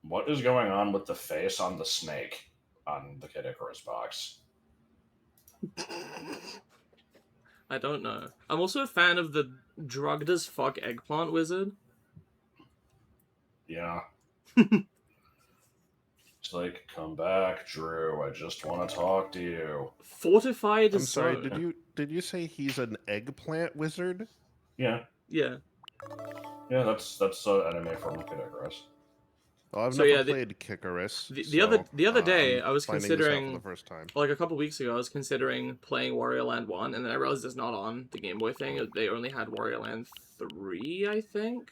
What is going on with the face on the snake on the Kid Icarus box? I don't know. I'm also a fan of the drugged as fuck eggplant wizard. Yeah. It's like, come back, Drew. I just want to talk to you. Fortified I'm sorry. zone. Did you say he's an eggplant wizard? Yeah, Yeah. yeah. That's anime from Kid Icarus. Well, I've So never yeah, played Kikarus, the other day I'm I was finding this out for the considering, first time. like a couple weeks ago, I was considering playing Wario Land 1, and then I realized it's not on the Game Boy thing. They only had Wario Land 3, I think.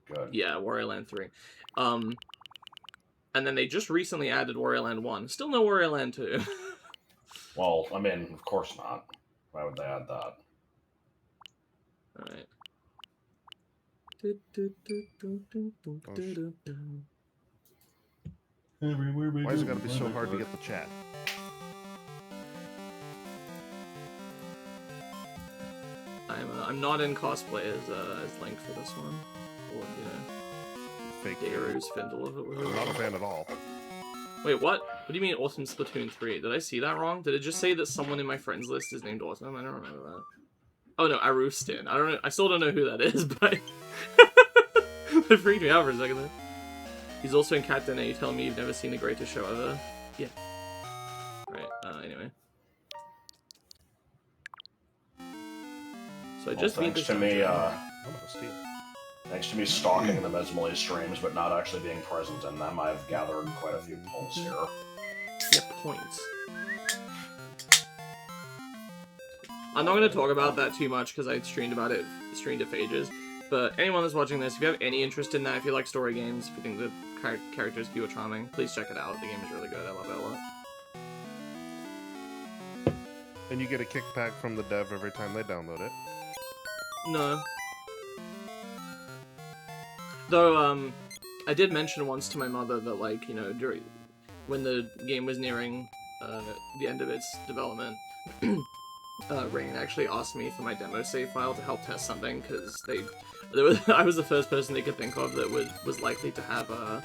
Good. Yeah, Wario Land 3. And then they just recently added Wario Land 1. Still no Wario Land 2. Well, I mean, of course not. Why would they add that? Alright. Why has it got to be so hard to get the chat? I'm not in cosplay as Link for this one. Or, Fake. Deiru's Findle of it. I'm not a fan at all. Wait, what? What do you mean Autumn Splatoon 3? Did I see that wrong? Did it just say that someone in my friends list is named Autumn? I don't remember that. Oh no, Arustin. I don't know. I still don't know who that is, but it freaked me out for a second there. He's also in Cat Dene. You telling me you've never seen the greatest show ever? Yeah. Right. Anyway. So I just beat thanks this to me. I'm gonna steal. Thanks to me stalking the Mesmele streams, but not actually being present in them, I've gathered quite a few pulls here. Yeah, points. I'm not going to talk about that too much because I streamed it for ages. But anyone that's watching this, if you have any interest in that, if you like story games, if you think the characters cute or charming, please check it out. The game is really good. I love it a lot. And you get a kickback from the dev every time they download it. No. Though, I did mention once to my mother that, like, you know, when the game was nearing the end of its development, Rain actually asked me for my demo save file to help test something, because I was the first person they could think of that was likely to have a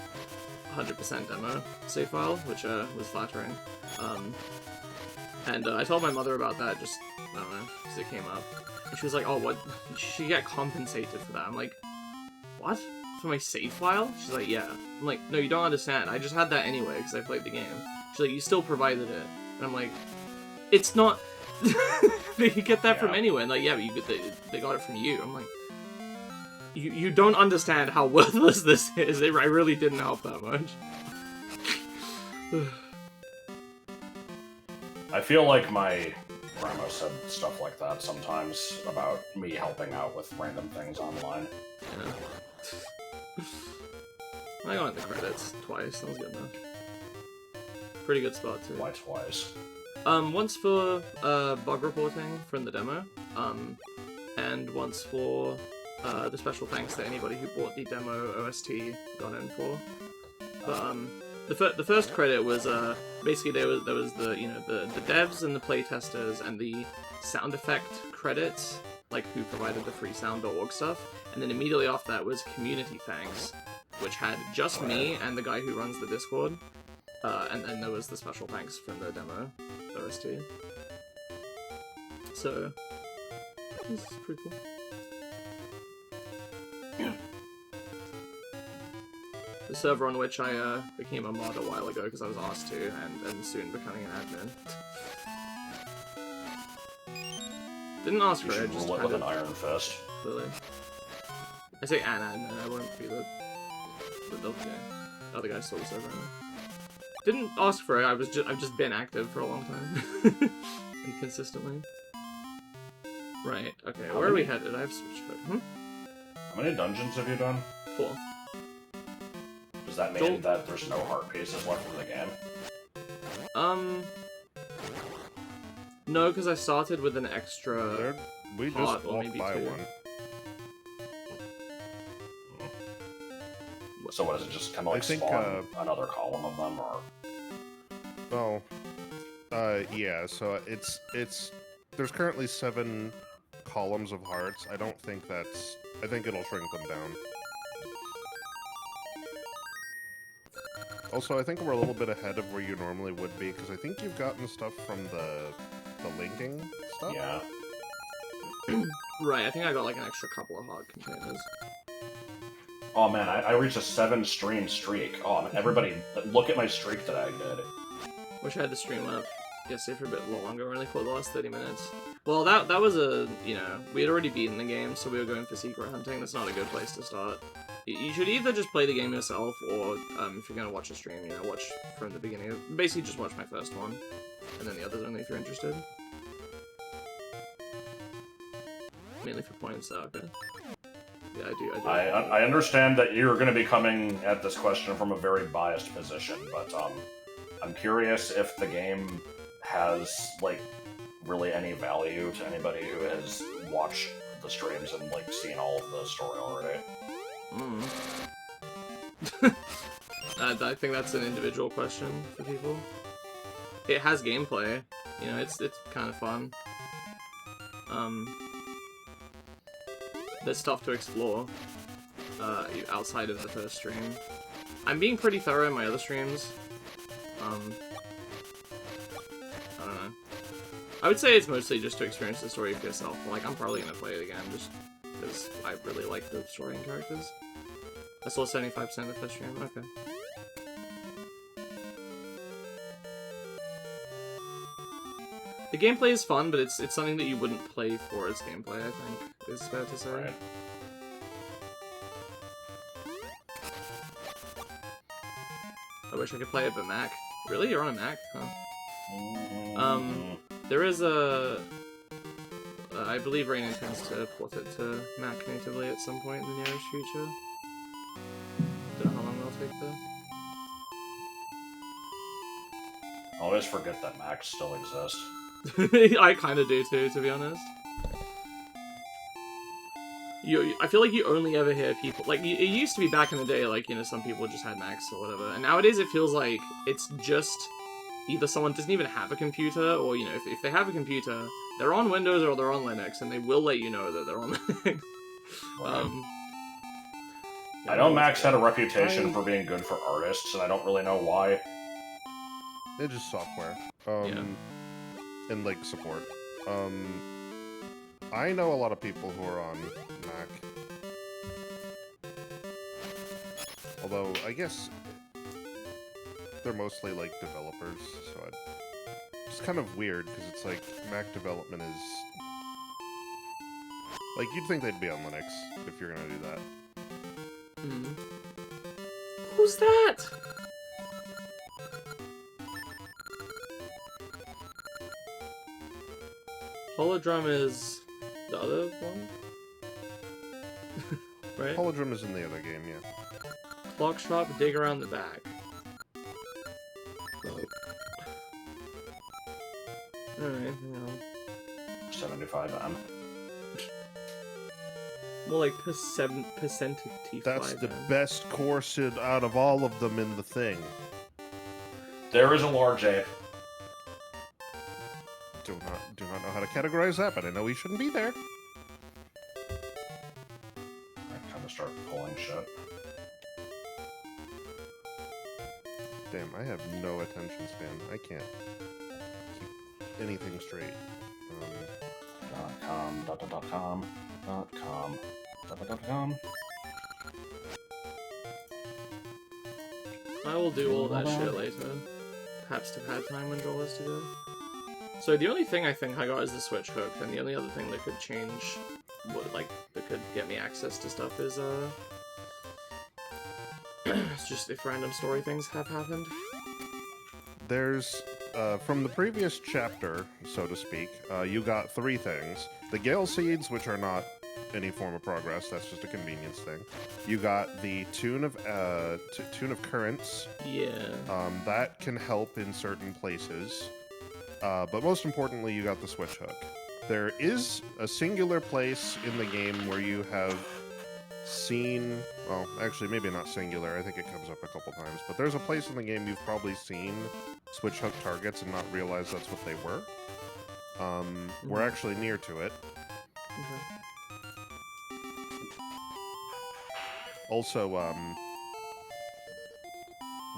100% demo save file, which was flattering. And I told my mother about that, just, I don't know, because it came up. And she was like, oh, what? She get compensated for that. I'm like, what? For my save file? She's like, yeah. I'm like, no, you don't understand. I just had that anyway, because I played the game. She's like, you still provided it. And I'm like, it's not... they could get that from anywhere. And like, yeah, but they got it from you. I'm like, you don't understand how worthless this is. I really didn't help that much. I feel like my grandma said stuff like that sometimes about me helping out with random things online. Yeah. I got in the credits twice. That was good enough. Pretty good spot too. Why twice? Once for bug reporting from the demo, and once for the special thanks to anybody who bought the demo OST got in for. But the first credit was basically there was the the devs and the playtesters and the sound effect credits, like who provided the free.sound.org stuff, and then immediately off that was community thanks, which had just me and the guy who runs the Discord, and then there was the special thanks from the demo OST. So this is pretty cool. The server on which I became a mod a while ago because I was asked to, and soon becoming an admin. Didn't ask for it, just rule it kind with of an iron fist. clearly. I say an admin, I won't be the other guy stole the server. Didn't ask for it. I've just been active for a long time and consistently. Right. Okay. Where are we headed? I have switched code. How many dungeons have you done? 4. Does that mean that there's no heart pieces left in the game? No, because I started with an extra. We pot, just or walked maybe by 2. one. So what is it? Just kind of like spawn another column of them, or? Oh, yeah. So it's there's currently 7 columns of hearts. I don't think that's. I think it'll shrink them down. Also, I think we're a little bit ahead of where you normally would be, because I think you've gotten stuff from the linking stuff. Yeah. Right, I think I got like an extra couple of heart containers. Oh man, I reached a 7-stream streak. Oh man, everybody, look at my streak that I did. Wish I had the stream up yesterday for a bit longer, only for the last 30 minutes. Well, that was a, you know, we had already beaten the game, so we were going for secret hunting. That's not a good place to start. You should either just play the game yourself, or if you're gonna watch a stream, you know, watch from the beginning. Basically, just watch my first one, and then the others only if you're interested. Mainly for points, though. Okay. Yeah, I do. I understand that you're going to be coming at this question from a very biased position, but I'm curious if the game has like really any value to anybody who has watched the streams and like seen all of the story already. I think that's an individual question for people. It has gameplay, you know, it's kind of fun. There's stuff to explore outside of the first stream. I'm being pretty thorough in my other streams. I don't know. I would say it's mostly just to experience the story for yourself. Like, I'm probably gonna play it again just because I really like the story and characters. I saw 75% of the first stream. Okay. The gameplay is fun, but it's something that you wouldn't play for its gameplay, I think, is fair to say. Right. I wish I could play it, but Mac. Really? You're on a Mac? Huh. There is a... I believe Rain intends to port it to Mac natively at some point in the nearest future. Don't know how long that'll take, though. I always forget that Macs still exist. I kind of do too, to be honest. I feel like you only ever hear people like it used to be back in the day, like, you know, some people just had Macs or whatever, and nowadays it feels like it's just either someone doesn't even have a computer, or, you know, if they have a computer, they're on Windows or they're on Linux, and they will let you know that they're on Linux. Right. I know Macs had a reputation for being good for artists, and I don't really know why. It's just software. And like support. I know a lot of people who are on Mac. Although I guess they're mostly like developers, so it's kind of weird because it's like Mac development is like, you'd think they'd be on Linux if you're gonna do that. Who's that? Holodrum is the other one? Right? Holodrum is in the other game, yeah. Clock shop, dig around the back. Alright, hang on. 75M. More like percentage. That's the best course out of all of them in the thing. There is a large ape. Do not know how to categorize that, but I know he shouldn't be there. I kind of start pulling shit. Damn, I have no attention span. I can't keep anything straight. .com. I will do all that shit later. Perhaps to pad time when Joel has to go. So the only thing I think I got is the Switch hook, and the only other thing that could change, that could get me access to stuff is, it's just if random story things have happened. There's, from the previous chapter, so to speak, you got 3 things. The Gale Seeds, which are not any form of progress, that's just a convenience thing. You got the Tune of Currents. Yeah. That can help in certain places. But most importantly, you got the Switch hook. There is a singular place in the game where you have seen... Well, actually, maybe not singular. I think it comes up a couple times. But there's a place in the game you've probably seen Switch hook targets and not realized that's what they were. We're actually near to it. Okay. Also,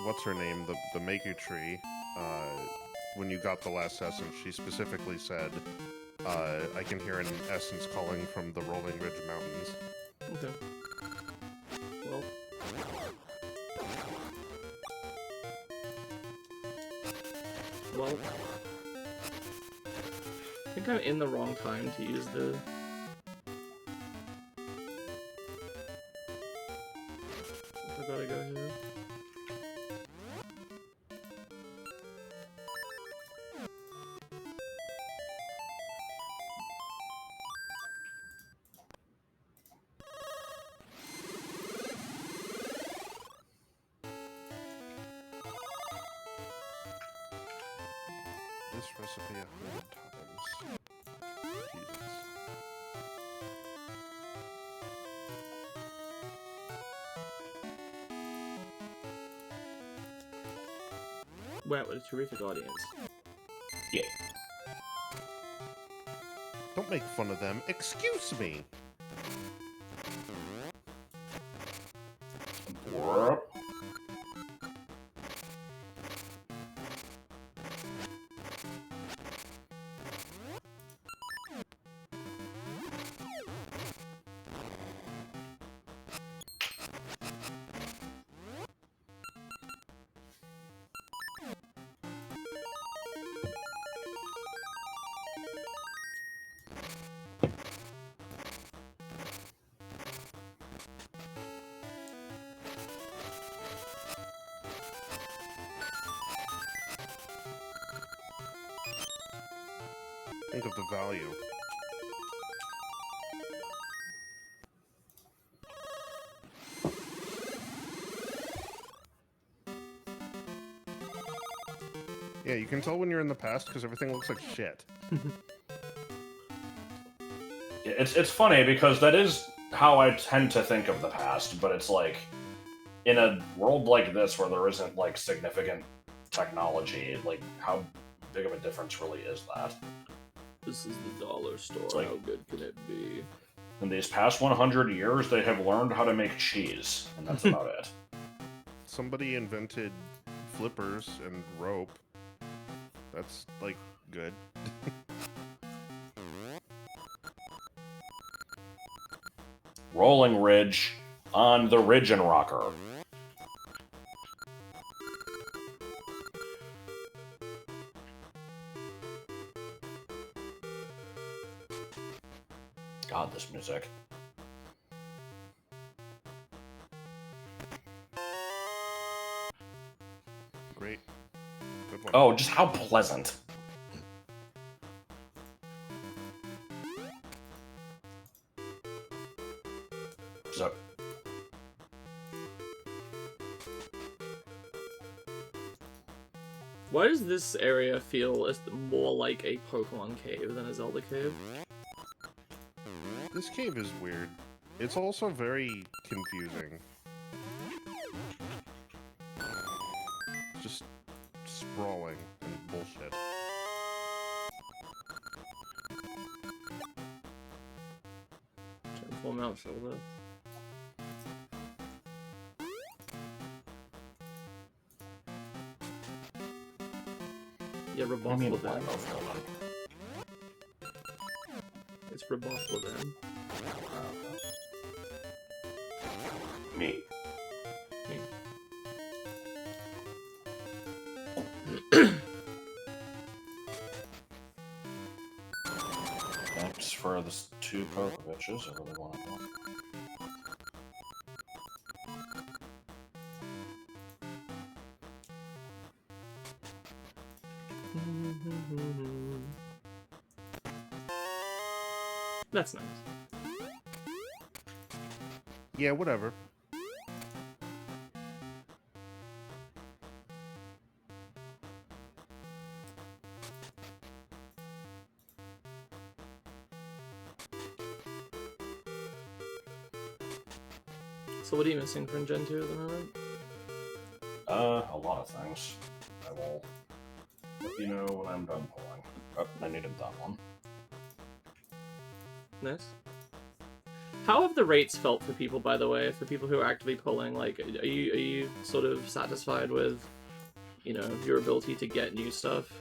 what's her name, the Maku tree, when you got the last essence, she specifically said, I can hear an essence calling from the Rolling Ridge Mountains. Okay. Well. Well. I think I'm in the wrong time to use the... I gotta go here. This recipe 100 times. Jesus. Wow, what a terrific audience. Yeah. Don't make fun of them. Excuse me. Think of the value. Yeah, you can tell when you're in the past because everything looks like shit. It's funny because that is how I tend to think of the past, but it's like in a world like this where there isn't like significant technology, like how big of a difference really is that? This is the dollar store. Like, how good can it be? In these past 100 years, they have learned how to make cheese, and that's about it. Somebody invented flippers and rope. That's, like, good. Rolling Ridge on the Ridge and Rocker. God, this music. Great. Good one. Oh, just how pleasant. So, Why does this area feel more like a Pokemon cave than a Zelda cave? This cave is weird. It's also very confusing. Just sprawling and bullshit. Transform out Zelda. Yeah, rebuff Levin. It's rebuff Levin. Me. Thanks for the 2 Pokeviches, I really want them. That's nice. Yeah, whatever. So what are you missing from Gen 2 at the moment? A lot of things. I will let you know when I'm done pulling. Oh, I needed that one. Nice. How have the rates felt for people, by the way? For people who are actively pulling, like, are you sort of satisfied with, you know, your ability to get new stuff?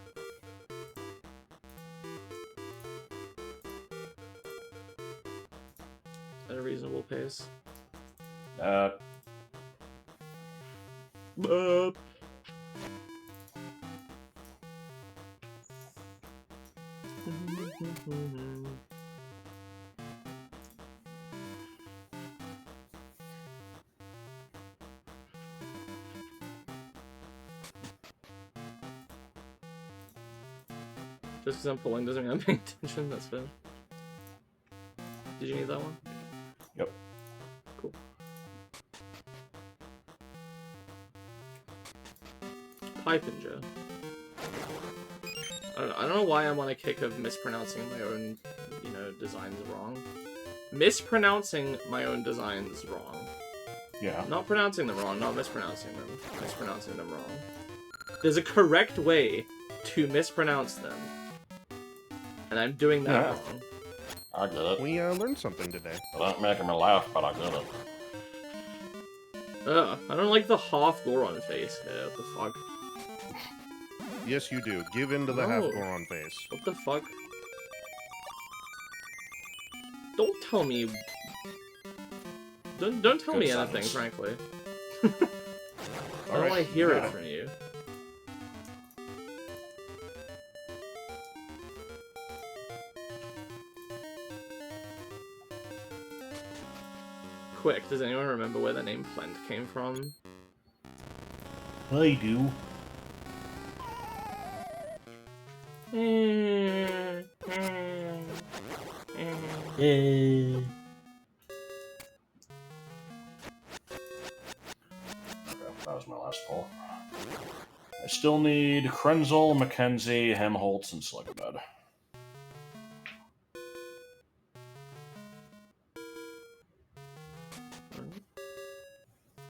At a reasonable pace? Just because I'm pulling doesn't mean I'm paying attention, that's fair. Did you need that one? Yep. Cool. Pipinger. I don't know why I'm on a kick of mispronouncing my own, you know, designs wrong. Mispronouncing my own designs wrong. Yeah. Not pronouncing them wrong, not mispronouncing them. Mispronouncing them wrong. There's a correct way to mispronounce them. And I'm doing that wrong. I get it. We learned something today. It ain't making me laugh, but I get it. Ugh, I don't like the half Goron face. Yeah, what the fuck? Yes, you do. Give in to the half Goron face. What the fuck? Don't tell me. Don't tell Good me sentence. anything, frankly. I don't want to hear it from you. Quick, does anyone remember where the name Plent came from? I do. Okay, that was my last pull. I still need Krenzel, Mackenzie, Helmholtz, and Slickabed.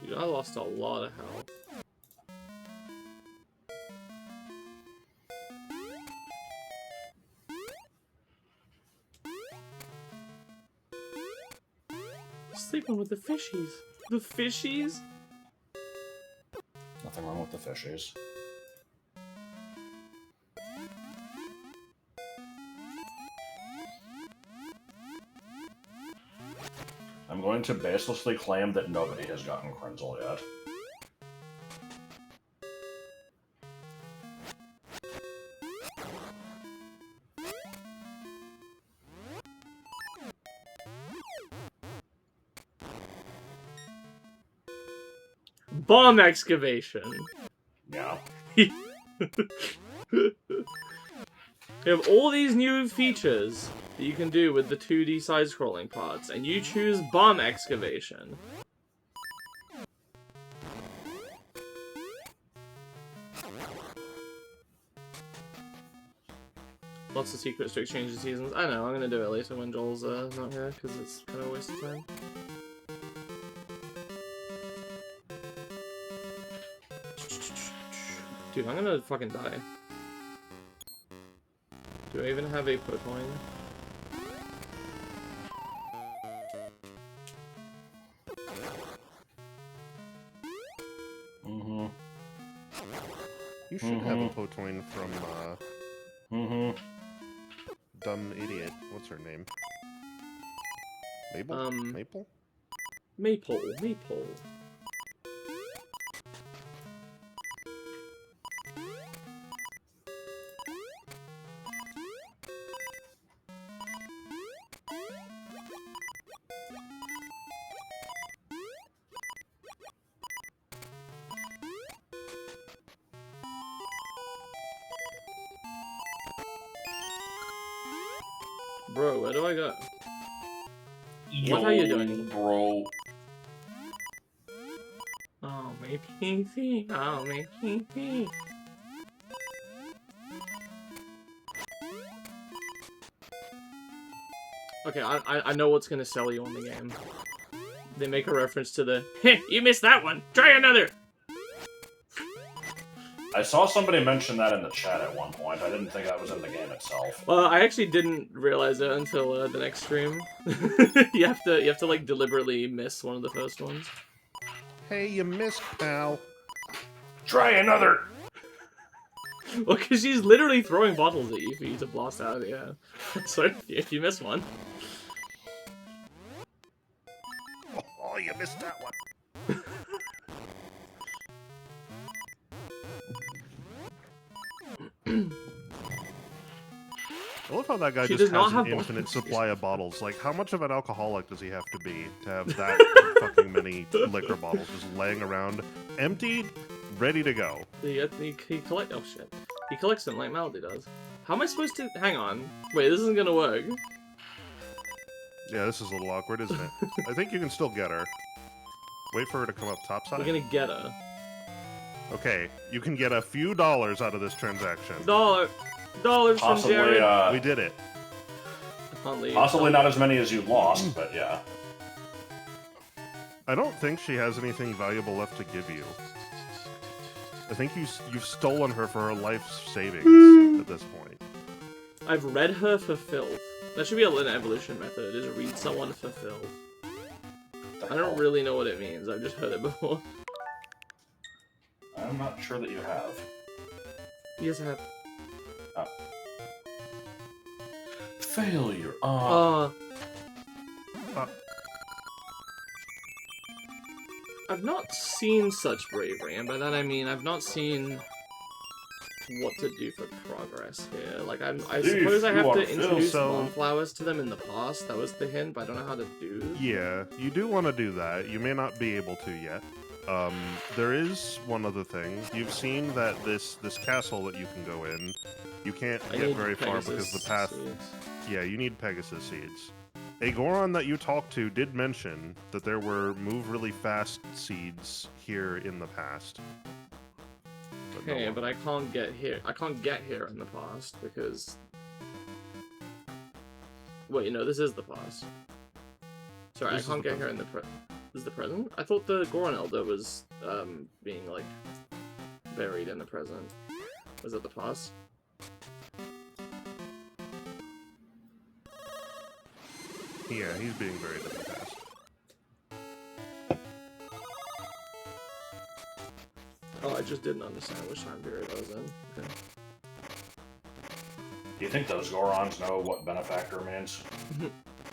Dude, I lost a lot of health. Sleeping with the fishies. The fishies? Nothing wrong with the fishies. I'm going to baselessly claim that nobody has gotten Krenzel yet. Bomb excavation. Yeah. We have all these new features that you can do with the 2D side-scrolling parts, and you choose bomb excavation. Lots of secrets to exchange the seasons. I know, I'm gonna do it later when Joel's not here, because it's kind of a waste of time. Dude, I'm gonna fucking die. Do I even have a Pokemon? Mm-hmm. You should have a Potoin from, dumb idiot. What's her name? Mabel? Maple? Maple. Bro, where do I go? What are you doing? Bro. Oh, my PC. Oh, my PC. Okay, I know what's gonna sell you on the game. They make a reference to the, "Heh, you missed that one! Try another!" I saw somebody mention that in the chat at one point. I didn't think that was in the game itself. Well, I actually didn't realize it until the next stream. you have to like deliberately miss one of the first ones. Hey, you missed, pal. Try another! Well, because she's literally throwing bottles at you for you to blast out of the air. So if you miss one. Oh, you missed that one. I love how that guy She just does not has an have infinite bottles. supply of bottles. Like, how much of an alcoholic does he have to be to have that fucking many liquor bottles just laying around, empty, ready to go? He collect. Oh shit! He collects them like Melody does. How am I supposed to? Hang on. Wait, this isn't gonna work. Yeah, this is a little awkward, isn't it? I think you can still get her. Wait for her to come up topside. We're gonna get her. Okay, you can get a few dollars out of this transaction. Dollars from Possibly, Jared. We did it. I can't leave. possibly not as many as you lost, but yeah. I don't think she has anything valuable left to give you. I think you've stolen her for her life savings at this point. I've read her for filth. That should be an evolution method, is read someone for filth. I don't really know what it means, I've just heard it before. I'm not sure that you have. Yes, I have. Failure. I've not seen such bravery, and by that I mean I've not seen what to do for progress here. Like, I suppose I have to introduce Moonflowers to them in the past. That was the hint, but I don't know how to do. Yeah, you do want to do that. You may not be able to yet. There is one other thing. You've seen that this castle that you can go in, you can't get very far because the path... Seeds. Yeah, you need Pegasus seeds. A Goron that you talked to did mention that there were move really fast seeds here in the past. Okay, but I can't get here. I can't get here in the past because... Wait, no, this is the past. Sorry, I can't get here in the This is the present? I thought the Goron Elder was being like buried in the present. Was it the past? Yeah, he's being buried in the past. Oh, I just didn't understand which time period I was in. Okay. Do you think those Gorons know what benefactor means?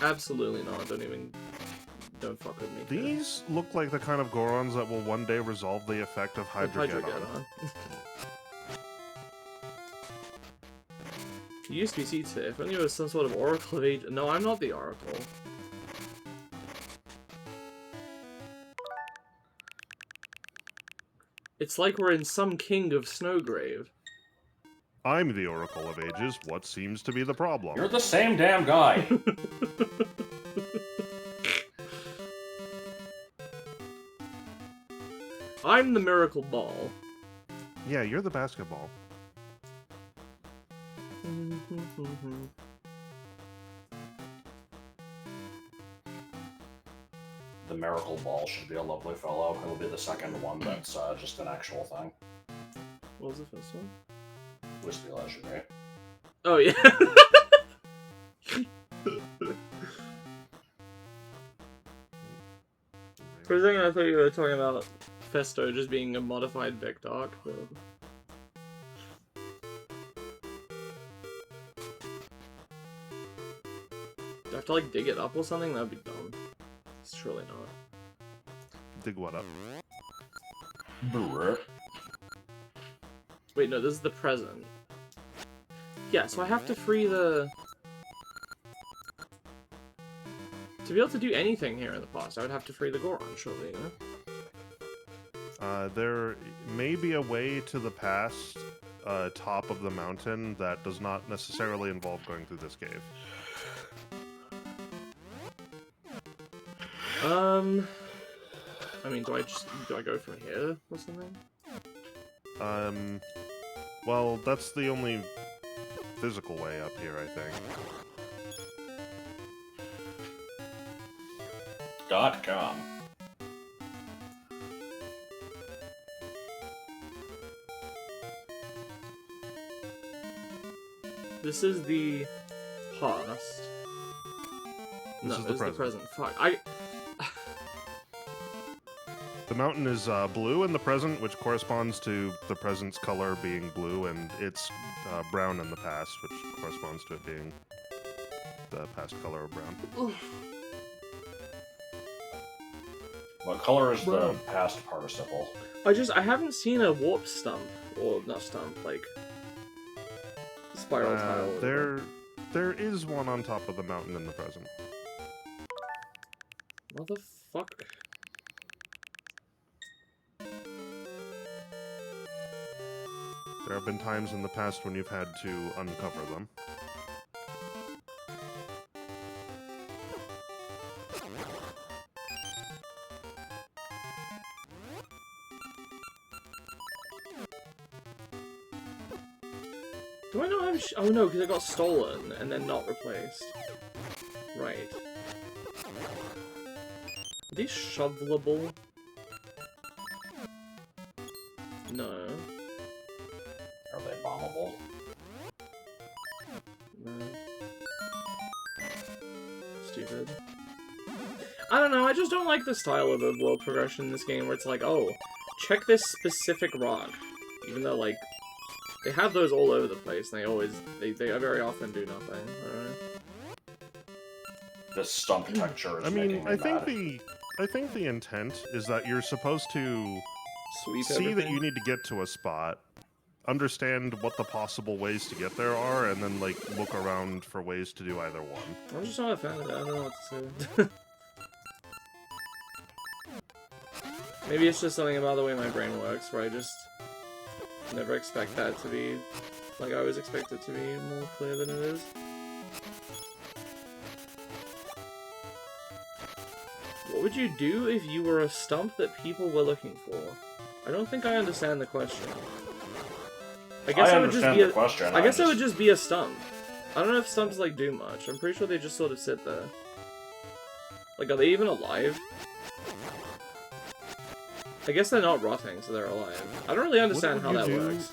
Absolutely not. Don't fuck with me. These look like the kind of Gorons that will one day resolve the effect of Hydrogeddon. You used to be seats here. If only you were some sort of Oracle of Age. No, I'm not the Oracle. It's like we're in some king of Snowgrave. I'm the Oracle of Ages. What seems to be the problem? You're the same damn guy. I'm the Miracle Ball. Yeah, you're the basketball. The Miracle Ball should be a lovely fellow. It'll be the second one that's just an actual thing. What was the first one? Whiskey Legendary. Oh, yeah. For a second, I thought you were talking about Festo just being a modified Bikdip, but... Do I have to, like, dig it up or something? That'd be dumb. It's surely not. Dig what up? Wait, no, this is the present. Yeah, so I have to free the... To be able to do anything here in the past, I would have to free the Goron, surely, you know? There may be a way to the past, top of the mountain that does not necessarily involve going through this cave. I mean, do I go from here or something? Well, that's the only physical way up here, I think. .com. This is the past. This is the it's present. Fuck. The mountain is blue in the present, which corresponds to the present's color being blue, and it's brown in the past, which corresponds to it being the past color of brown. What color is the past participle? I haven't seen a warp stump, or not stump, like spiral tile. or whatever. There is one on top of the mountain in the present. Motherfuck. There have been times in the past when you've had to uncover them. Do I not have oh no, because it got stolen and then not replaced. Right. Are these shovelable? No. Are they bombable? No. Stupid. I don't know, I just don't like the style of the world progression in this game where it's like, oh, check this specific rock. Even though, like, they have those all over the place, and they very often do nothing. I don't know. This stump texture is I mean, making me mad. I think the intent is that you're supposed to Sweep see everything. that you need to get to a spot, understand what the possible ways to get there are, and then like look around for ways to do either one. I'm just not a fan of that. I don't know what to say. Maybe it's just something about the way my brain works, where I just never expect that to be like I always expect it to be more clear than it is. What would you do if you were a stump that people were looking for? I don't think I understand the question. I guess I would just understand be the question. I guess I would just be a stump. I don't know if stumps like do much. I'm pretty sure they just sort of sit there. Like, are they even alive? I guess they're not rotting, so they're alive. I don't really understand how that works.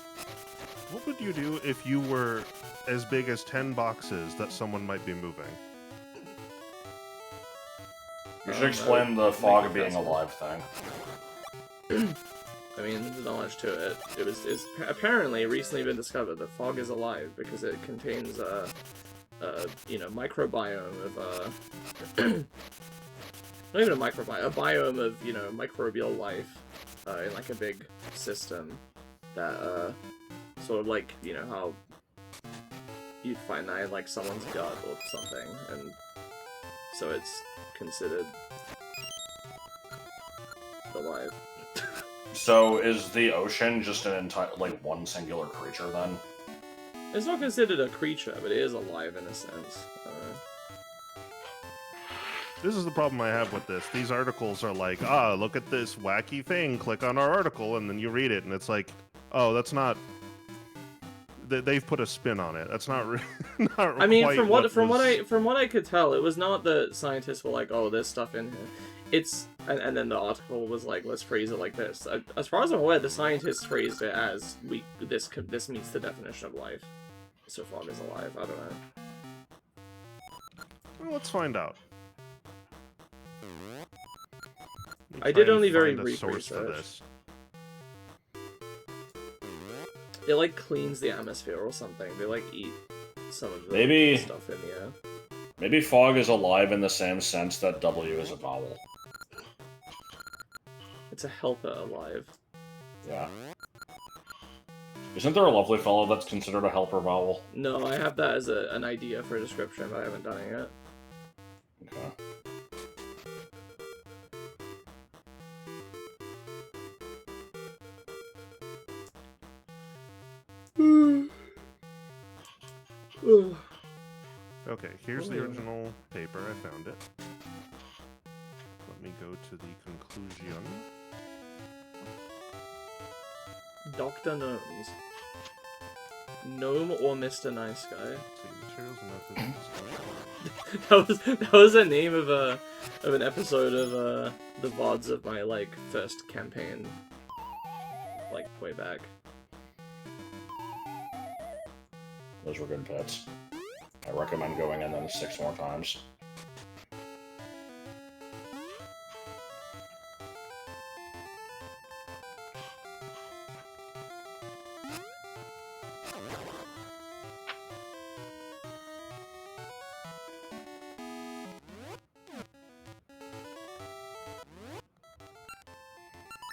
What would you do if you were as big as 10 boxes that someone might be moving? You should explain the fog being alive thing. I mean, there's not much to it. It's apparently recently been discovered that fog is alive because it contains you know, microbiome of not even a microbiome, a biome of, you know, microbial life in like a big system that sort of like, you know, how you'd find that in like someone's gut or something, and so it's considered alive. So is the ocean just an entire, like, one singular creature then? It's not considered a creature, but it is alive in a sense. This is the problem I have with this. These articles are like, look at this wacky thing, click on our article, and then you read it, and it's like, oh, that's not... They've put a spin on it. That's not, not I mean, quite from what was... I could tell, it was not that scientists were like, "Oh, there's stuff in here." It's and then the article was like, "Let's phrase it like this." As far as I'm aware, the scientists phrased it as this meets the definition of life. So fog is alive. I don't know. Well, let's find out. I did Try and only very find a brief source for research. this. It like cleans the atmosphere or something. They like eat some of the Maybe- stuff in the air. Maybe fog is alive in the same sense that W is a vowel. It's a helper alive. Yeah. Isn't there a lovely fellow that's considered a helper vowel? No, I have that as an idea for a description, but I haven't done it yet. Okay. Okay, here's the Oh. original paper. I found it. Let me go to the conclusion. Dr. Gnomes. Gnome or Mr. Nice Guy. Let's see, materials and methods of discussion. that was a name of an episode of the VODs of my like first campaign, like way back. Those were good pits. I recommend going in them 6 more times.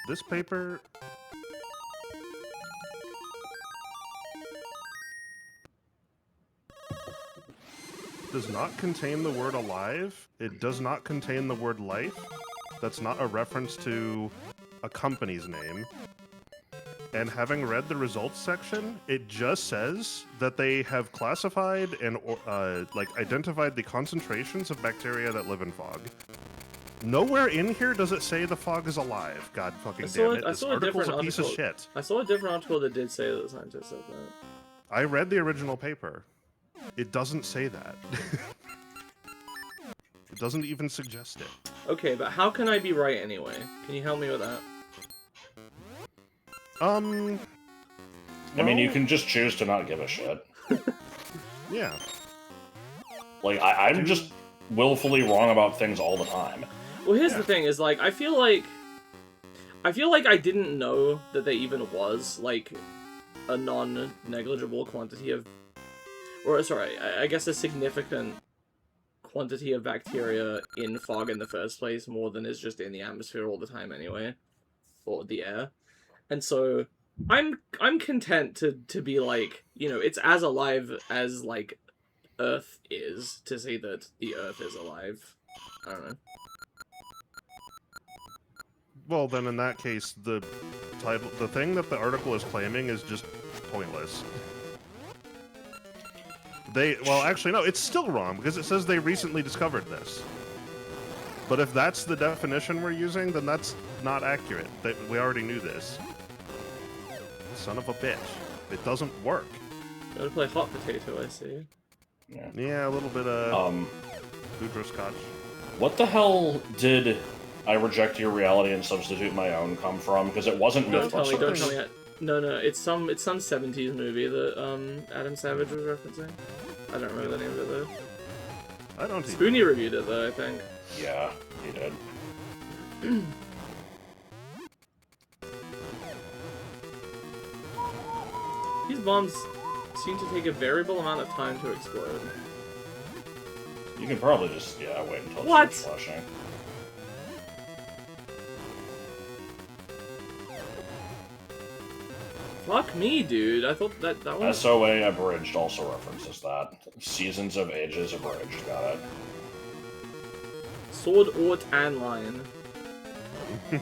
This paper... does not contain the word alive. It does not contain the word life. That's not a reference to a company's name. And having read the results section, it just says that they have classified and identified the concentrations of bacteria that live in fog. Nowhere in here does it say the fog is alive. God fucking damn it. This article's a piece of shit. I saw a different article that did say that the scientists said that. I read the original paper. It doesn't say that. It doesn't even suggest it. Okay, but how can I be right anyway? Can you help me with that? I mean, you can just choose to not give a shit. Yeah. Like, I'm just willfully wrong about things all the time. Well, here's the thing, is, like, I feel like I didn't know that there even was, like, a non-negligible quantity of... Or, sorry, I guess a significant quantity of bacteria in fog in the first place, more than is just in the atmosphere all the time anyway. Or the air. And so, I'm content to be like, you know, it's as alive as, like, Earth is, to say that the Earth is alive. I don't know. Well, then in that case, the thing that the article is claiming is just pointless. Well, actually, no, it's still wrong, because it says they recently discovered this. But if that's the definition we're using, then that's not accurate. We already knew this. Son of a bitch. It doesn't work. Gotta play hot potato, I see. Yeah, a little bit of Boudreaux Scotch. What the hell did I reject your reality and substitute my own come from? Because it wasn't Don't tell me, Mythbusters. don't tell me. No, it's some 70s movie that Adam Savage was referencing. I don't remember the name of it though. I don't either. Spoonie reviewed it though, I think. Yeah, he did. These bombs seem to take a variable amount of time to explode. You can probably just, wait until What? it starts flashing. Fuck me, dude. I thought that was... SOA Abridged also references that. Seasons of Ages Abridged, got it. Sword, Ort, and Lion. Are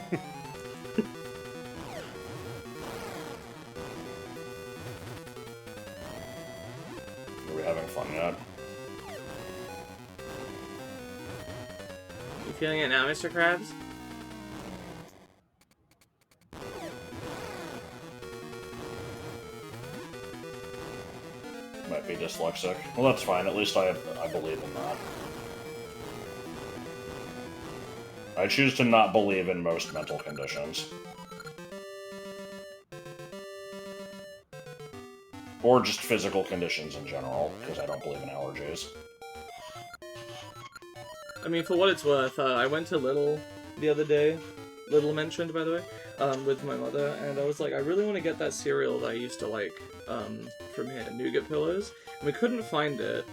we having fun yet? You feeling it now, Mr. Krabs? Might be dyslexic. Well, that's fine. At least I believe in that. I choose to not believe in most mental conditions. Or just physical conditions in general, because I don't believe in allergies. I mean, for what it's worth, I went to Little the other day. Little mentioned, by the way, with my mother, and I was like, I really want to get that cereal that I used to like from here, Nougat Pillows. And we couldn't find it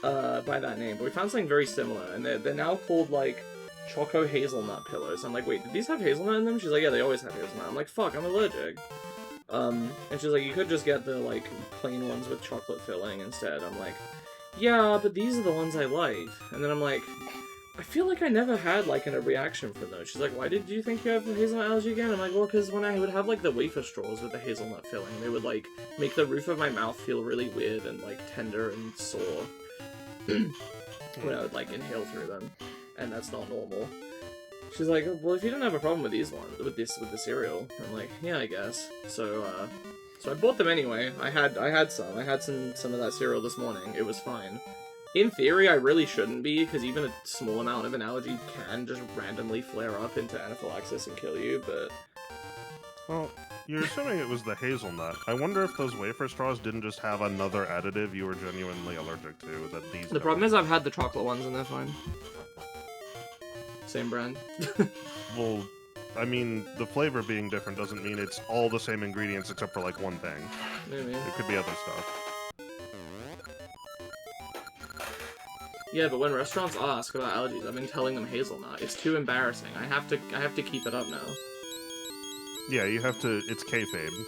by that name, but we found something very similar, and they're now called, like, Choco Hazelnut Pillows. I'm like, wait, did these have hazelnut in them? She's like, yeah, they always have hazelnut. I'm like, fuck, I'm allergic. And she's like, you could just get the, like, plain ones with chocolate filling instead. I'm like, yeah, but these are the ones I like. And then I'm like, I feel like I never had, like, a reaction from those. She's like, why did you think you have a hazelnut allergy again? I'm like, well, because when I would have, like, the wafer straws with the hazelnut filling, they would, like, make the roof of my mouth feel really weird and, like, tender and sore when I would, like, inhale through them. And that's not normal. She's like, well, if you don't have a problem with these ones, with the cereal, I'm like, yeah, I guess. So I bought them anyway. I had some of that cereal this morning. It was fine. In theory, I really shouldn't be, because even a small amount of an allergy can just randomly flare up into anaphylaxis and kill you, but... Well, You're assuming it was the hazelnut. I wonder if those wafer straws didn't just have another additive you were genuinely allergic to that these The problem is I've had the chocolate ones and they're fine. Same brand. Well, I mean, the flavor being different doesn't mean it's all the same ingredients except for like one thing. Maybe. It could be other stuff. Yeah, but when restaurants ask about allergies, I've been telling them hazelnut. It's too embarrassing. I have to keep it up now. Yeah, you have to. It's kayfabe.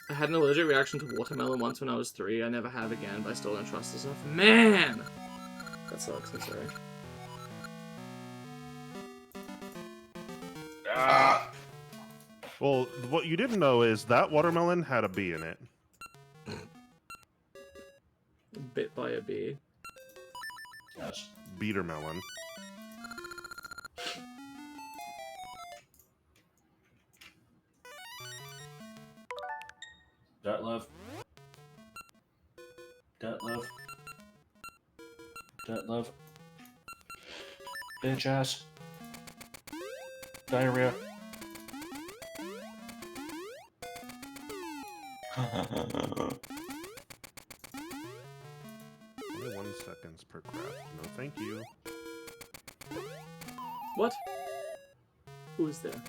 I had an allergic reaction to watermelon once when I was 3. I never have again, but I still don't trust this stuff. Man! That sucks, I'm sorry. Ah! Well, what you didn't know is that watermelon had a bee in it. Bit by a bee. Yes. Beeter melon. Detlef. Detlef. Detlef. Bitch ass. Diarrhea. Only 1 seconds per craft. No, thank you. What? Who is there?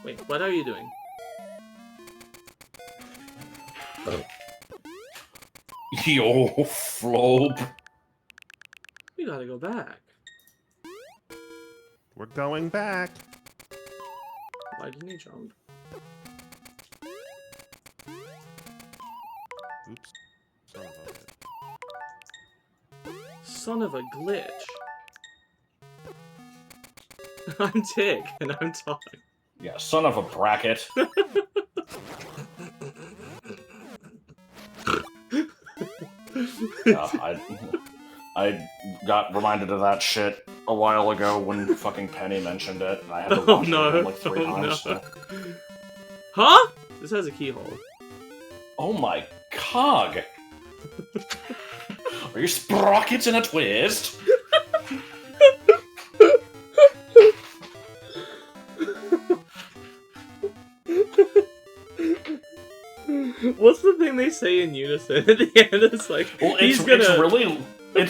Wait, what are you doing? Yo, Flope. We gotta go back. We're going back. Why didn't he jump? Oops. Son of a... Son of a glitch. I'm Tig, and I'm talking. Yeah, son of a bracket. Yeah, I got reminded of that shit a while ago when fucking Penny mentioned it, and I had to watch it again like 3 times. No. Huh? This has a keyhole. Oh my cog! Are your sprockets in a twist? What's the thing they say in unison at the end? It's like, Well, it's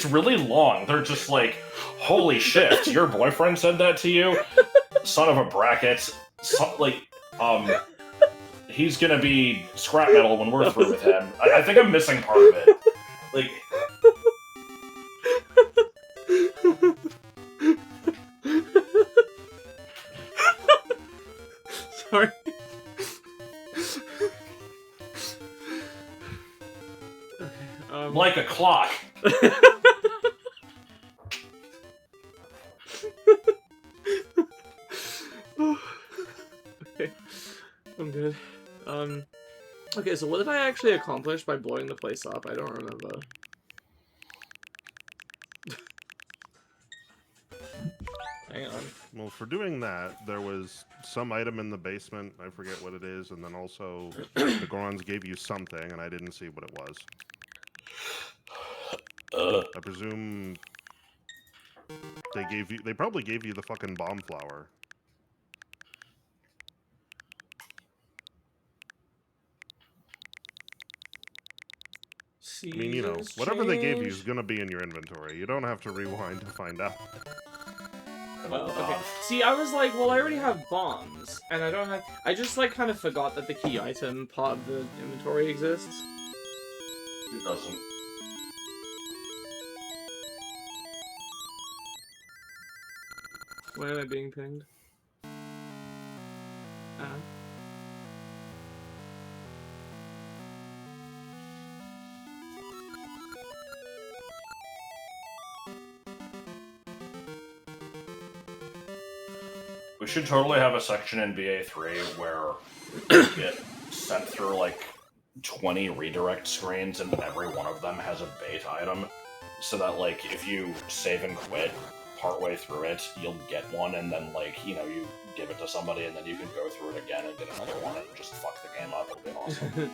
really long. They're just like, holy shit, your boyfriend said that to you? Son of a bracket. He's gonna be scrap metal when we're through with him. I think I'm missing part of it. Like... Sorry. Okay, like a clock. Okay, I'm good. Okay, so what did I actually accomplish by blowing the place up? I don't remember. Hang on. Well, for doing that, there was some item in the basement. I forget what it is, and then also the Gorons gave you something, and I didn't see what it was. I presume they probably gave you the fucking bomb flower. I mean, you know, whatever they gave you is gonna be in your inventory. You don't have to rewind to find out. Well, okay. See, I was like, well, I already have bombs, and I don't have... I just, like, kind of forgot that the key item part of the inventory exists. It doesn't. Why am I being pinged? We should totally have a section in BA3 where you get sent through like 20 redirect screens and every one of them has a bait item. So that like if you save and quit partway through it, you'll get one and then like, you know, you give it to somebody and then you can go through it again and get another one and just fuck the game up. It'll be awesome.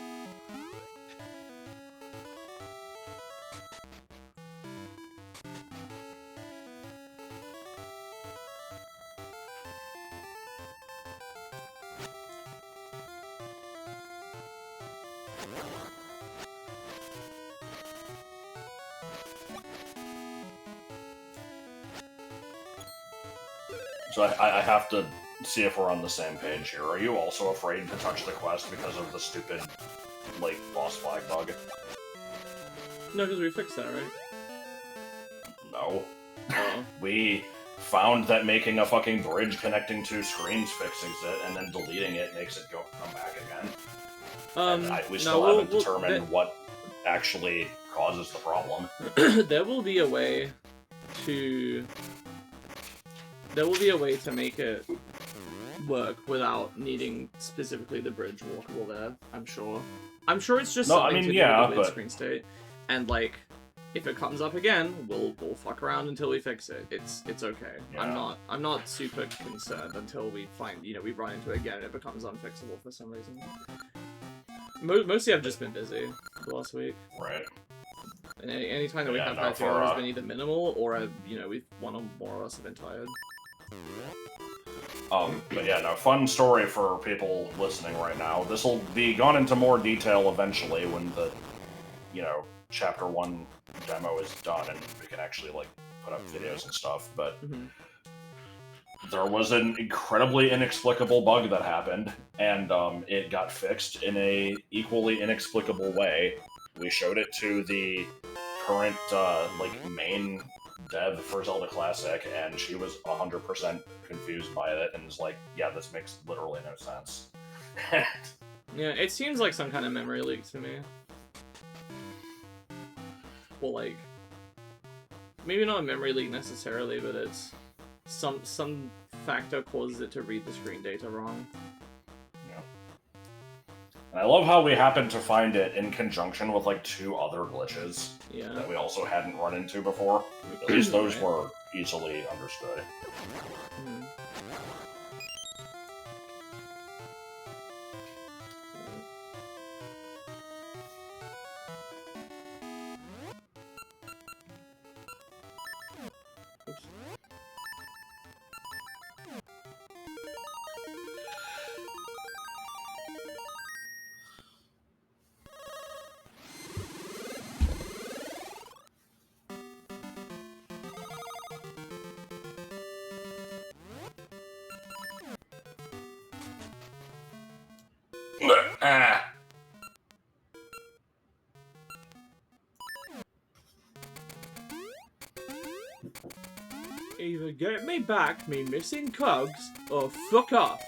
So I have to see if we're on the same page here. Are you also afraid to touch the quest because of the stupid, like, boss flag bug? No, because we fixed that, right? No. Oh. We found that making a fucking bridge connecting two screens fixes it, and then deleting it makes it come back again. And we still haven't determined what actually causes the problem. There will be a way to... There will be a way to make it work without needing specifically the bridge walkable there, I'm sure. I'm sure it's just something to do with the screen state. And, like, if it comes up again, we'll fuck around until we fix it. It's okay. Yeah. I'm not super concerned until we find, we run into it again and it becomes unfixable for some reason. Mostly I've just been busy the last week. Right. And any time that we have had to has been either minimal or, one or more of us have been tired. But yeah, no, fun story for people listening right now. This will be gone into more detail eventually when the, Chapter 1 demo is done and we can actually, like, put up videos and stuff, but there was an incredibly inexplicable bug that happened, and it got fixed in a equally inexplicable way. We showed it to the current, main dev for Zelda Classic, and she was 100% confused by it, and was like, yeah, this makes literally no sense. Yeah, it seems like some kind of memory leak to me. Well, like, maybe not a memory leak necessarily, but it's some factor causes it to read the screen data wrong. Yeah. And I love how we happened to find it in conjunction with, like, 2 other glitches that we also hadn't run into before. At least those were easily understood. Either get me back me missing cogs, or fuck off.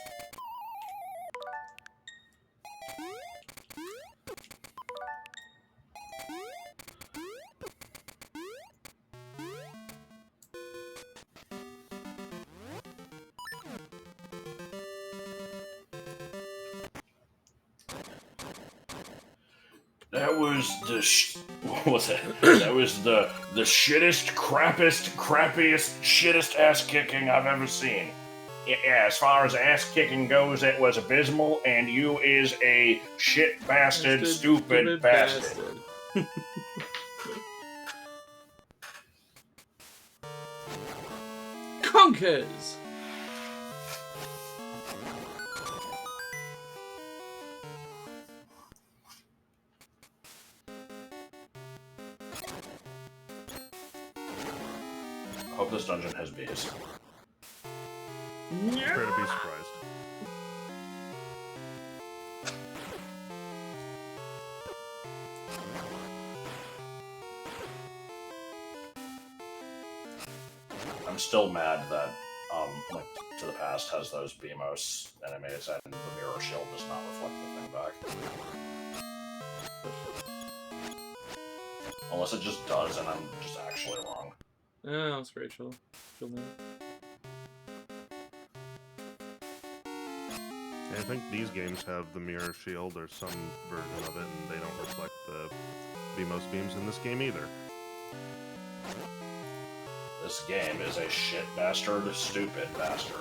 That was the what was it? That was the shittest, crappiest, shittest ass kicking I've ever seen. Yeah, as far as ass kicking goes, it was abysmal, and you is a shit bastard, stupid bastard. Conkers! Hope this dungeon has bees. Prepare to be surprised. I'm still mad that, Link to the Past has those BMOS enemies and the mirror shield does not reflect the thing back. Unless it just does and I'm just actually wrong. Yeah, that's Rachel. I think these games have the mirror shield or some version of it, and they don't reflect the BMOS beams in this game either. This game is a shit bastard, stupid bastard.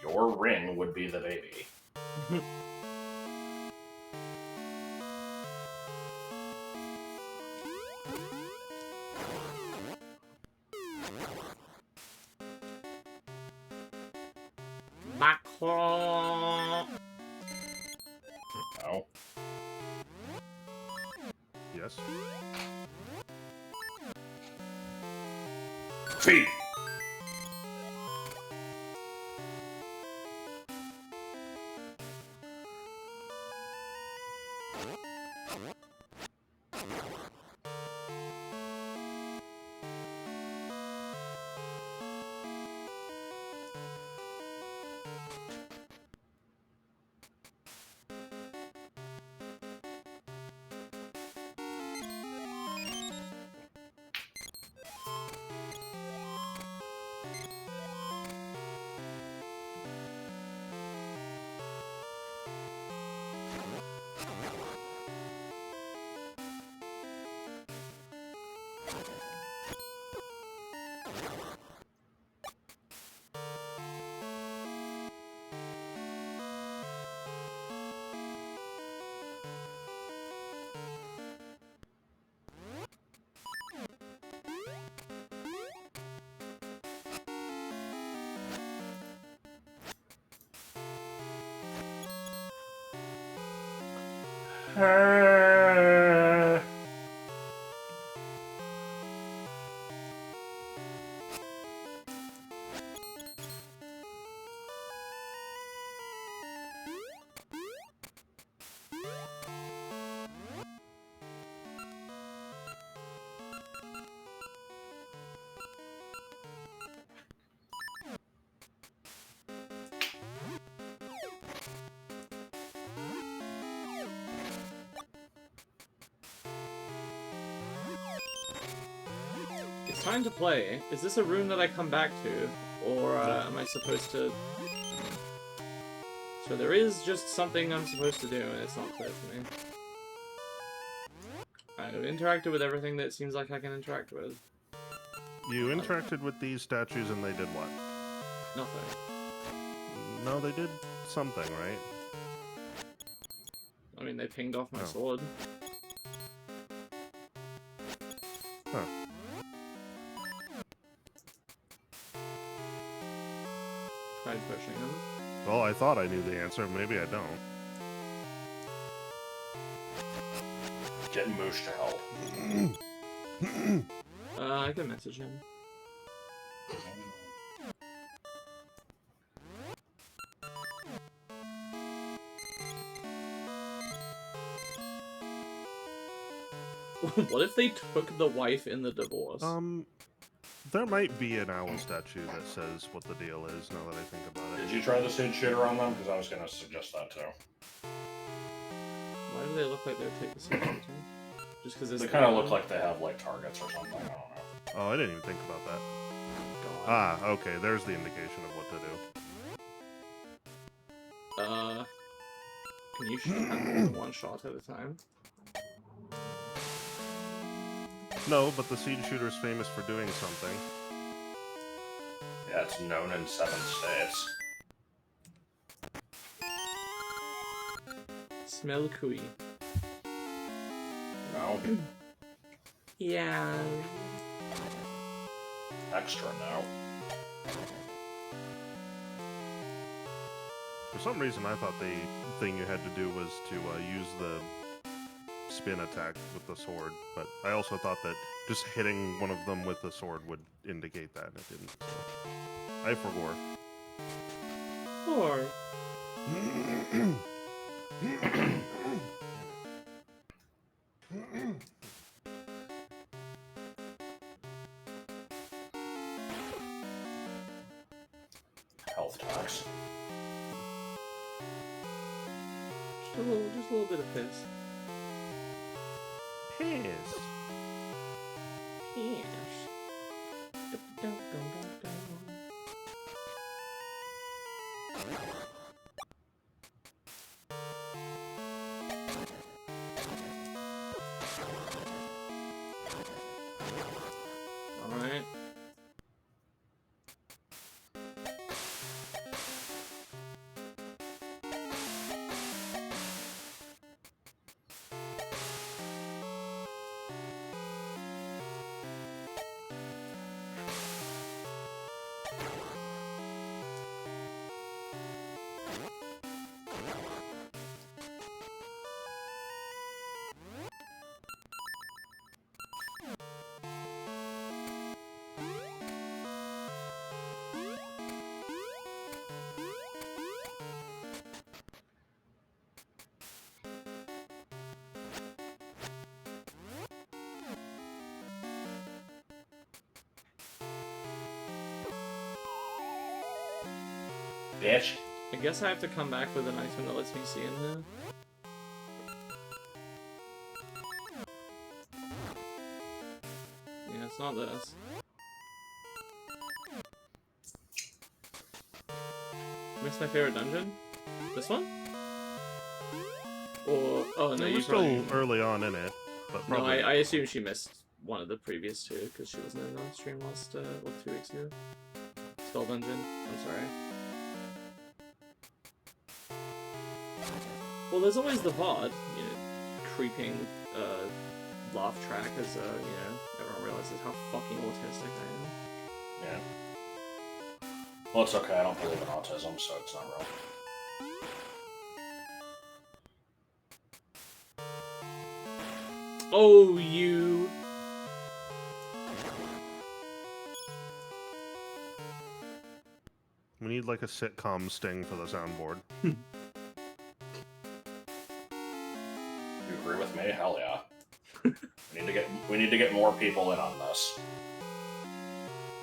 Your ring would be the baby. Macron. No. Yes. Feet. It's time to play. Is this a room that I come back to? Or am I supposed to... So there is just something I'm supposed to do, and it's not clear to me. I've interacted with everything that it seems like I can interact with. You interacted with these statues and they did what? Nothing. No, they did something, right? I mean, they pinged off my Oh. sword. Huh. Tried pushing them. Well, I thought I knew the answer. Maybe I don't. Getting moosh to help. I can message him. What if they took the wife in the divorce? There might be an owl statue that says what the deal is, now that I think about it. Did you try the seed shooter on them? Because I was going to suggest that too. Why do they look like they would take the same Just because They kind of look like they have like targets or something. I don't know. Oh, I didn't even think about that. God. Ah, okay, there's the indication of what to do. Can you shoot them one shot at a time? No, but the seed shooter's famous for doing something. Yeah, it's known in 7 states. Smell cooey. No. Yeah. Extra no. For some reason, I thought the thing you had to do was to use the spin attack with the sword, but I also thought that just hitting one of them with the sword would indicate that, and it didn't. So I forgot. Or Health tax. just a little bit of piss. Piss. Piss. Alright. bitch. I guess I have to come back with an item that lets me see in here. Yeah, it's not this. Missed my favorite dungeon? This one? Or oh no, We're you still probably... early on in it, but No, probably. I assume she missed one of the previous two because she wasn't in the stream last 2 weeks ago. Spell dungeon. I'm sorry. Well, there's always the VOD, you know, creeping laugh track as you know, everyone realizes how fucking autistic I am. Yeah. Well, it's okay. I don't believe in autism, so it's not real. Oh, you. We need like a sitcom sting for the soundboard. You agree with me? Hell yeah. we need to get more people in on this.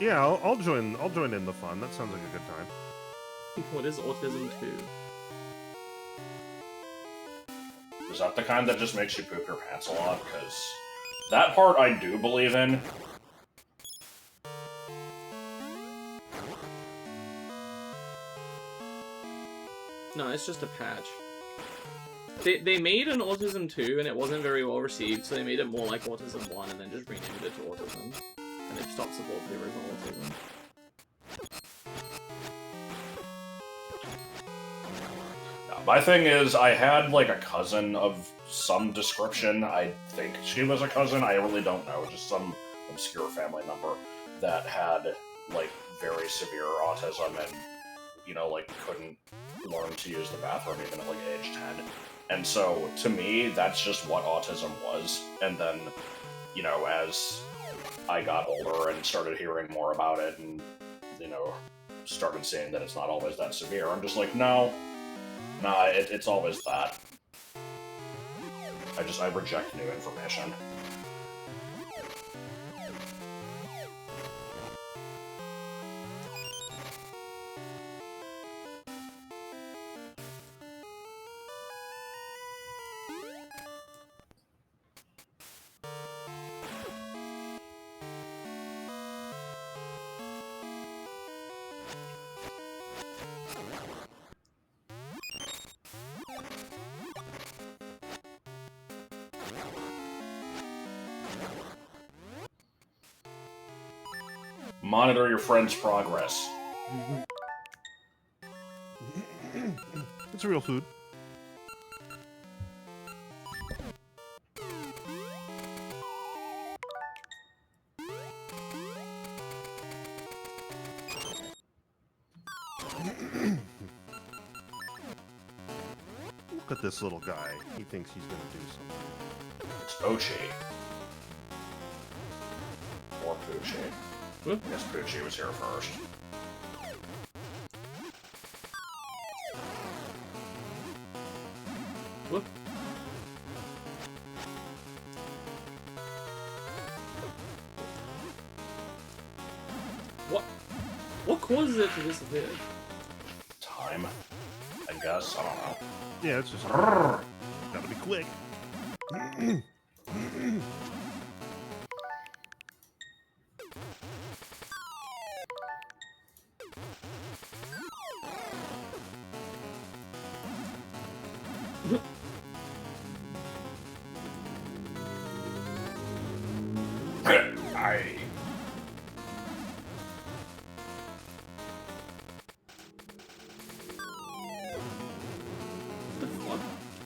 Yeah, I'll join in the fun. That sounds like a good time. What is autism 2? Is that the kind that just makes you poop your pants a lot? Because that part I do believe in. No, it's just a patch. They made an Autism 2 and it wasn't very well received, so they made it more like Autism 1 and then just renamed it to Autism. And they've stopped supporting the original Autism. My thing is, I had, like, a cousin of some description. I think she was a cousin. I really don't know. Just some obscure family member that had, like, very severe autism and, you know, like, couldn't learn to use the bathroom even at, like, age 10. And so, to me, that's just what autism was. And then, you know, as I got older and started hearing more about it and, you know, started seeing that it's not always that severe, I'm just like, no. Nah, it's always that. I reject new information. Monitor your friend's progress. It's real food. Look at this little guy. He thinks he's gonna do something. It's Ochi. Or Poochie. I guess Poochie was here first. Whoop. What causes it to disappear? Time. I guess. I don't know. Yeah, it's just gotta be quick.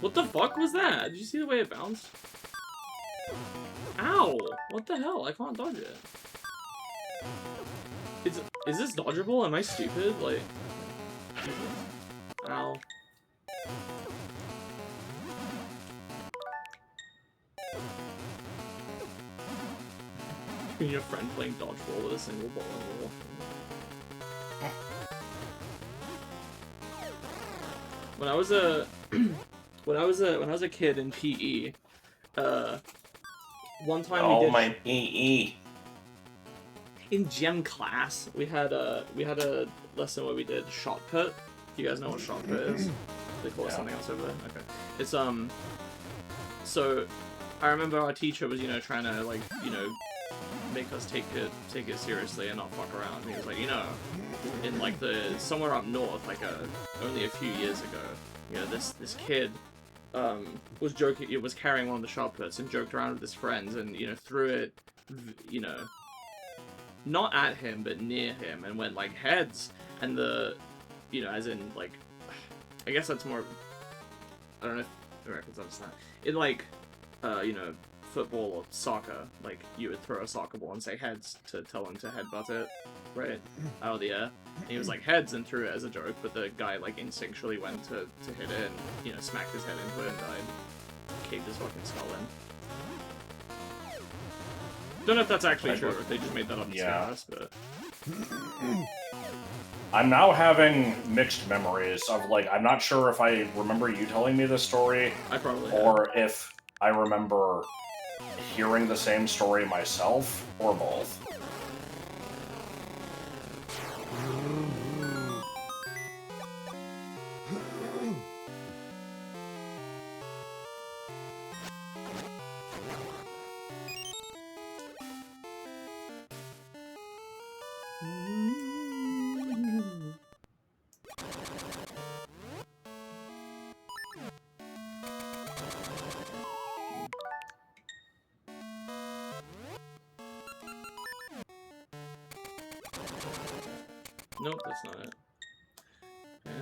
What the fuck was that? Did you see the way it bounced? Ow! What the hell? I can't dodge it. Is this dodgeable? Am I stupid? Like... Ow. Your friend playing dodgeball with a single ball in the wall. When I was a... When I was a kid in PE, one time we did... my PE. In gym class, we had a lesson where we did shot put, You guys know what shot put is? They call it Yeah. something else over there? Okay. It's, so, I remember our teacher was, trying to, like, make us take it seriously and not fuck around. He was like, in, like, somewhere up north, like, only a few years ago, this kid, was carrying one of the shot puts and joked around with his friends and, threw it, not at him, but near him, and went, like, heads, and as in, like, I guess that's more, I don't know if Americans understand. In, like, football or soccer, like, you would throw a soccer ball and say heads to tell him to headbutt it, right, out of the air. And he was like, heads, and threw it as a joke, but the guy, like, instinctually went to hit it and, smacked his head into it and died. Caved his fucking skull in. Don't know if that's actually true, or if they just made that up to scare us, but... I'm now having mixed memories of, like, I'm not sure if I remember you telling me this story, I probably or if I remember hearing the same story myself, or both. Nope, that's not it. Okay.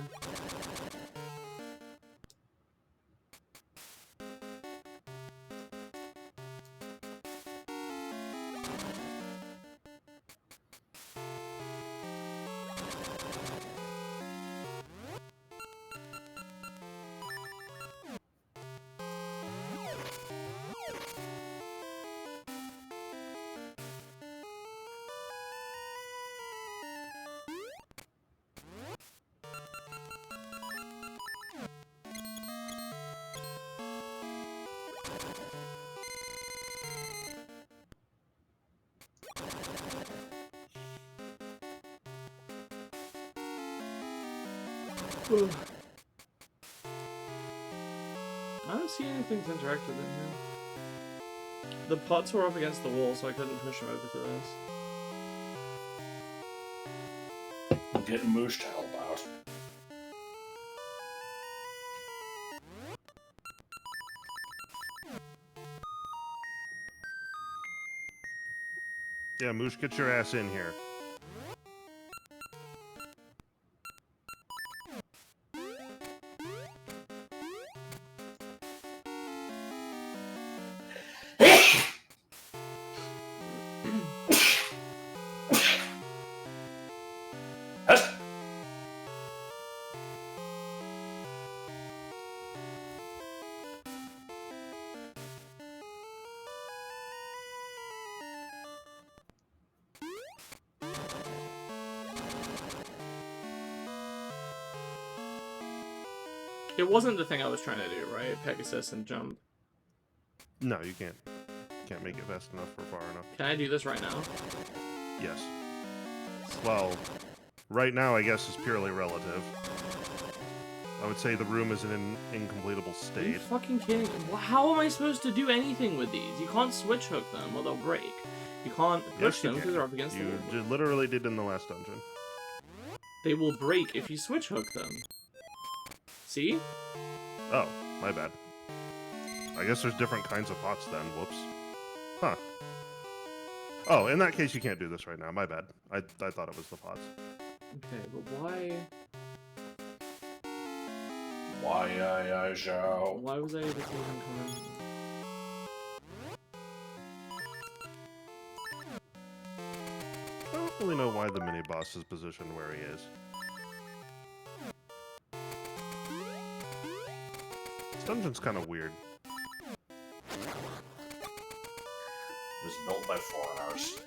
I don't see anything interactive in here. The pots were up against the wall, so I couldn't push them over to this. I'm getting Moosh to help out. Yeah, Moosh, get your ass in here. It wasn't the thing I was trying to do, right? Pegasus and jump. No, you can't. Can't make it fast enough or far enough. Can I do this right now? Yes. Well, right now, I guess, is purely relative. I would say the room is in an incompletable Are you state. fucking kidding? How am I supposed to do anything with these? You can't switch hook them or they'll break. You can't push them because they're up against the wall. You literally did in the last dungeon. They will break if you switch hook them. See? Oh, my bad. I guess there's different kinds of pots then. Whoops. Huh. Oh, in that case, you can't do this right now. My bad. I thought it was the pots. Okay, but why? Why, Zhao? Why was I able to even come in? I don't really know why the mini-boss is positioned where he is. This dungeon's kind of weird. It was built by foreigners.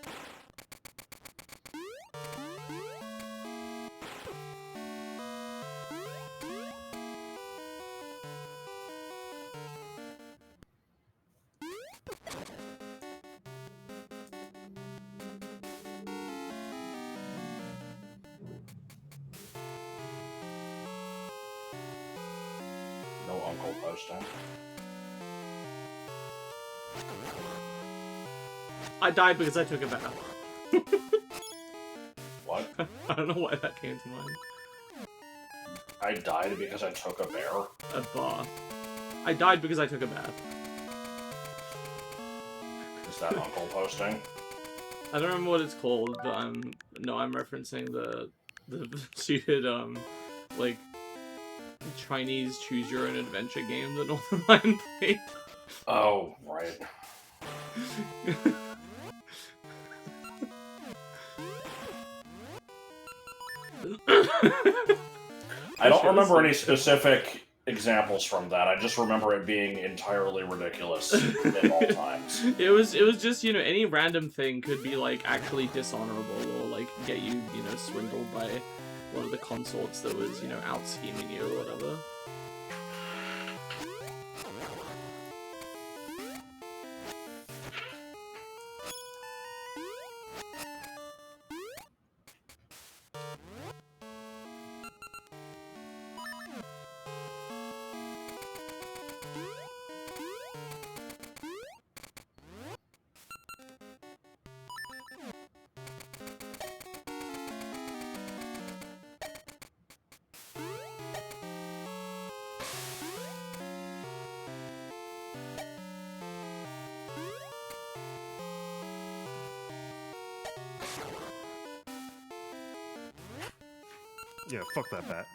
No uncle posting. I died because I took a bath. What? I don't know why that came to mind. I died because I took a bear? A bath. I died because I took a bath. Is that uncle posting? I don't remember what it's called, but I'm referencing the stupid like Chinese choose your own adventure game that Northern Lion played. Oh, right. I don't remember any specific examples from that. I just remember it being entirely ridiculous at all times. It was just, any random thing could be like actually dishonorable or like get you, swindled by one of the consorts that was, out scheming you or whatever. Yeah, fuck that bat.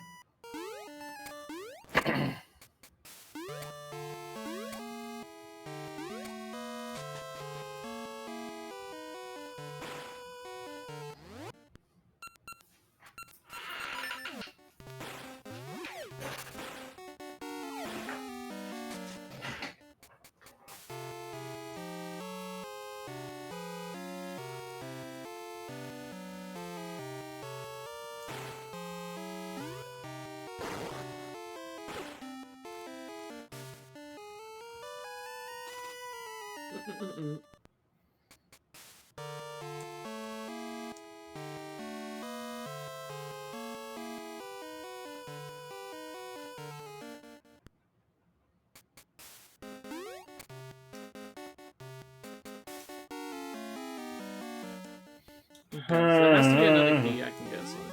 There has to be another key I can get somewhere.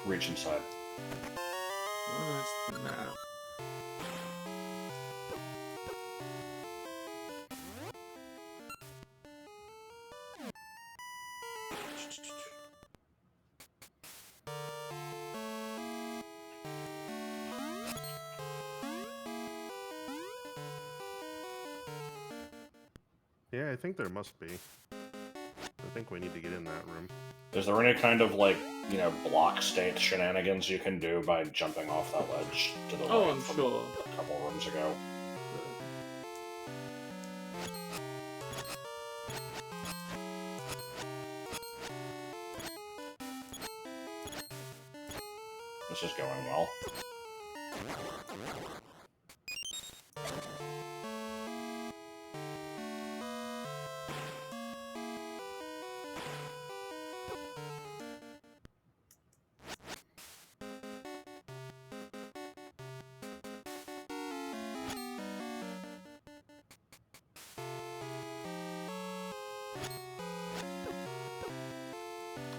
Reach inside. Oh, that's the map. Yeah, I think there must be. I think we need to get in that room. Is there any kind of, like, block state shenanigans you can do by jumping off that ledge to the right I'm from sure. a couple rooms ago? This is going well.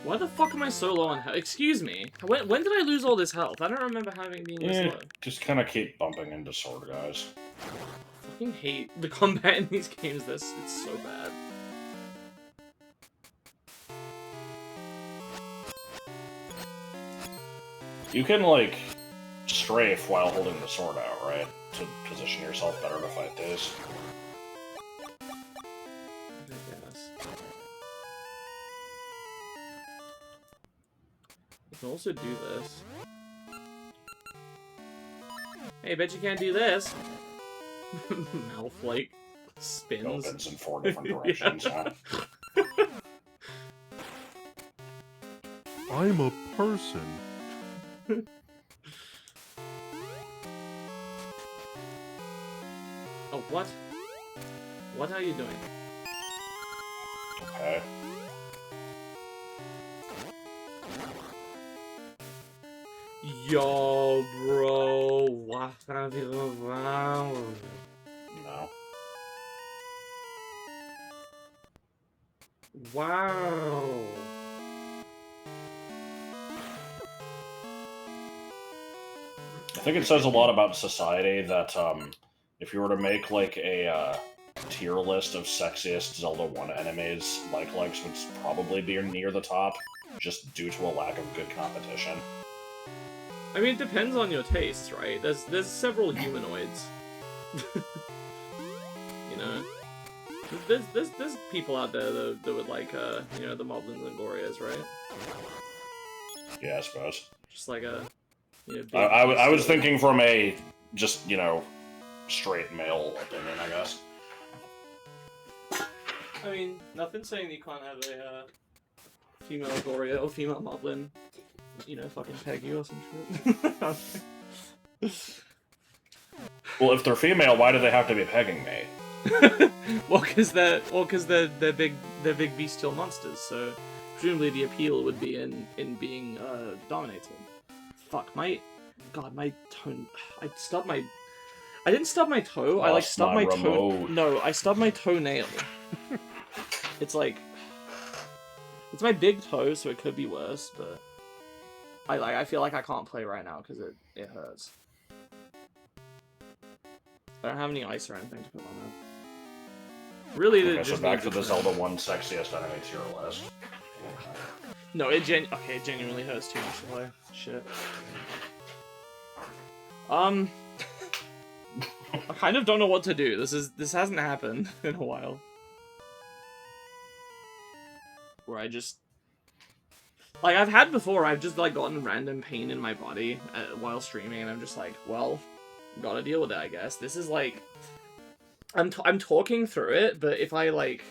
Why the fuck am I so low on health? Excuse me. When did I lose all this health? I don't remember having been this low. Just kind of keep bumping into sword guys. I fucking hate the combat in these games. It's so bad. You can, like, strafe while holding the sword out, right? To position yourself better to fight these. You can also do this. Hey, bet you can't do this. Mouth, like, spins. Opens in 4 different directions, huh? I'm a person. Oh, what? What are you doing? Yo, bro. What have you found? No. Wow. I think it says a lot about society that if you were to make like a tier list of sexiest Zelda 1 enemies, likes would probably be near the top, just due to a lack of good competition. I mean, it depends on your tastes, right? There's several humanoids. You know? There's people out there that would like, you know, the Moblins and Gorias, right? Yeah, I suppose. Just like a... You know, big I was pistol. thinking from a, just, you know, straight male opinion, I guess. I mean, nothing saying that you can't have a female Goria or female Moblin, you know, fucking peg you or some shit. Well, if they're female, why do they have to be pegging me? Well, because they're big bestial monsters. So presumably the appeal would be in being dominated. Fuck my tone. I didn't stub my toe. I like Lost stubbed my my toe. remote. No, I stubbed my toenail. It's like it's my big toe, so it could be worse. But I feel like I can't play right now because it hurts. I don't have any ice or anything to put on it. Really, Okay, it so just back needs to a the trim. Zelda 1 sexiest enemy tier list. No, it genuinely hurts too much to play. Shit. I kind of don't know what to do. This hasn't happened in a while. Where I just like I've had before. I've just like gotten random pain in my body while streaming, and I'm just like, well, gotta deal with it, I guess. This is like I'm talking through it, but if I like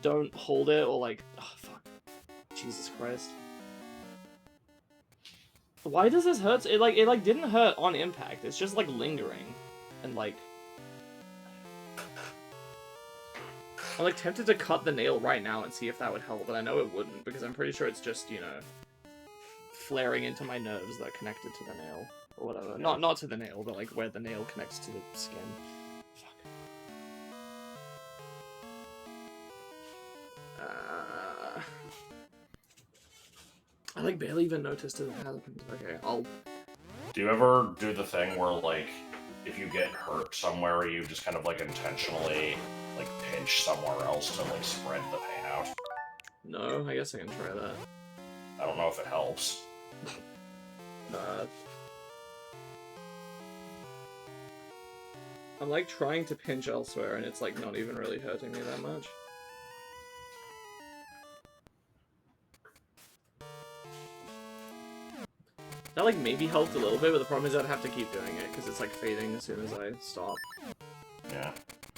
don't hold it or like, oh fuck, Jesus Christ. Why does this hurt? It like didn't hurt on impact. It's just like lingering, and like I'm like tempted to cut the nail right now and see if that would help, but I know it wouldn't because I'm pretty sure it's just, you know, flaring into my nerves that are connected to the nail or whatever. Yeah. Not to the nail, but like where the nail connects to the skin. Fuck. I like barely even noticed it happened. Okay, I'll. Do you ever do the thing where, like, if you get hurt somewhere, you just kind of, like, intentionally, like, pinch somewhere else to, like, spread the pain out? No, I guess I can try that. I don't know if it helps. I'm like trying to pinch elsewhere, and it's like not even really hurting me that much. That like maybe helped a little bit, but the problem is I'd have to keep doing it because it's like fading as soon as I stop. Yeah.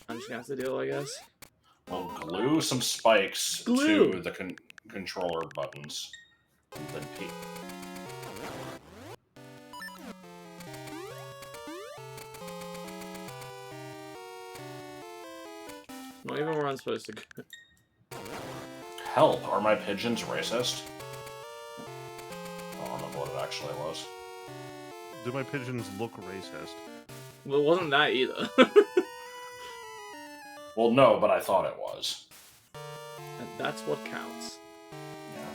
I'm just gonna have to deal, I guess. Well, glue some spikes Glue. to the controller buttons. And then peek. Not even where I'm supposed to go. Help! Are my pigeons racist? I don't remember what it actually was. Do my pigeons look racist? Well, it wasn't that either. Well, no, but I thought it was. And that's what counts. Yeah.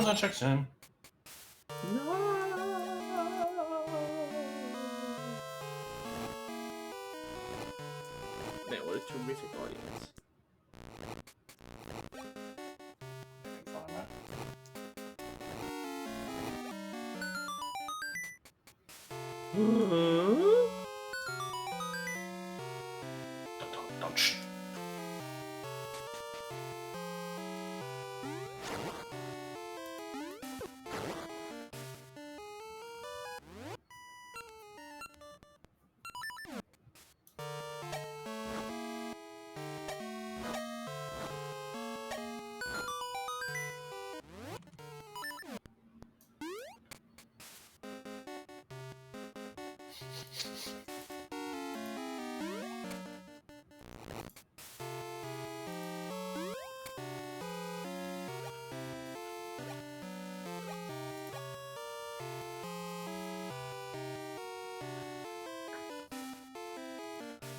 That checks in. No. Man, what a terrific audience. I can find that. Don't shh.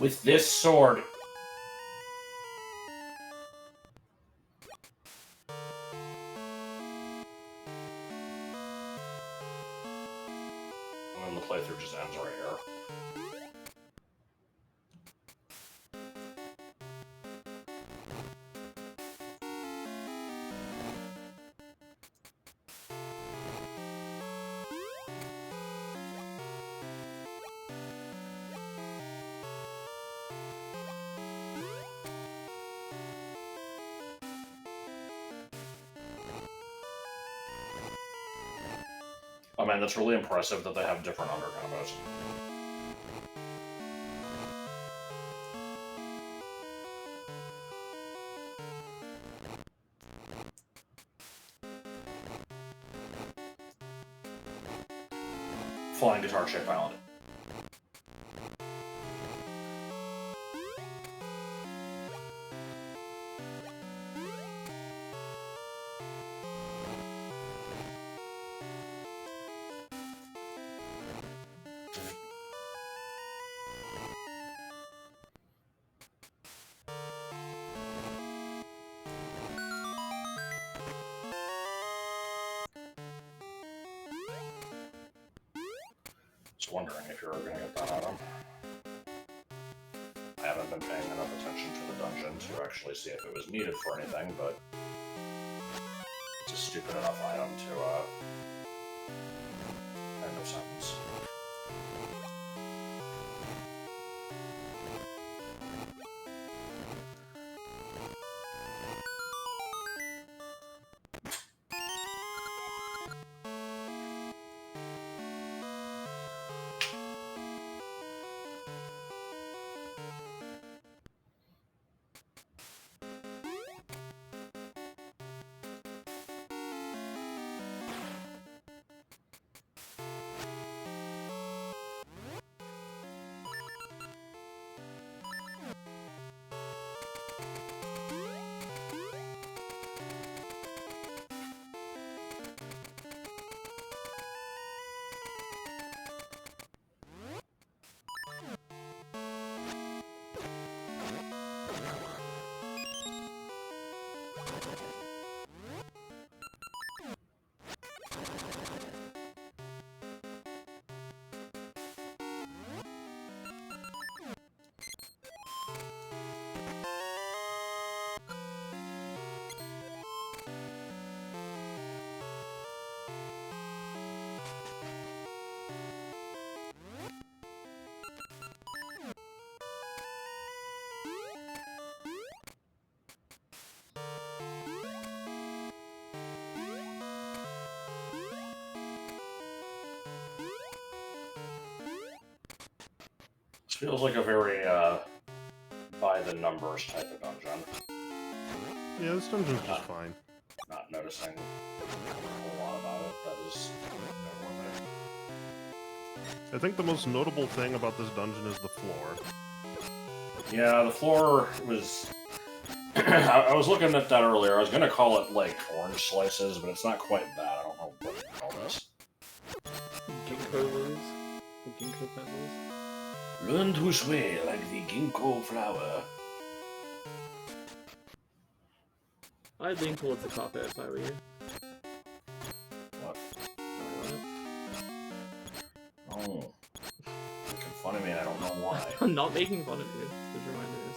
With this sword. And then the playthrough just ends right here. Oh man, that's really impressive that they have different under combos. Flying guitar shaped island. Just wondering if you're going to get that item. I haven't been paying enough attention to the dungeon to actually see if it was needed for anything, but it's a stupid enough item to, end of sentence. This feels like a very, by-the-numbers type of dungeon. Yeah, this dungeon's just fine. Not noticing a whole lot about it. That is noteworthy. I think the most notable thing about this dungeon is the floor. Yeah, the floor was... I was looking at that earlier. I was going to call it, like, orange slices, but it's not quite that. I don't know what to call this. Ginkgo leaves? The ginkgo petals? Learn to sway like the ginkgo flower. I'd lean towards the carpet if I were you. What? Sorry about Oh. Making fun of me and I don't know why. it. I'm not making fun of you. Just remind me of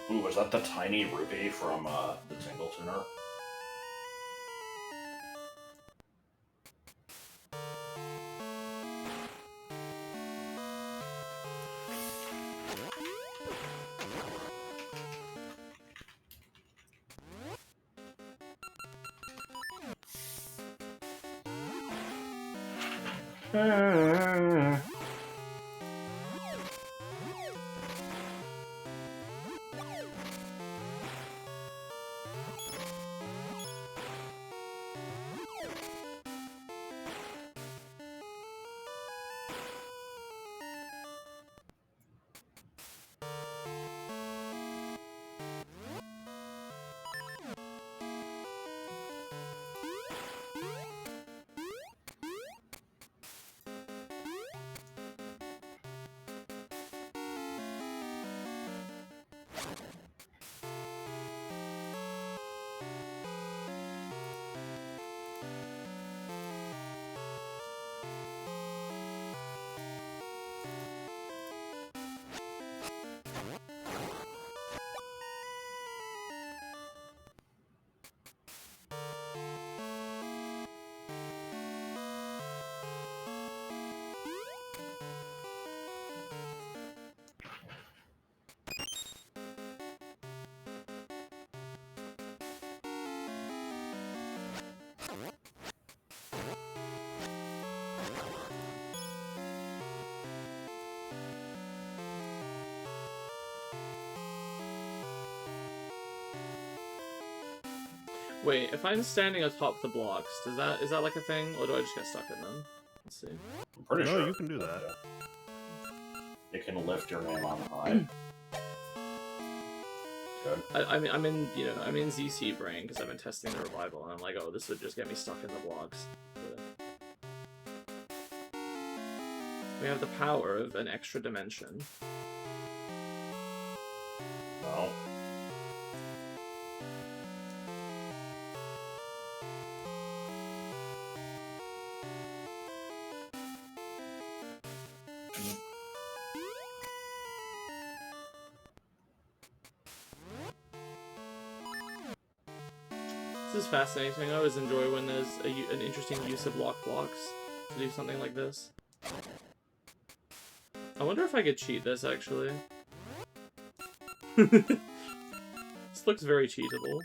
something. Ooh, is that the tiny rupee from, the Tingle Tuner? Wait, if I'm standing atop the blocks, is that like a thing, or do I just get stuck in them? Let's see. I'm pretty No, sure you can do that. You can lift your name on high. Good. I'm in, I'm in ZC brain because I've been testing the revival, and I'm like, oh, this would just get me stuck in the blocks. But we have the power of an extra dimension. No. This is fascinating. I always enjoy when there's an interesting use of lock blocks to do something like this. I wonder if I could cheat this, actually. This looks very cheatable.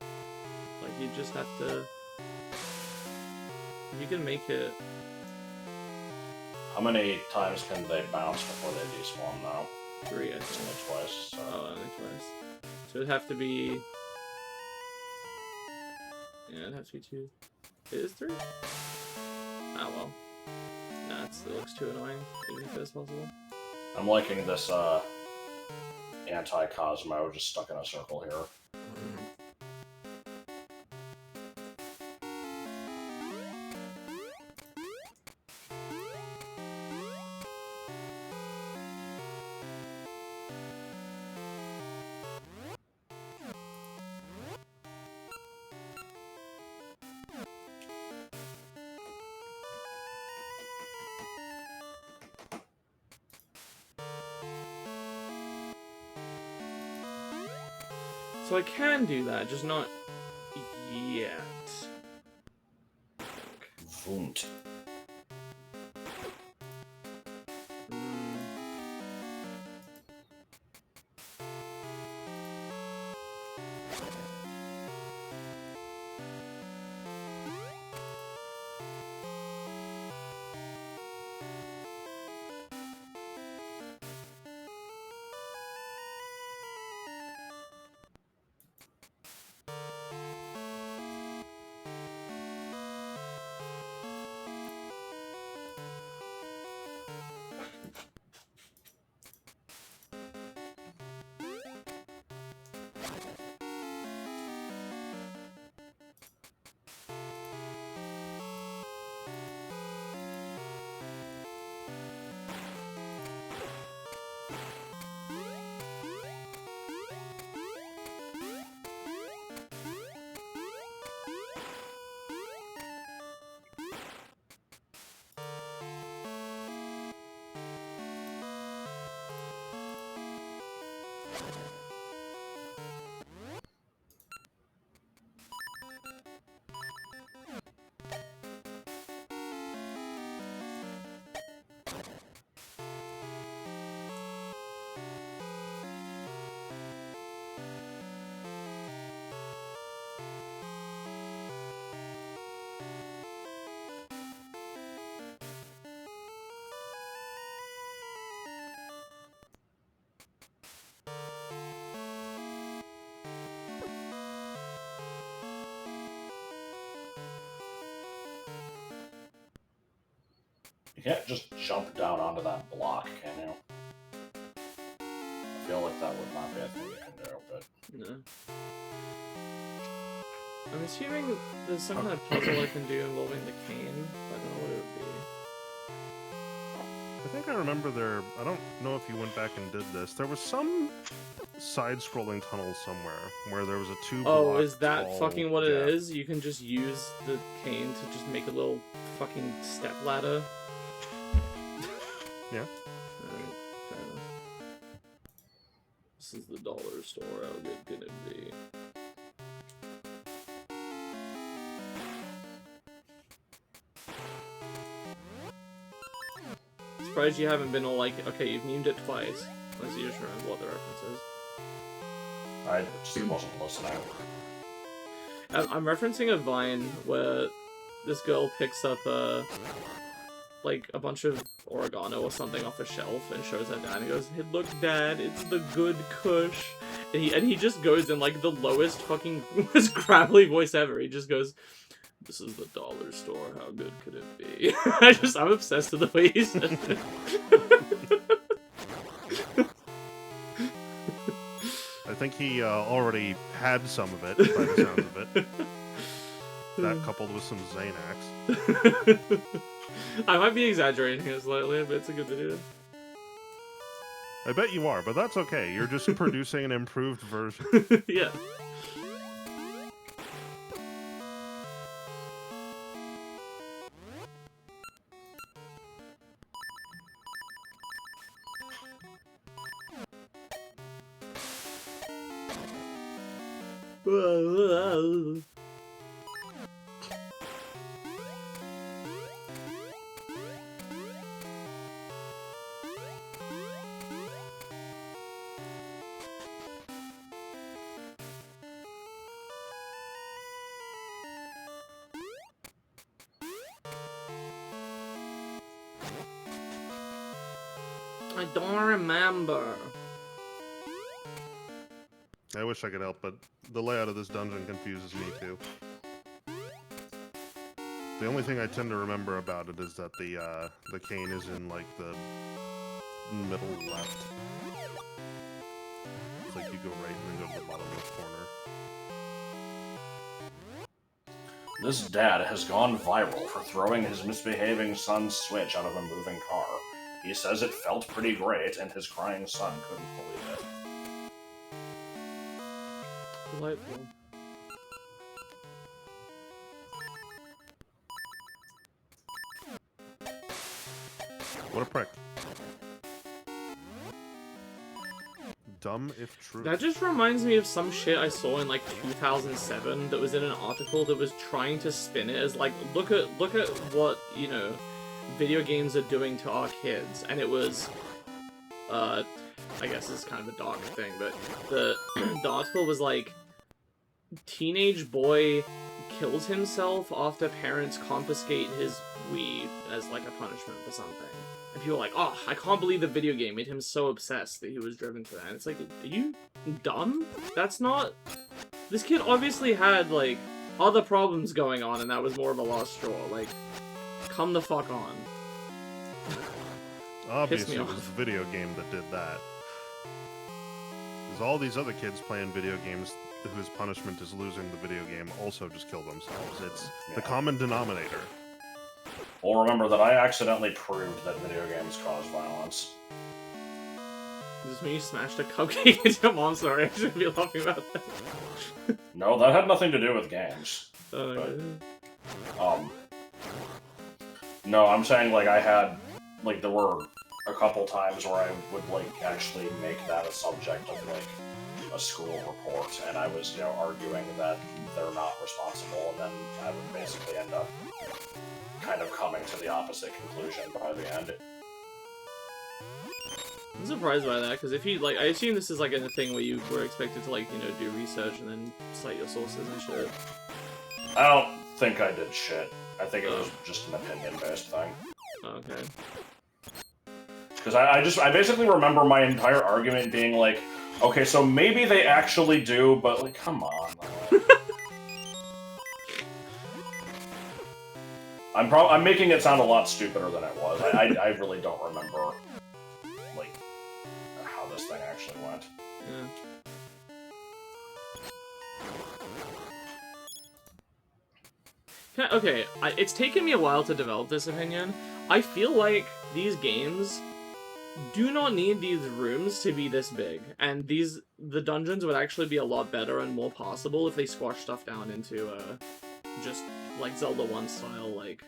Like, you just have to... You can make it... How many times can they bounce before they despawn now? 3, I Only think. twice. So. Oh, only twice. So it'd have to be... Yeah, it'd have to be 2. It is 3? Ah, well. Nah, it looks too annoying, even if it's possible. I'm liking this, anti-Cosmo just stuck in a circle here. So I can do that, just not yet. Vunt. You can't just jump down onto that block, can you? I feel like that would not be a thing you can do, but... No. I'm assuming there's some kind of puzzle I can do involving the cane, but I don't know what it would be. I think I remember there. I don't know if you went back and did this. There was some side-scrolling tunnel somewhere where there was a Oh, is that tall fucking what gap. it is? You can just use the cane to just make a little fucking step ladder? Yeah. Alright, fair enough. This is the dollar store, how good can it be? Surprised you haven't been all like, okay, you've named it twice. Unless you just remember what the reference is. I just wasn't listening. I'm referencing a Vine where this girl picks up like a bunch of oregano or something off a shelf and shows her dad and goes, "Hey, look, Dad, it's the good Kush." and he just goes in like the lowest fucking most gravelly voice ever. He just goes, "This is the dollar store. How good could it be?" I'm obsessed with the way he says it. I think he already had some of it, by the sounds of it. That coupled with some Xanax. I might be exaggerating it slightly, but it's a good video. I bet you are, but that's okay. You're just producing an improved version. Yeah. I don't remember. I wish I could help, but the layout of this dungeon confuses me too. The only thing I tend to remember about it is that the cane is in like the middle left. It's like you go right and then go to the bottom left corner. This dad has gone viral for throwing his misbehaving son's Switch out of a moving car. He says it felt pretty great, and his crying son couldn't believe it. Delightful. What a prick. Dumb if true. That just reminds me of some shit I saw in like 2007 that was in an article that was trying to spin it as like, look at what, you know, video games are doing to our kids. And it was, I guess it's kind of a dark thing, but the article was like, teenage boy kills himself after parents confiscate his Wii as like a punishment for something. And people are like, oh, I can't believe the video game made him so obsessed that he was driven to that. And it's like, are you dumb? That's not... This kid obviously had, like, other problems going on, and that was more of a lost straw. Like, come the fuck on. Obviously, it was the video game that did that. There's all these other kids playing video games whose punishment is losing the video game also just kill themselves. It's the common denominator. Well, remember that I accidentally proved that video games cause violence. Is this when you smashed a cupcake into your mom? Sorry, I shouldn't be laughing about that. No, that had nothing to do with games. But, no, I'm saying, like, I had, like, there were a couple times where I would, like, actually make that a subject of, like, a school report, and I was, you know, arguing that they're not responsible, and then I would basically end up kind of coming to the opposite conclusion by the end. I'm surprised by that, because if you, like, I assume this is, like, a thing where you were expected to, like, you know, do research and then cite your sources and shit. I don't think I did shit. I think it was just an opinion-based thing. Okay. Because I basically remember my entire argument being like, okay, so maybe they actually do, but, like, come on. I'm making it sound a lot stupider than it was. I really don't remember, like, how this thing actually went. Yeah. Okay, it's taken me a while to develop this opinion. I feel like these games do not need these rooms to be this big, and the dungeons would actually be a lot better and more possible if they squash stuff down into just like Zelda 1 style, like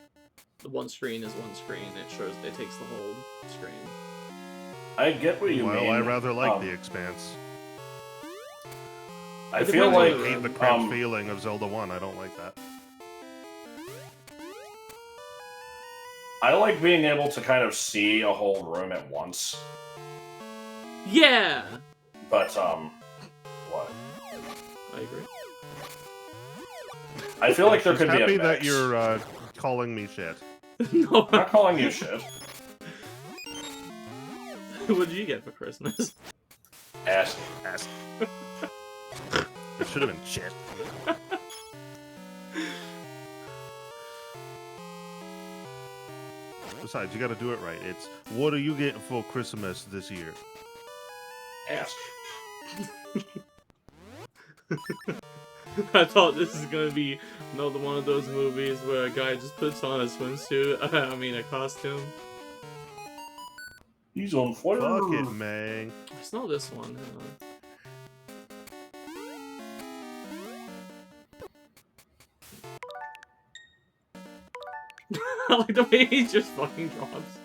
one screen is one screen. It takes the whole screen. I get what you mean. Well, I rather like the Expanse. I feel like I hate the cramped feeling of Zelda 1. I don't like that. I like being able to kind of see a whole room at once. Yeah! But, what? I agree. I feel like there could be a happy mix. that you're calling me shit. No, I'm not calling you shit. What did you get for Christmas? Ass. Ass. should have been shit. Besides, you gotta do it right. It's, what are you getting for Christmas this year? Ass. I thought this is gonna be another one of those movies where a guy just puts on a swimsuit, I mean a costume. He's on fire. Fuck it, man. It's not this one, hang on. I like the way he just fucking drops.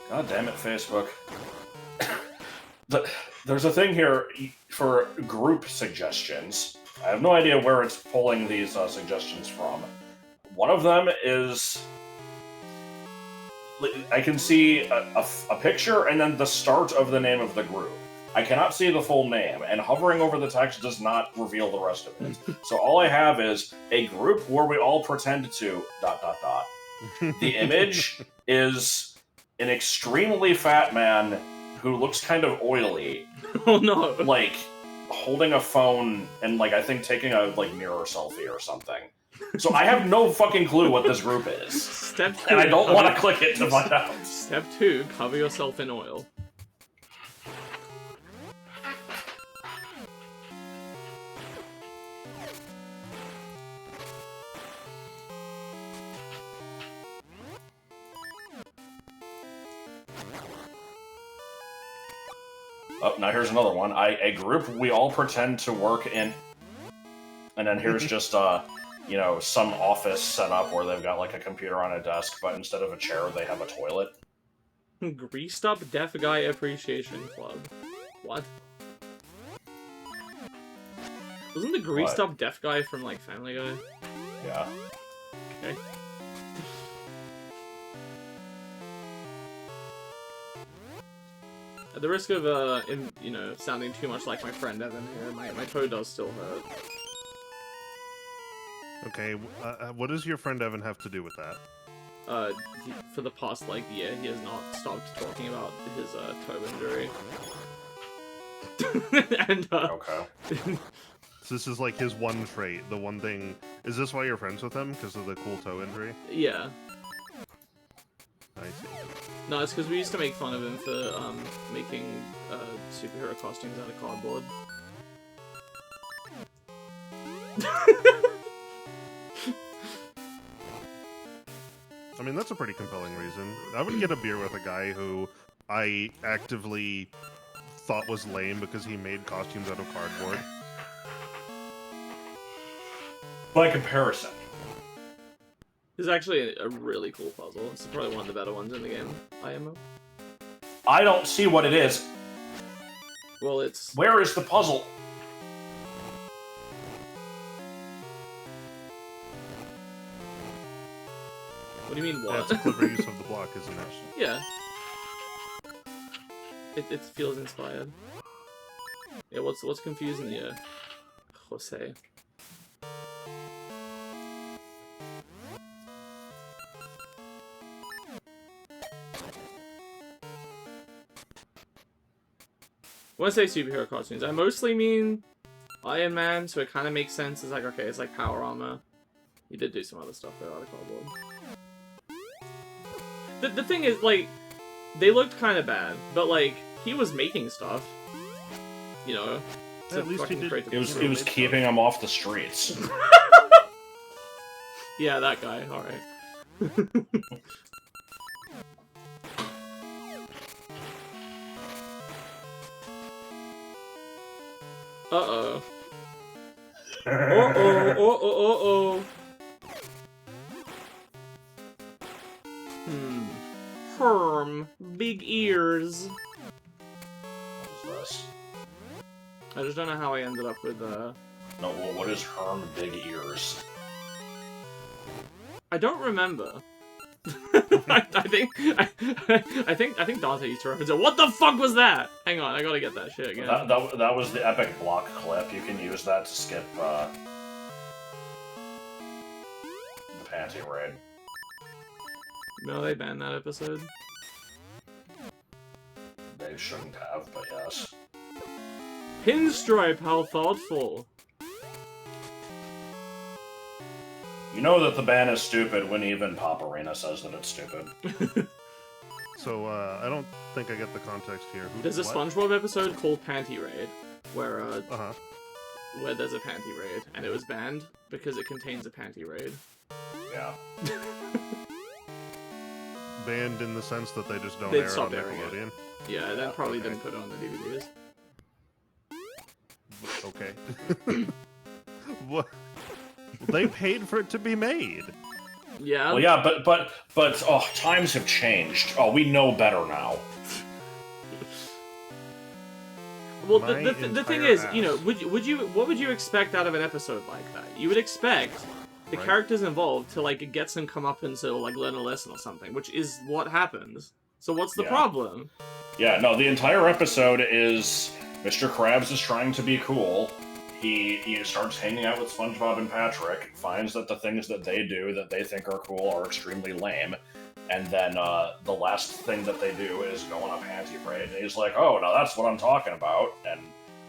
God damn it, Facebook. There's a thing here for group suggestions. I have no idea where it's pulling these suggestions from. One of them is... I can see a picture and then the start of the name of the group. I cannot see the full name, and hovering over the text does not reveal the rest of it. So all I have is a group where we all pretend to... ... The image is an extremely fat man who looks kind of oily. Oh no. Like, holding a phone and, like, I think taking a, like, mirror selfie or something. So I have no fucking clue what this group is. Step 2. And I don't want to click it to find out. Step 2, cover yourself in oil. Oh, now here's another one. A group we all pretend to work in... And then here's just, you know, some office set up where they've got, like, a computer on a desk, but instead of a chair, they have a toilet. Greased Up Deaf Guy Appreciation Club. What? Wasn't the Greased Up Deaf Guy from, like, Family Guy? Yeah. Okay. At the risk of, you know, sounding too much like my friend Evan here, my toe does still hurt. Okay, what does your friend Evan have to do with that? For the past, like, year, he has not stopped talking about his, toe injury. And, Okay. So this is like his one trait, the one thing... Is this why you're friends with him? Because of the cool toe injury? Yeah. I see. No, it's because we used to make fun of him for, making, superhero costumes out of cardboard. I mean, that's a pretty compelling reason. I would get a beer with a guy who I actively thought was lame because he made costumes out of cardboard. By comparison. This is actually a really cool puzzle. It's probably one of the better ones in the game, IMO. I don't see what it is. Well, it's... Where is the puzzle? What do you mean, what? That's a clever use of the block, isn't it? Yeah. It feels inspired. Yeah, what's confusing you, Jose? When I say superhero costumes, I mostly mean Iron Man, so it kind of makes sense. It's like, okay, it's like power armor. You did do some other stuff though out of cardboard. The thing is, like, they looked kind of bad, but like he was making stuff, you know. At least he did. It was keeping him off the streets. Yeah, that guy. All right. Uh-oh. Uh-oh. Herm. Big ears. What is this? I just don't know how I ended up with, No, well, what is Herm Big Ears? I don't remember. I think Dante used to reference it. What the fuck was that? Hang on, I gotta get that shit again. That was the epic block clip. You can use that to skip the panty raid. No, they banned that episode. They shouldn't have, but yes. Pinstripe, how thoughtful. You know that the ban is stupid when even Pop Arena says that it's stupid. So, I don't think I get the context here. There's a SpongeBob episode called Panty Raid, where where there's a panty raid, and it was banned because it contains a panty raid. Yeah. Banned in the sense that they just don't They'd air it on stop airing it. Nickelodeon? Yeah, then probably okay. didn't put it on the DVDs. Okay. What? They paid for it to be made. Yeah. Well, yeah, but oh, times have changed. Oh, we know better now. Well, the thing is, you know, what would you expect out of an episode like that? You would expect the characters involved to like get some comeuppance or like learn a lesson or something, which is what happens. So what's the problem? Yeah, no, the entire episode is Mr. Krabs is trying to be cool. He starts hanging out with SpongeBob and Patrick, finds that the things that they do that they think are cool are extremely lame, and then the last thing that they do is go on a panty raid. And he's like, oh, now that's what I'm talking about, and,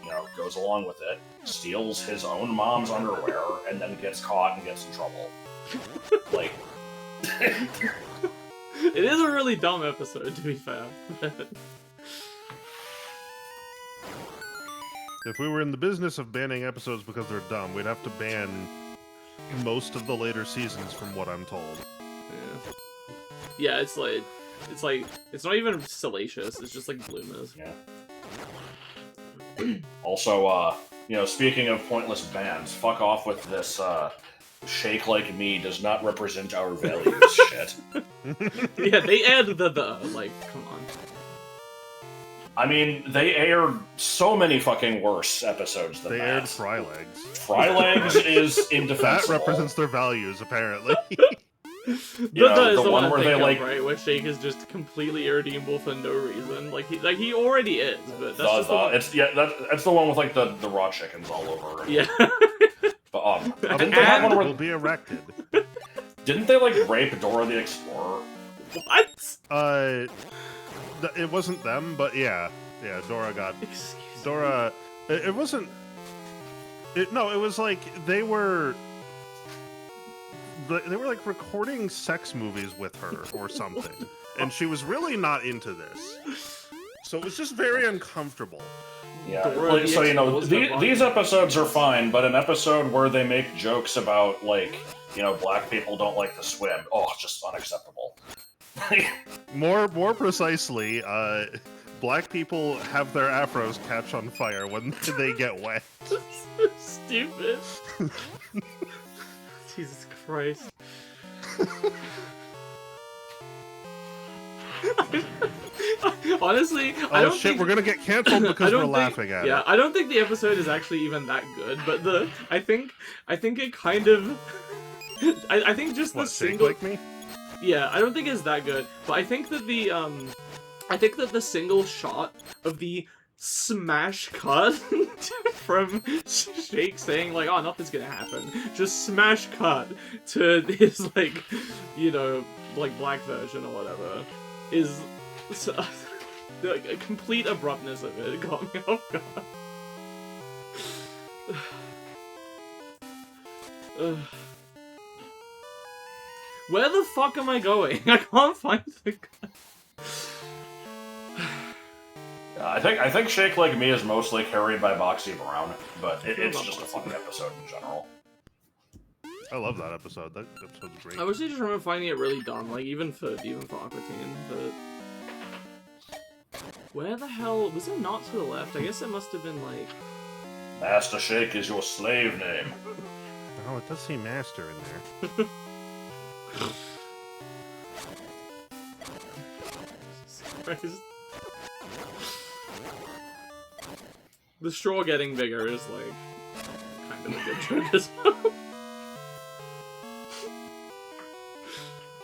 you know, goes along with it, steals his own mom's underwear, and then gets caught and gets in trouble. Like... It is a really dumb episode, to be fair. If we were in the business of banning episodes because they're dumb, we'd have to ban most of the later seasons, from what I'm told. Yeah, it's not even salacious. It's just like bloomers. Yeah. Also, you know, speaking of pointless bans, fuck off with this. Shake like me does not represent our values. Shit. Yeah, they added the like, come on. I mean, they aired so many fucking worse episodes than They that. aired Fry Legs. Fry Legs is indefensible. That represents their values, apparently. The one where they like, right, where Shake is just completely irredeemable for no reason. Like he already is, but that's just the one. That's the one with like the raw chickens all over. Yeah. But Didn't they have one will be erected? Didn't they like rape Dora the Explorer? What? It wasn't them, but yeah, Dora got... Dora... It wasn't... No, it was like, they were like recording sex movies with her or something. And she was really not into this. So it was just very uncomfortable. Yeah, like, so you know, these episodes are fine, but an episode where they make jokes about, like, you know, black people don't like to swim, oh, just unacceptable. More precisely, black people have their afros catch on fire when they get wet. So stupid. Jesus Christ. Honestly, I don't think... we're gonna get canceled because we're laughing at it. Yeah, I don't think the episode is actually even that good, but I think it kind of... I think just the single... Like me? Yeah, I don't think it's that good, but I think that the single shot of the smash cut from Shake saying like, oh, nothing's gonna happen, just smash cut to his, like, you know, like, black version or whatever, is the complete abruptness of it got me off guard. Where the fuck am I going? I can't find the guy. I think Shake Like Me is mostly carried by Boxy Brown, but it's just a fun episode in general. I love that episode. That episode's great. I wish I just remember finding it really dumb, like even for Aqua Teen, but where the hell was it? Not to the left? I guess it must have been like Master Shake is your slave name. Oh, it does say Master in there. The straw getting bigger is like kind of a good joke as well.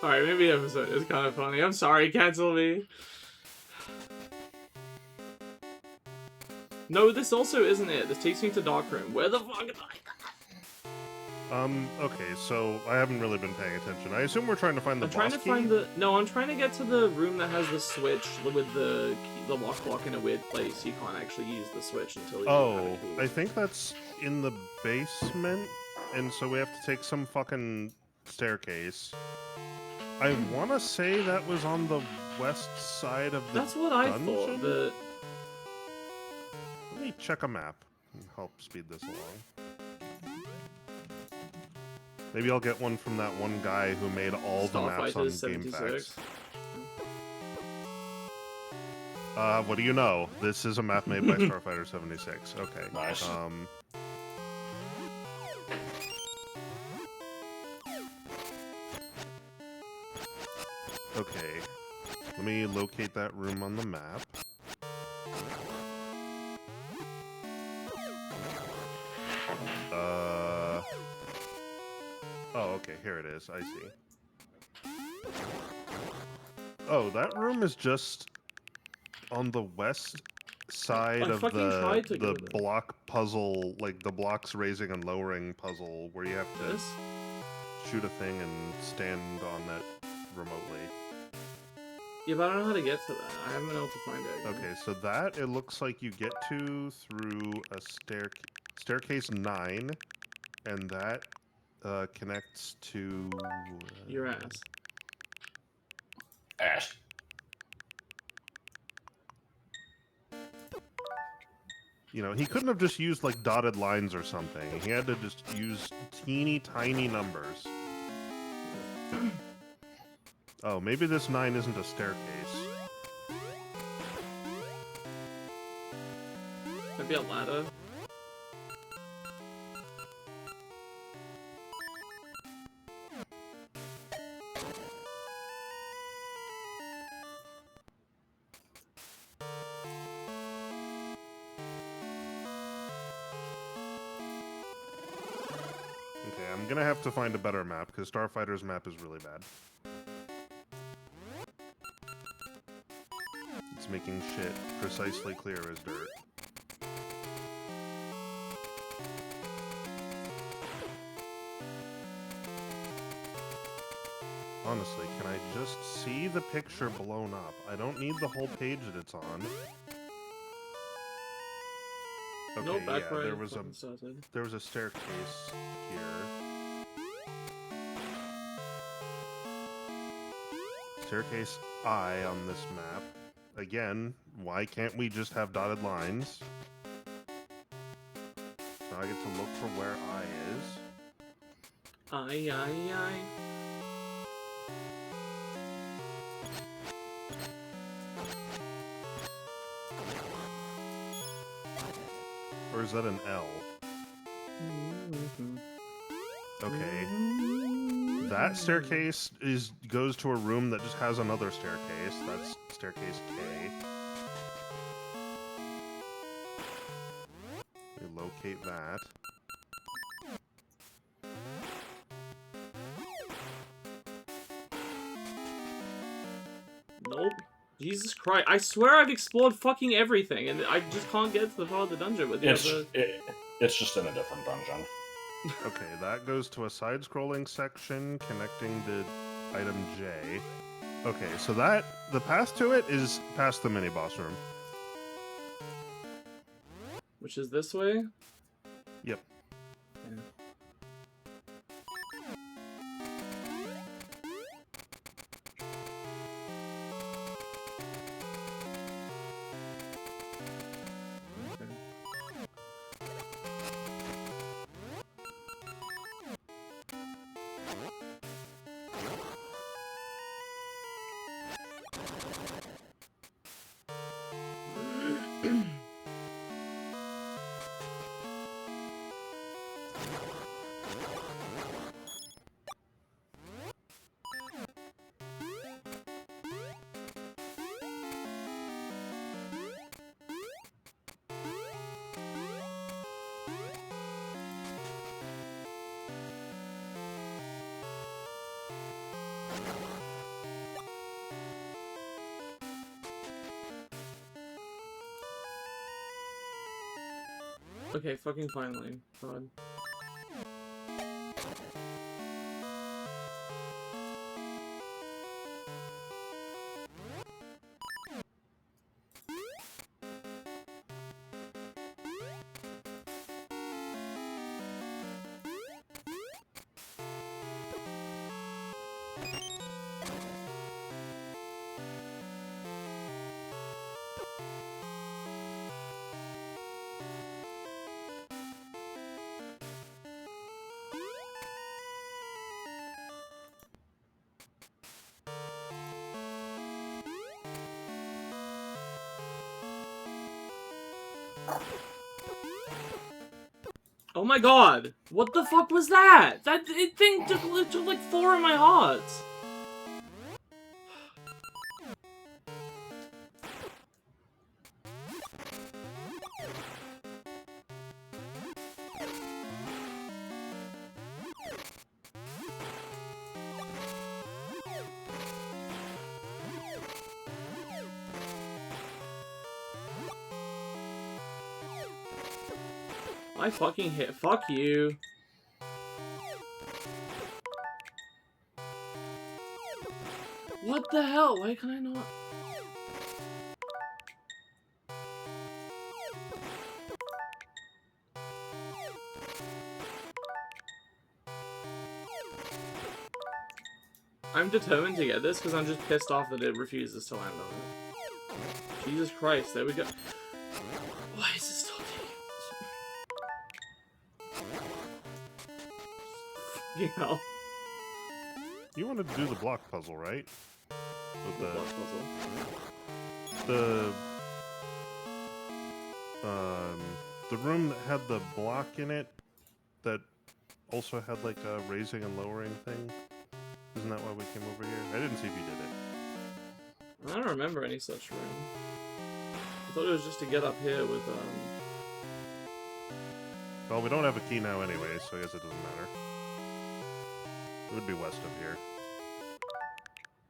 Alright, maybe the episode is kind of funny. I'm sorry, cancel me. No, this also isn't it. This takes me to Darkroom. Where the fuck am I? Okay, so I haven't really been paying attention. I assume we're trying to find the I'm trying boss to key? find the... No, I'm trying to get to the room that has the switch with the lock block in a weird place. You can't actually use the switch until you have a key. I think that's in the basement, and so we have to take some fucking staircase. I want to say that was on the west side of the That's what I dungeon? thought, but... Let me check a map and help speed this along. Maybe I'll get one from that one guy who made all the maps on Starfighter's GameFAQs. 76. What do you know? This is a map made by Starfighter 76. Okay. Nice. Okay. Let me locate that room on the map. Oh, okay, here it is. I see. Oh, that room is just on the west side of the block puzzle, like the blocks raising and lowering puzzle, where you have to shoot a thing and stand on it remotely. Yeah, but I don't know how to get to that. I haven't been able to find it again. Okay, so that, it looks like you get to through a staircase 9, and that connects to... Your ass. Ash. You know, he couldn't have just used, like, dotted lines or something. He had to just use teeny tiny numbers. Oh, maybe this 9 isn't a staircase. Maybe a ladder? Okay, I'm gonna have to find a better map, because Starfighter's map is really bad. It's making shit precisely clear as dirt. Honestly, can I just see the picture blown up? I don't need the whole page that it's on. Okay, Nope, back yeah, where there I was fucking started. a staircase here. Staircase I on this map. Again, why can't we just have dotted lines? Now I get to look for where I is. Aye, aye, aye. Or is that an L? Okay. That staircase goes to a room that just has another staircase. That's staircase K. We locate that. Nope. Jesus Christ. I swear I've explored fucking everything, and I just can't get to the part of the dungeon with the other... It's just in a different dungeon. Okay, that goes to a side-scrolling section connecting to item J. Okay, so the path to it is past the mini-boss room. Which is this way? Yep. Yeah. Okay, fucking finally. God. Oh my god! What the fuck was that? Thing took like 4 of my hearts! I fucking hit. Fuck you. What the hell? Why can I not? I'm determined to get this because I'm just pissed off that it refuses to land on it. Jesus Christ, there we go. Why is it still taking? Fucking hell. You wanted to do the block puzzle, right? With Block puzzle. the room that had the block in it that also had like a raising and lowering thing. Isn't that why we came over here? I didn't see if you did it. I don't remember any such room. I thought it was just to get up here with Well, we don't have a key now anyway, so I guess it doesn't matter. It would be west of here.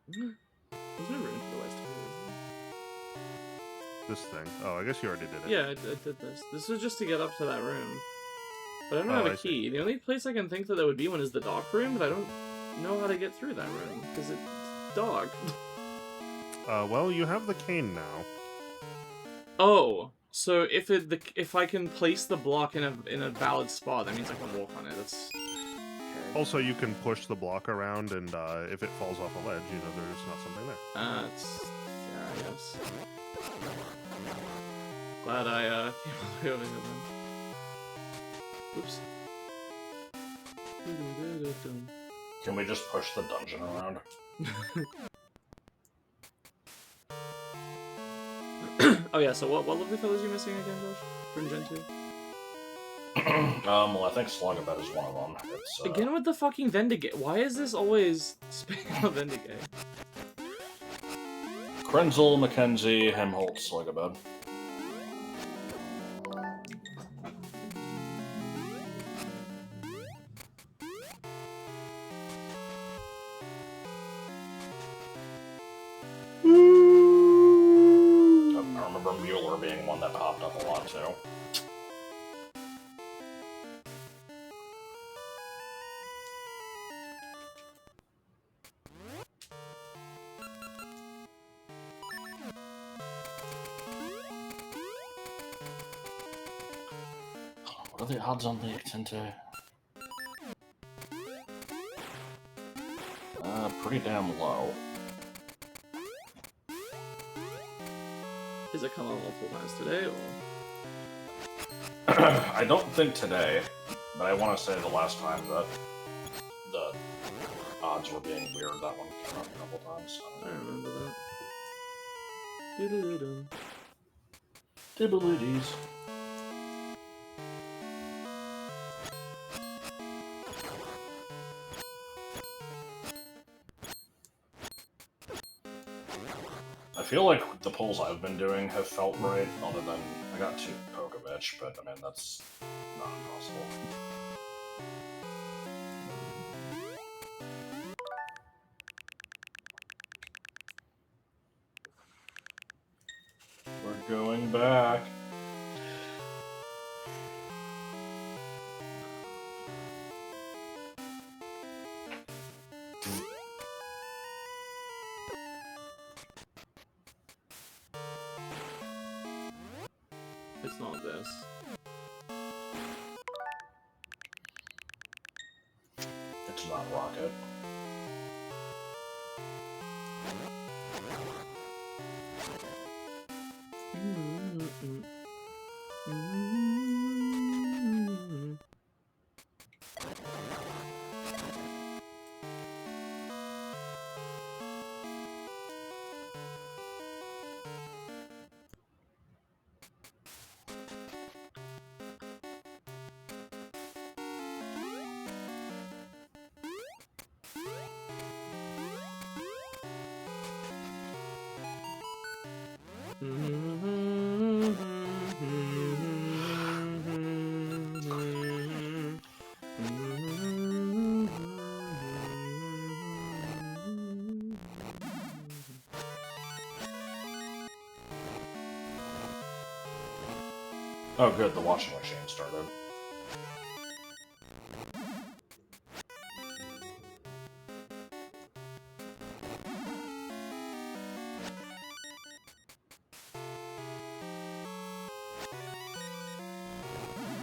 There's no room to the west of here. This thing. Oh, I guess you already did it. Yeah, I did this. This was just to get up to that room. But I don't have a I key. see. The only place I can think that there would be one is the dock room, but I don't know how to get through that room, because it's dark. Well, you have the cane now. Oh, so if I can place the block in a valid spot, that means I can walk on it. That's okay. Also, you can push the block around, and if it falls off a ledge, you know there's not something there. It's yeah, I guess. Glad I came all the way over here then. Oops. Can we just push the dungeon around? Oh yeah, so what lovely fellas are you missing again, Josh? From Gen 2? Well, I think Slugabed is one of them. It's, Again with the fucking Vendigate. Why is this always speaking of Vendigate? Krenzel, Mackenzie, Helmholtz, Slugabed. I remember Mueller being one that popped up a lot too. What are the odds on the Extente? Pretty damn low. Is it come on multiple times today, or? I don't think today, but I want to say the last time that the odds were being weird, that one came up a couple times. I remember that. Doodle-doodle. Dibbledoodies. I feel like the polls I've been doing have felt right, other than I got 2 Pokovich, but I mean, that's not impossible. going back. It's not this. It's not Rocket. Oh, good, the washing machine started.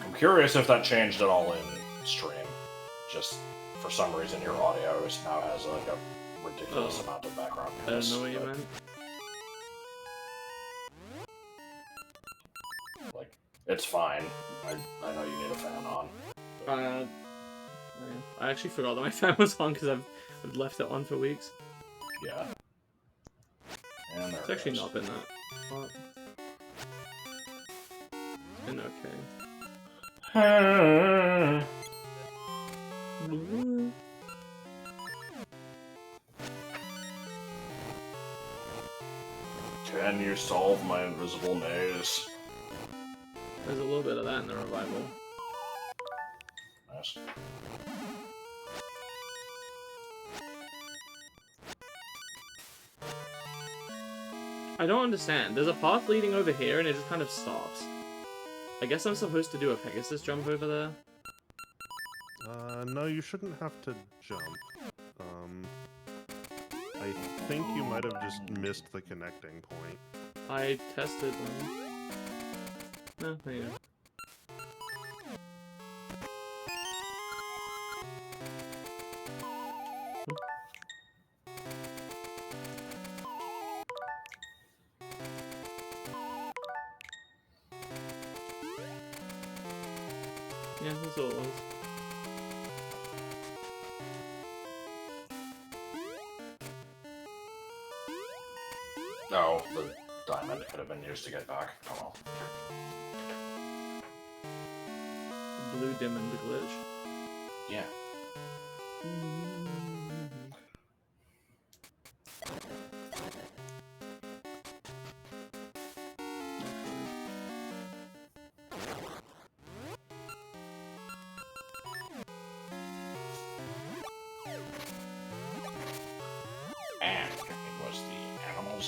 I'm curious if that changed at all in stream. Just for some reason, your audio now has like a ridiculous amount of background noise. I don't know what you meant. Like, it's fine. I know you need a fan on. I actually forgot that my fan was on because I've left it on for weeks. Yeah. And there It's actually goes. not been that hot. It's been okay. Can you solve my invisible maze? There's a little bit of that in the revival. Nice. I don't understand. There's a path leading over here and it just kind of stops. I guess I'm supposed to do a Pegasus jump over there. No, you shouldn't have to jump. I think you might have just missed the connecting point. I tested them. No, there you go. Yeah, that's all it was. No, the diamond could have been used to get back. Oh well. Blue diamond glitch. Yeah. And it was the animals.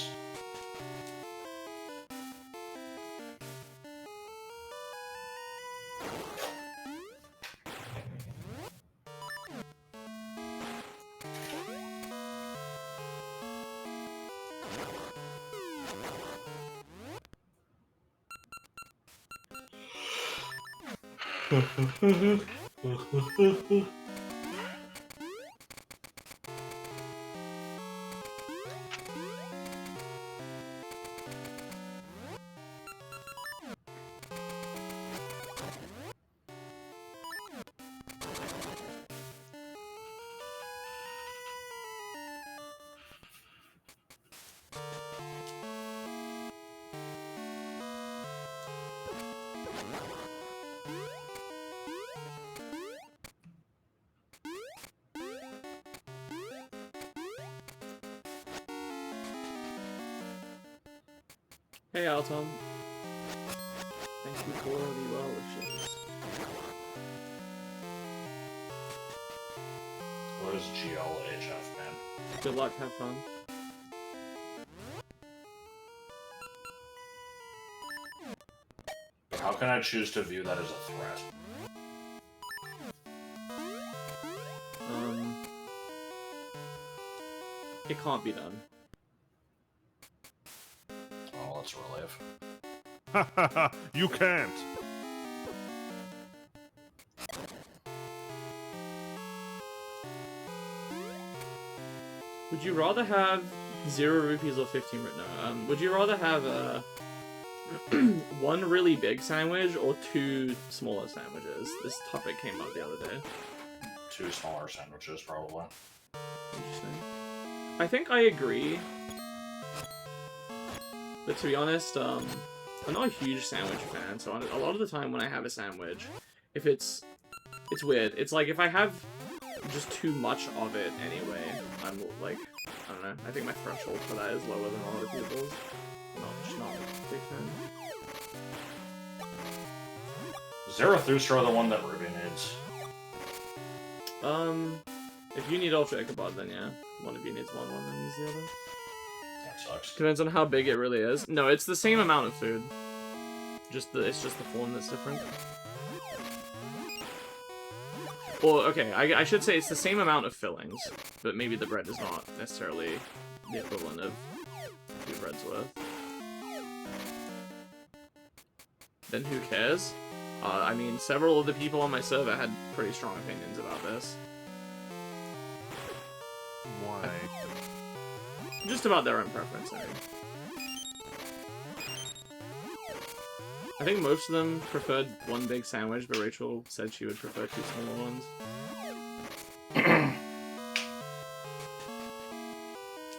Hey, Alton. Thank you for the well wishes. What is GLHF, man? Good luck, have fun. can I choose to view that as a threat? It can't be done. Oh, that's a relief. Ha ha ha! You can't! Would you rather have 0 rupees or 15 no, would you rather have one really big sandwich or 2 smaller sandwiches? This topic came up the other day. 2 smaller sandwiches, probably. Interesting. I think I agree. But to be honest, I'm not a huge sandwich fan, so a lot of the time when I have a sandwich, if it's weird. It's like if I have just too much of it anyway, I'm like, I don't know, I think my threshold for that is lower than a lot of people's. Just not a big fan. Zarathustra, the one that Ruby needs. If you need Ultra Ichabod, then yeah. One of you needs one, then use the other. That sucks. Depends on how big it really is. No, it's the same amount of food. It's just the form that's different. Well, okay, I should say it's the same amount of fillings, but maybe the bread is not necessarily the equivalent of 2 bread's worth. Then who cares? I mean, several of the people on my server had pretty strong opinions about this. Why? Just about their own preference, I mean. I think most of them preferred one big sandwich, but Rachel said she would prefer 2 smaller ones.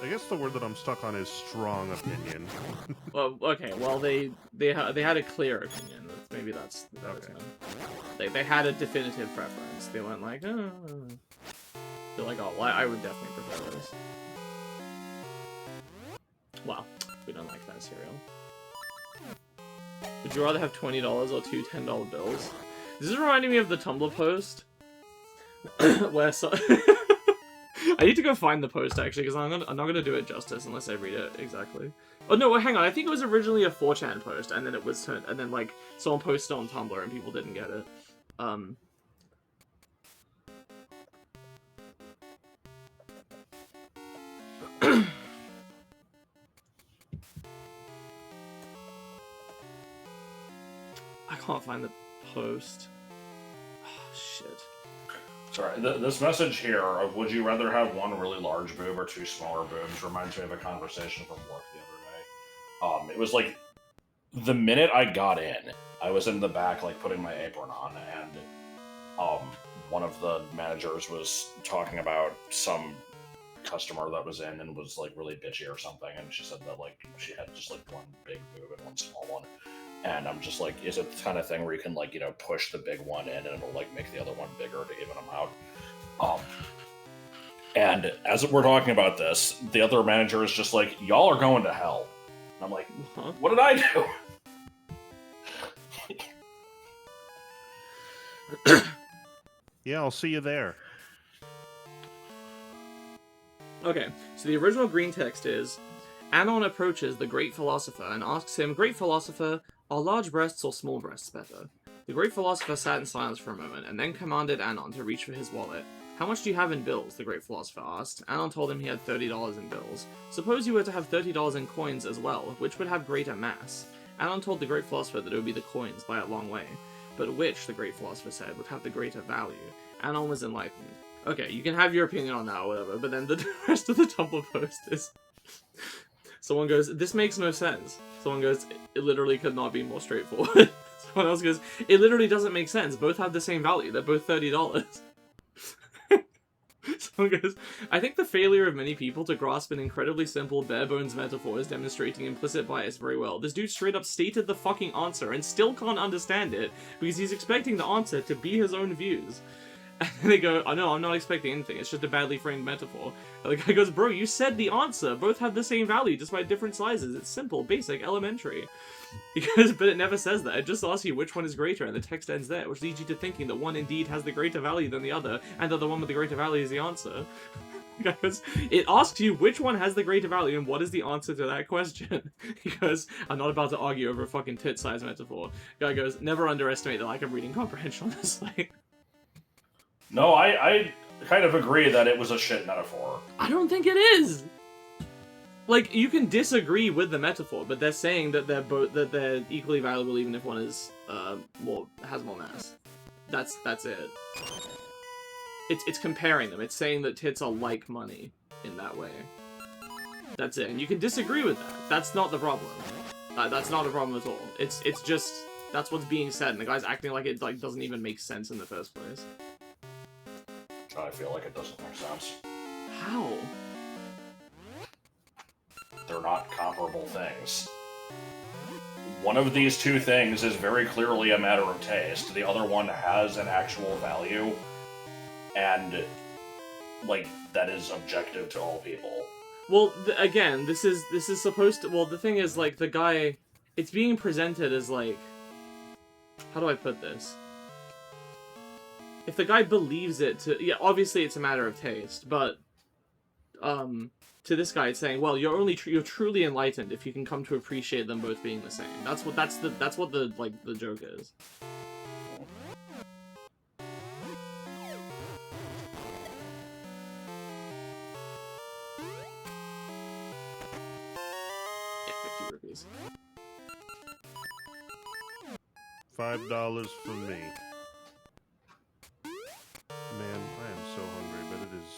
I guess the word that I'm stuck on is strong opinion. Well, okay, well they had a clear opinion. Maybe that's okay. They had a definitive preference. They weren't like, oh. They're like, oh, well, I would definitely prefer this. Well, we don't like that cereal. Would you rather have $20 or 2 $10 bills? This is reminding me of the Tumblr post where I need to go find the post actually because I'm not gonna do it justice unless I read it exactly. Oh no, hang on. I think it was originally a 4chan post and then it was turned and then like someone posted on Tumblr and people didn't get it. I can't find the post. Oh, shit. Sorry, this message here of would you rather have one really large boob or 2 smaller boobs reminds me of a conversation from work the other day. It was like, the minute I got in, I was in the back, like, putting my apron on, and one of the managers was talking about some customer that was in and was, like, really bitchy or something, and she said that, like, she had just, like, one big boob and one small one. And I'm just like, is it the kind of thing where you can, like, you know, push the big one in and it'll, like, make the other one bigger to even them out? And as we're talking about this, the other manager is just like, y'all are going to hell. And I'm like, what did I do? Yeah, I'll see you there. Okay, so the original green text is, Anon approaches the great philosopher and asks him, Great philosopher, are large breasts or small breasts better? The great philosopher sat in silence for a moment, and then commanded Anon to reach for his wallet. How much do you have in bills? The great philosopher asked. Anon told him he had $30 in bills. Suppose you were to have $30 in coins as well, which would have greater mass? Anon told the great philosopher that it would be the coins by a long way. But which, the great philosopher said, would have the greater value? Anon was enlightened. Okay, you can have your opinion on that or whatever, but then the rest of the Tumblr post is... Someone goes, this makes no sense. Someone goes, it literally could not be more straightforward. Someone else goes, it literally doesn't make sense. Both have the same value. They're both $30. Someone goes, I think the failure of many people to grasp an incredibly simple, bare-bones metaphor is demonstrating implicit bias very well. This dude straight up stated the fucking answer and still can't understand it because he's expecting the answer to be his own views. And then they go, oh no, I'm not expecting anything, it's just a badly framed metaphor. And the guy goes, bro, you said the answer! Both have the same value, just by different sizes. It's simple, basic, elementary. Because, but it never says that, it just asks you which one is greater, and the text ends there, which leads you to thinking that one indeed has the greater value than the other, and that the one with the greater value is the answer. Because it asks you which one has the greater value and what is the answer to that question. Because I'm not about to argue over a fucking tit size metaphor. Guy goes, never underestimate the lack of reading comprehension, honestly. No, I kind of agree that it was a shit metaphor. I don't think it is! Like, you can disagree with the metaphor, but they're saying that they're equally valuable even if one is has more mass. That's it. It's comparing them. It's saying that tits are like money in that way. That's it. And you can disagree with that. That's not the problem. That's not a problem at all. It's just that's what's being said, and the guy's acting like it doesn't even make sense in the first place. I feel like it doesn't make sense. How? They're not comparable things. One of these two things is very clearly a matter of taste. The other one has an actual value, and, like, that is objective to all people. Well, again, this is supposed to... Well, the thing is, like, the guy... It's being presented as, like... How do I put this? If the guy believes it to... Yeah, obviously it's a matter of taste, but... To this guy, it's saying, well, you're truly enlightened if you can come to appreciate them both being the same. That's what the joke is. Yeah, 50 rupees. $5 for me. Man, I am so hungry, but it is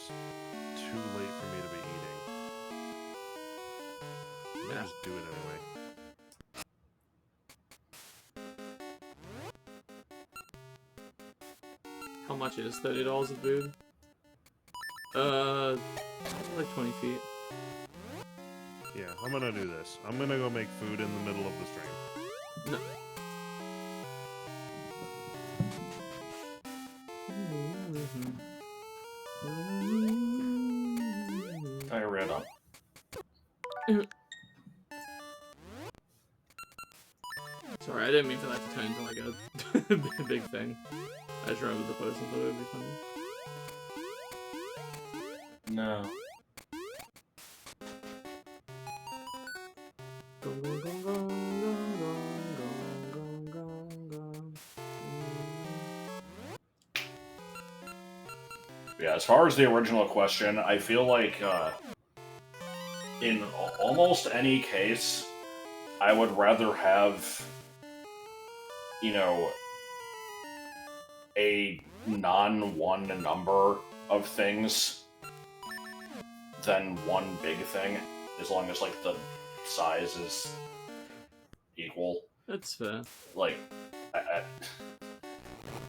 too late for me to be eating. Yeah. Just do it anyway. How much is $30 of food? Like 20 feet. Yeah, I'm gonna do this. I'm gonna go make food in the middle of the stream. No. I read up. Sorry, I didn't mean for that to turn into like a big thing. I just remembered the post and thought it would be funny. No. Yeah, as far as the original question, I feel like in almost any case, I would rather have, you know, a non-one number of things than one big thing, as long as, like, the size is equal. That's fair. Like, I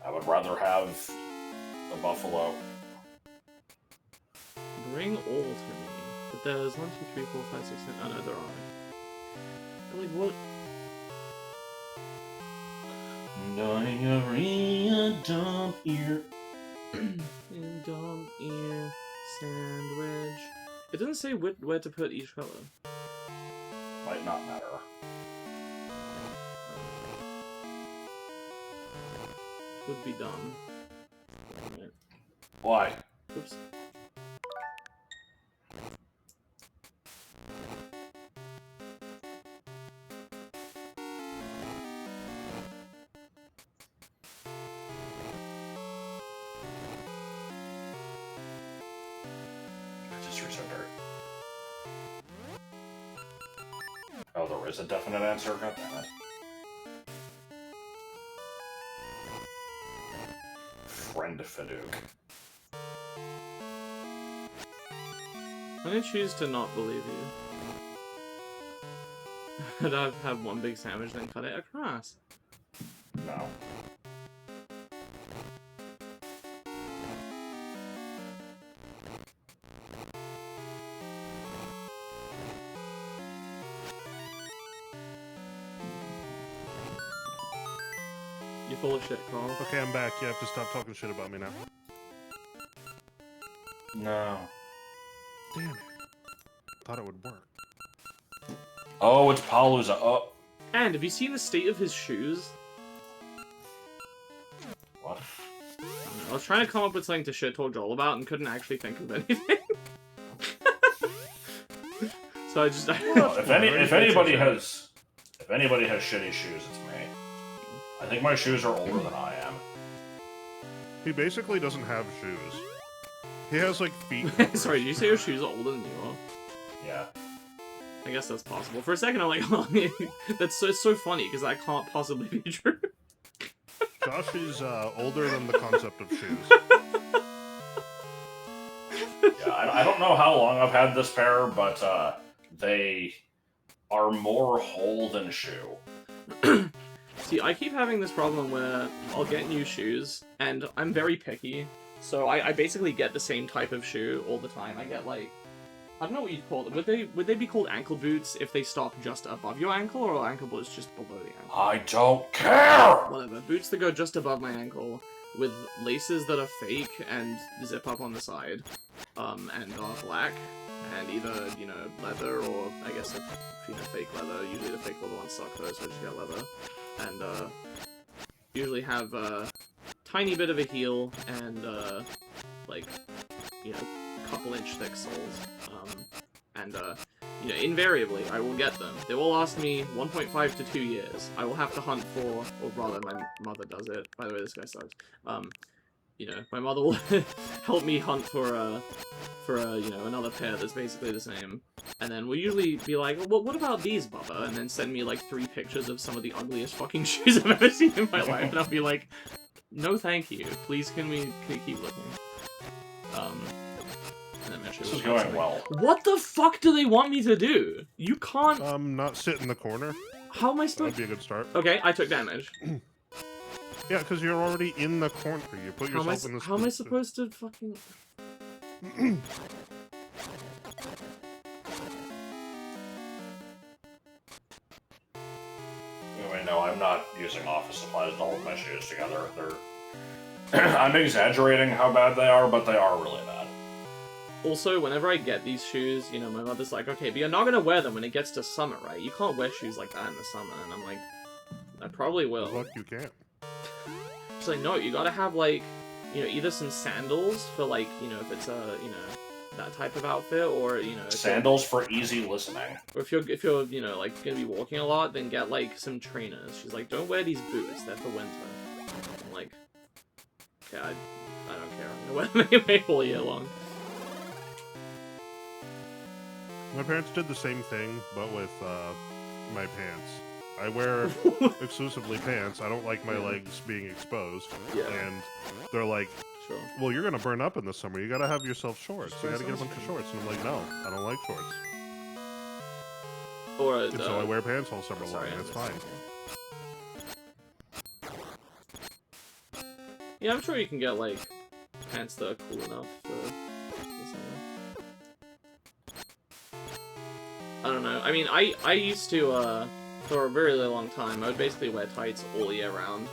would rather have the buffalo. Bring all to me. But there's 1, 2, 3, 4, 5, 6, 7. Oh no, there aren't. But like, what? Diarrhea, dump ear. And dumb ear sandwich. It doesn't say where to put each color. Might not matter. Would be dumb. Right. Why? Oops. Just resurrender. Oh, there is a definite answer? God damn it. Friend Fadouk. I'm gonna choose to not believe you. I'd have one big sandwich, then cut it across. No. You're full of shit, Carl. Okay, I'm back. You have to stop talking shit about me now. No. Damn it. Thought it would work. Oh, it's Palooza. Oh. And have you seen the state of his shoes? What? I was trying to come up with something to shit talk Joel about and couldn't actually think of anything. So I just Well, if anybody has shitty shoes, it's me. I think my shoes are older than I am. He basically doesn't have shoes. He has like feet. Sorry, did you say your shoes are older than you are? Yeah. I guess that's possible. For a second, I'm like, oh, that's so funny because that can't possibly be true. Josh is older than the concept of shoes. Yeah, I don't know how long I've had this pair, but they are more hole than shoe. See, I keep having this problem where I'll get new shoes, and I'm very picky, so I basically get the same type of shoe all the time. I get, like, I don't know what you'd call it. Would they be called ankle boots if they stop just above your ankle, or ankle boots just below the ankle? I don't care! Whatever. Boots that go just above my ankle, with laces that are fake and zip up on the side, and are black, and either, you know, leather or, I guess, if you know, fake leather. Usually the fake leather ones suck though, so I just get leather. And, usually have a tiny bit of a heel and, like, you know, couple-inch thick soles. And, you know, invariably, I will get them. They will last me 1.5 to 2 years. I will have to hunt for, or rather, my mother does it. By the way, this guy sucks. You know, my mother will help me hunt for you know, another pair that's basically the same. And then we'll usually be like, well, what about these, Bubba? And then send me, like, 3 pictures of some of the ugliest fucking shoes I've ever seen in my life. And I'll be like, no thank you. Please, can we keep looking? And then this is going well. What the fuck do they want me to do? You can't... Not sit in the corner. How am I supposed... That'd be a good start. Okay, I took damage. Yeah, because you're already in the corner. You put yourself in this... How am I supposed to fucking... Anyway, no, I'm not using office supplies to hold my shoes together. They're... I'm exaggerating how bad they are, but they are really bad. Also, whenever I get these shoes, you know, my mother's like, okay, but you're not gonna wear them when it gets to summer, right? You can't wear shoes like that in the summer. And I'm like, I probably will. Look, you can't. She's like, no, you gotta have, like, you know, either some sandals for, like, you know, if it's a, you know, that type of outfit, or, you know... Sandals for easy listening. Or if you're, you know, like, gonna be walking a lot, then get, like, some trainers. She's like, don't wear these boots, they're for winter. I'm like, okay, I don't care. I'm gonna wear them anyway all year long. My parents did the same thing, but with my pants. I wear exclusively pants. I don't like my legs being exposed. Yeah. And they're like, Sure. well, you're going to burn up in the summer. You got to have yourself shorts. You got to get a bunch of shorts. And I'm like, no, I don't like shorts. Or, And so I wear pants all summer long, sorry, and it's fine. Yeah, I'm sure you can get, like, pants that are cool enough for the summer. I don't know. I mean, I used to, for a very, really long time, I would basically wear tights all year round.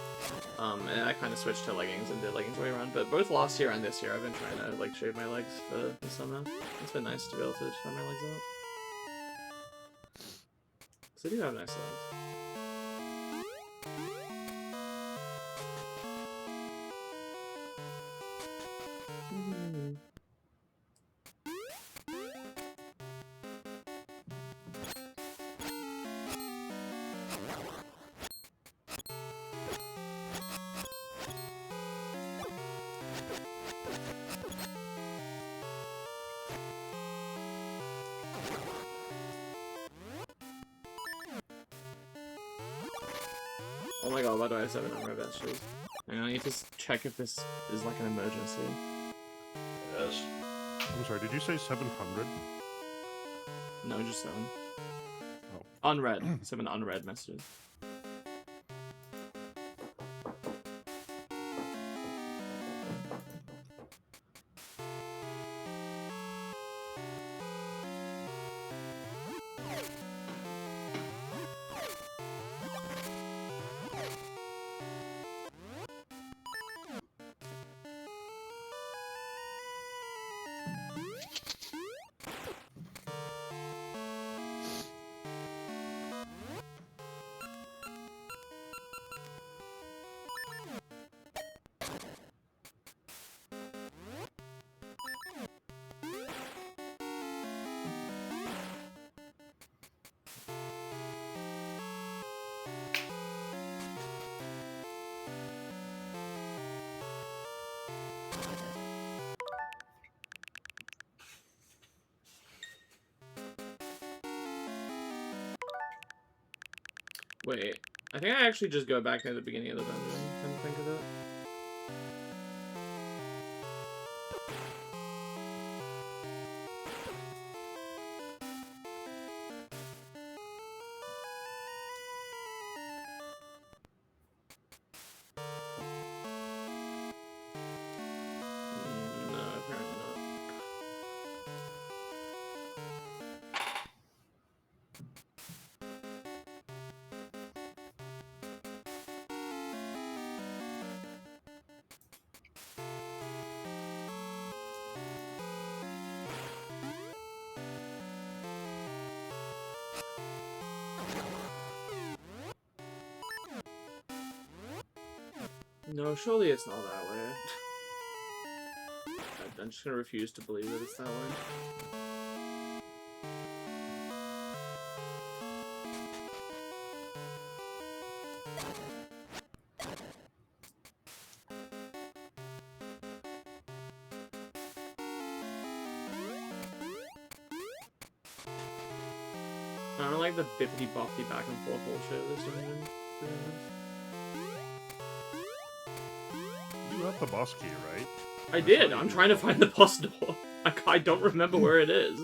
And I kind of switched to leggings and did leggings all year round. But both last year and this year, I've been trying to, like, shave my legs for the summer. It's been nice to be able to shave my legs out. Because I do have nice legs. Oh my god, why do I have 7 on my best shoes? Hang on, I need to check if this is like an emergency. It is. I'm sorry, did you say 700? No, just 7. Oh. Unread. 7 unread messages. Wait, I think I actually just go back near the beginning of the dungeon, come to think of it. No, apparently not. No, surely it's not that way. I'm just gonna refuse to believe that it's that way. I don't like the bippity-boppity back and forth bullshit of this dungeon, to be honest. You got the boss key, right? I did! I'm trying to find the boss door. I don't remember where it is.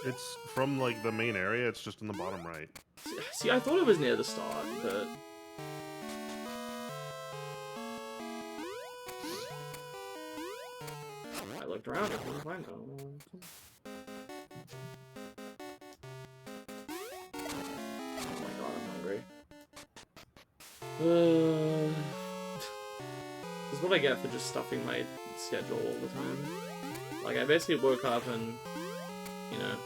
It's from, like, the main area. It's just in the bottom right. See, I thought it was near the start, but... I looked around, I couldn't find it. Oh my god, I'm hungry. This is what I get for just stuffing my schedule all the time. Like, I basically woke up and, you know,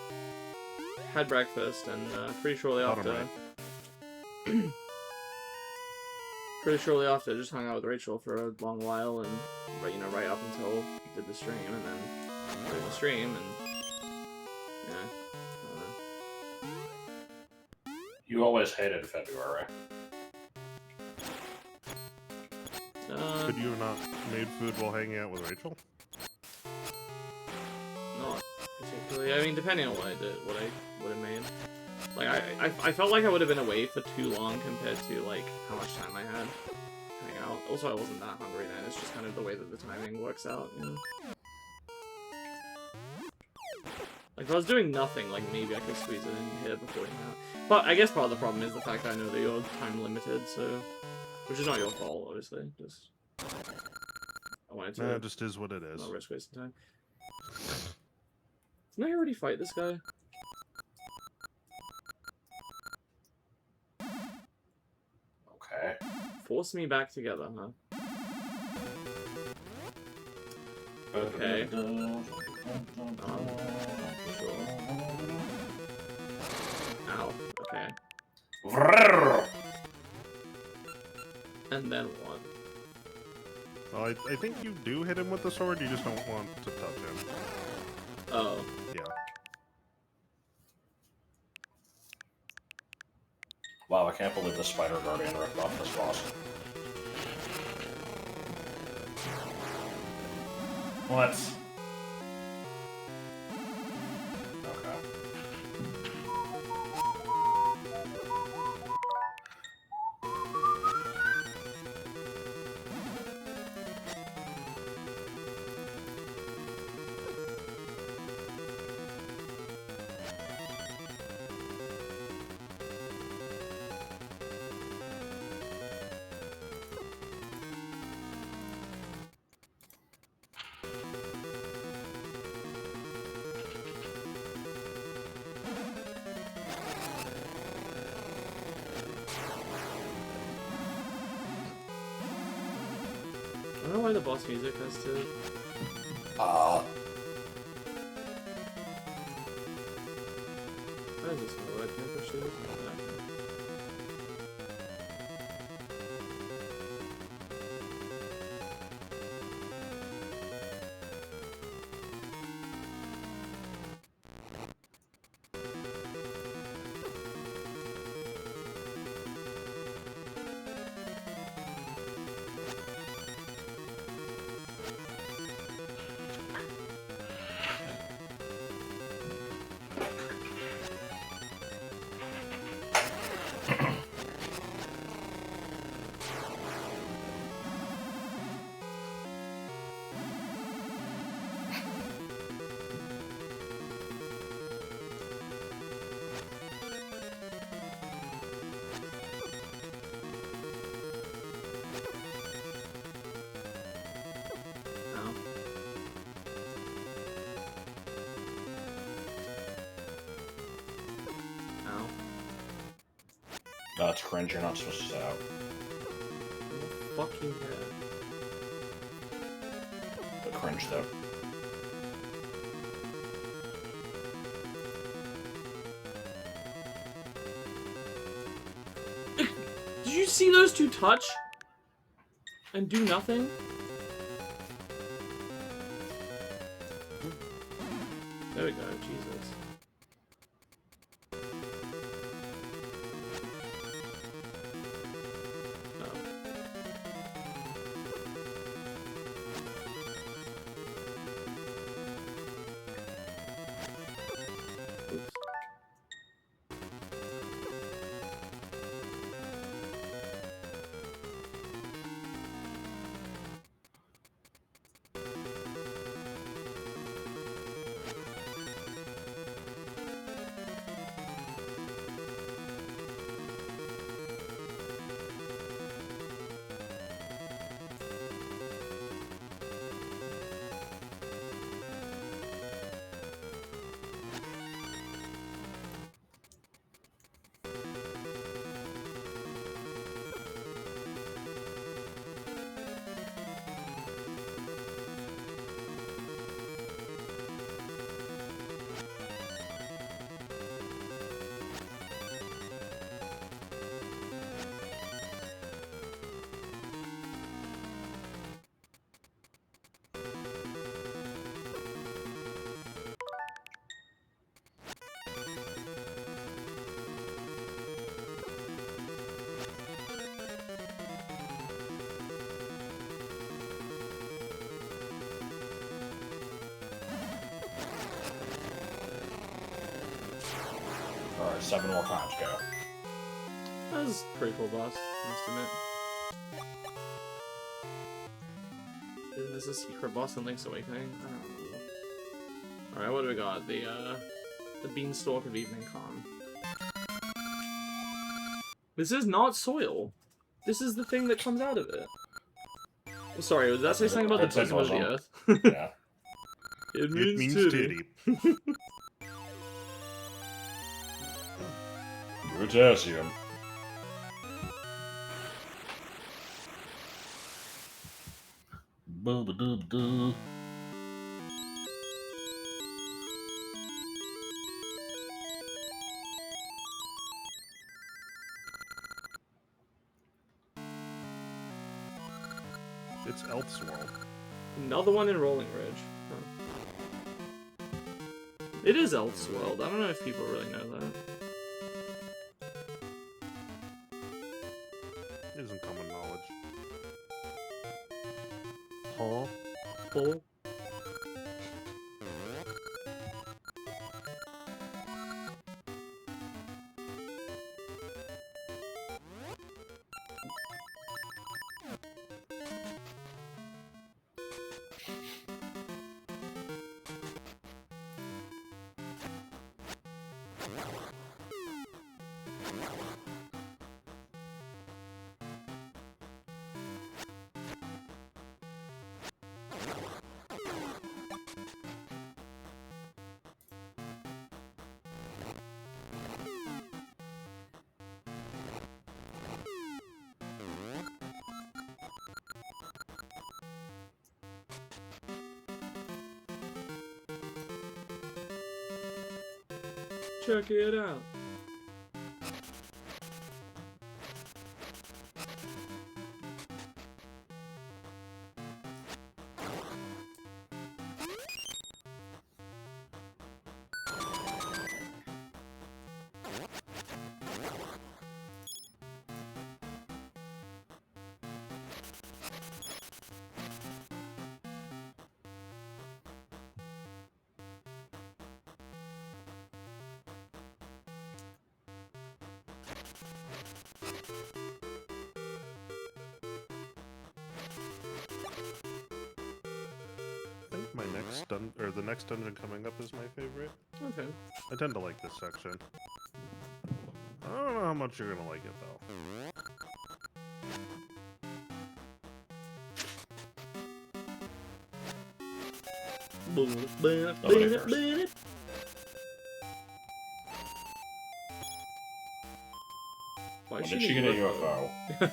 had breakfast, and pretty shortly after... pretty shortly after, just hung out with Rachel for a long while, and, you know, right up until we did the stream, and then did the stream, and, yeah, I don't know. You always hated February. Could you have not made food while hanging out with Rachel? Not particularly. I mean, depending on what I did, what I would have made. Like, I felt like I would have been away for too long compared to, like, how much time I had to hang out. Also, I wasn't that hungry then. It's just kind of the way that the timing works out, you know? Like, if I was doing nothing, like, maybe I could squeeze it in here before you out. But I guess part of the problem is the fact that I know that you're time limited, so... Which is not your fault, obviously. Just... I wanted to... No, it just is what it is. Not risk wasting time. Didn't I already fight this guy? Okay. Force me back together, huh? Okay. Sure. Ow. Okay. And then what? Well, I think you do hit him with the sword, you just don't want to touch him. Oh. Yeah. Wow, I can't believe the Spider Guardian ripped off this boss. What? Okay. I don't know why the boss music has to... How does this work? Can I push these? Okay. That's cringe, you're not supposed to say out. Fucking head. But cringe, though. Did you see those two touch? And do nothing? There we go, Jesus. Alright, 7 more times, go. That was a pretty cool boss, I must admit. Is this a secret boss in Link's Awakening? I don't know. Alright, what do we got? The Beanstalk of Evening Calm. This is not soil. This is the thing that comes out of it. Oh, sorry, did that say something about the bosom of the earth? Yeah. It It means titty. titty. Potassium. Boo-ba-doo-ba-doo. It's Elf's World. Another one in Rolling Ridge. Huh. It is Elf's World. I don't know if people really know that. It isn't common knowledge. Huh? Full. Check it out. I think my next the next dungeon coming up is my favorite. Okay. I tend to like this section. I don't know how much you're gonna like it though. Why When did she get a UFO? Wait,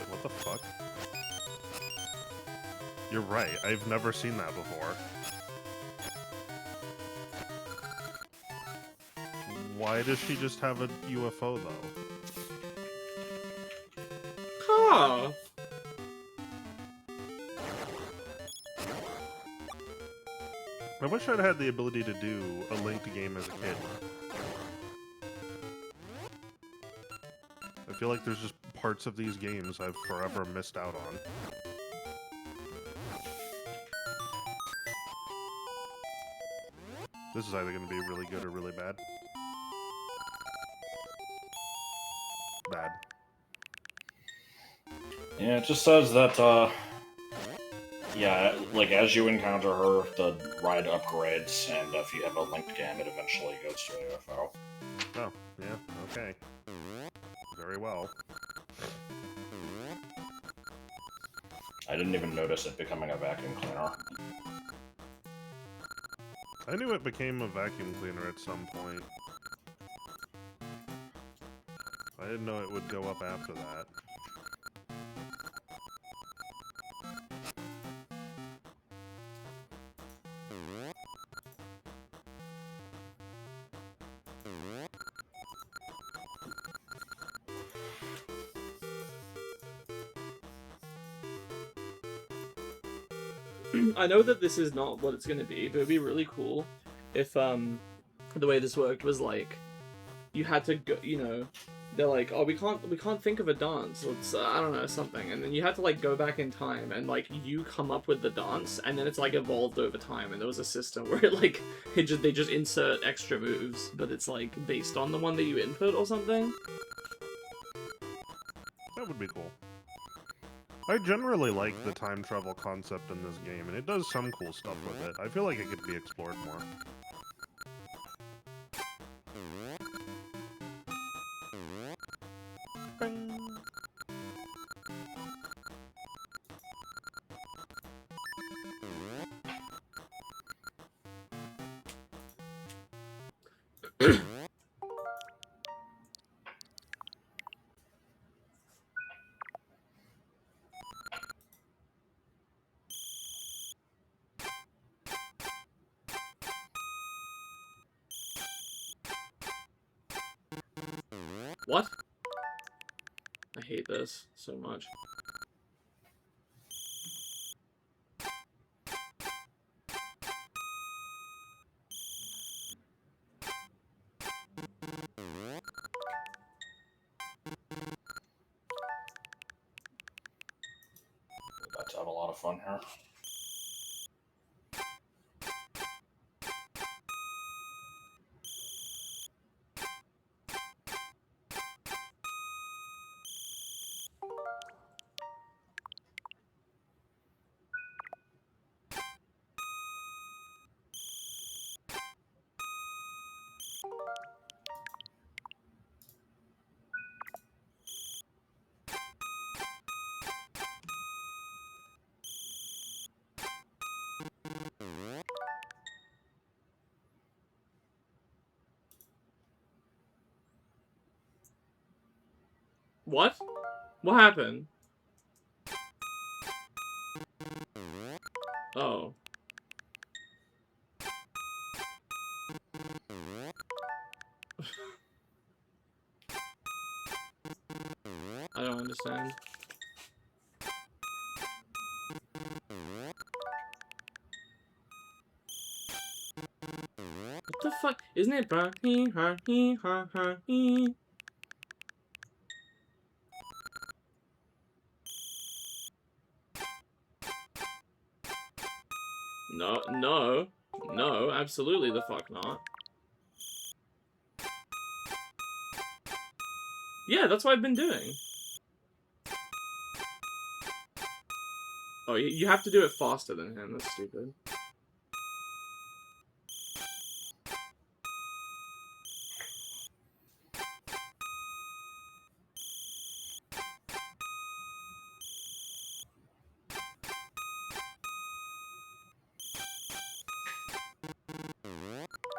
what the fuck? You're right, I've never seen that before. Why does she just have a UFO, though? Huh. I wish I'd had the ability to do a linked game as a kid. I feel like there's just parts of these games I've forever missed out on. This is either going to be really good or really bad. Bad. Yeah, it just says that, yeah, like, as you encounter her, the ride upgrades, and if you have a linked game, it eventually goes to a UFO. Oh, yeah, okay. Very well. I didn't even notice it becoming a vacuum cleaner. I knew it became a vacuum cleaner at some point. I didn't know it would go up after that. I know that this is not what it's gonna be, but it'd be really cool if the way this worked was like you had to go, you know, they're like, oh, we can't think of a dance, let's I don't know, something, and then you had to like go back in time and like you come up with the dance, and then it's like evolved over time, and there was a system where it like they just insert extra moves, but it's like based on the one that you input or something. That would be cool. I generally like the time travel concept in this game, and it does some cool stuff with it. I feel like it could be explored more. What? I hate this so much. We're about to have a lot of fun here. What? What happened? Oh. I don't understand. What the fuck? Isn't it No, no, no, absolutely the fuck not. Yeah, that's what I've been doing. Oh, you have to do it faster than him, that's stupid.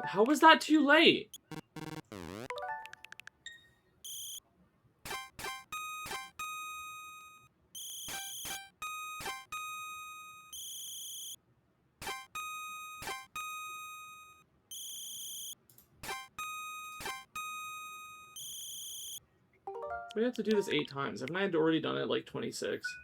How was that too late? we have to do this 8 times? Haven't I already done it like 26?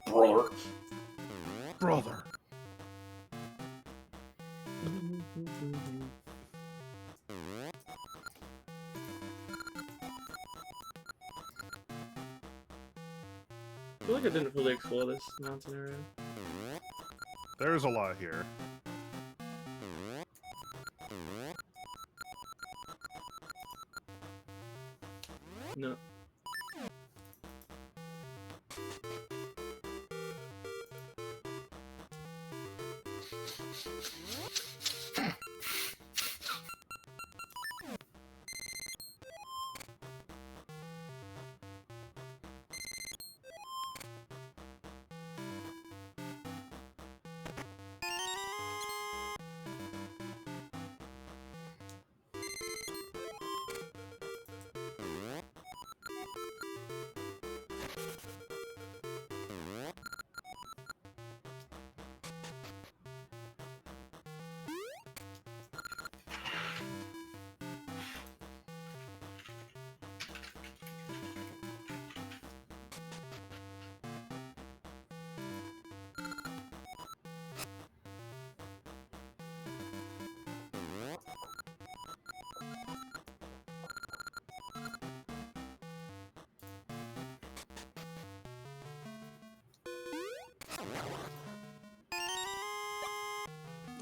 Brother. Brother. I feel like I didn't fully explore this mountain area. There's a lot here. No.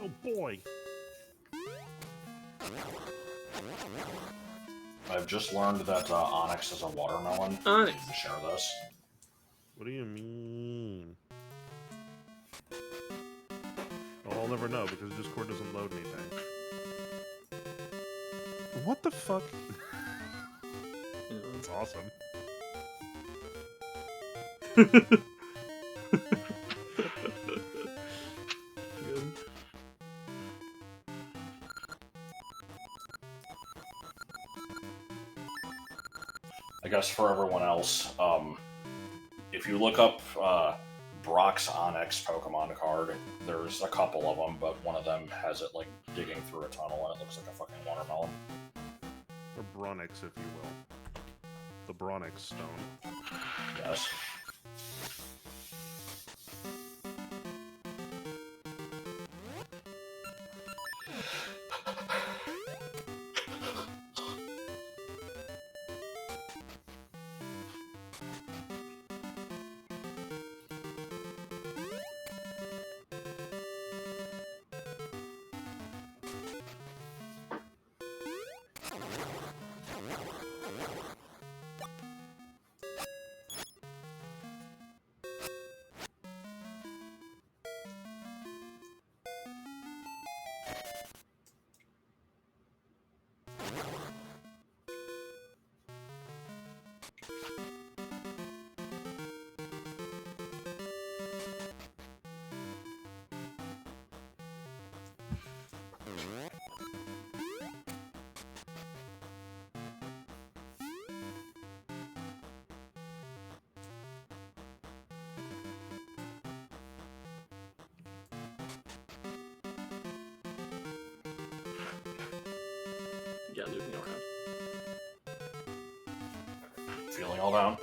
Oh boy. I've just learned that Onyx is a watermelon. Onyx. To share this. What do you mean? Well, I'll never know because Discord doesn't load anything. What the fuck? That's awesome. Good. I guess for everyone else, if you look up Brock's Onyx Pokemon card, there's a couple of them, but one of them has it like digging through a tunnel and it looks like a fucking watermelon. Or Bronix, if you will. The Bronix stone. Yes. Yeah, looping around. Feeling all down.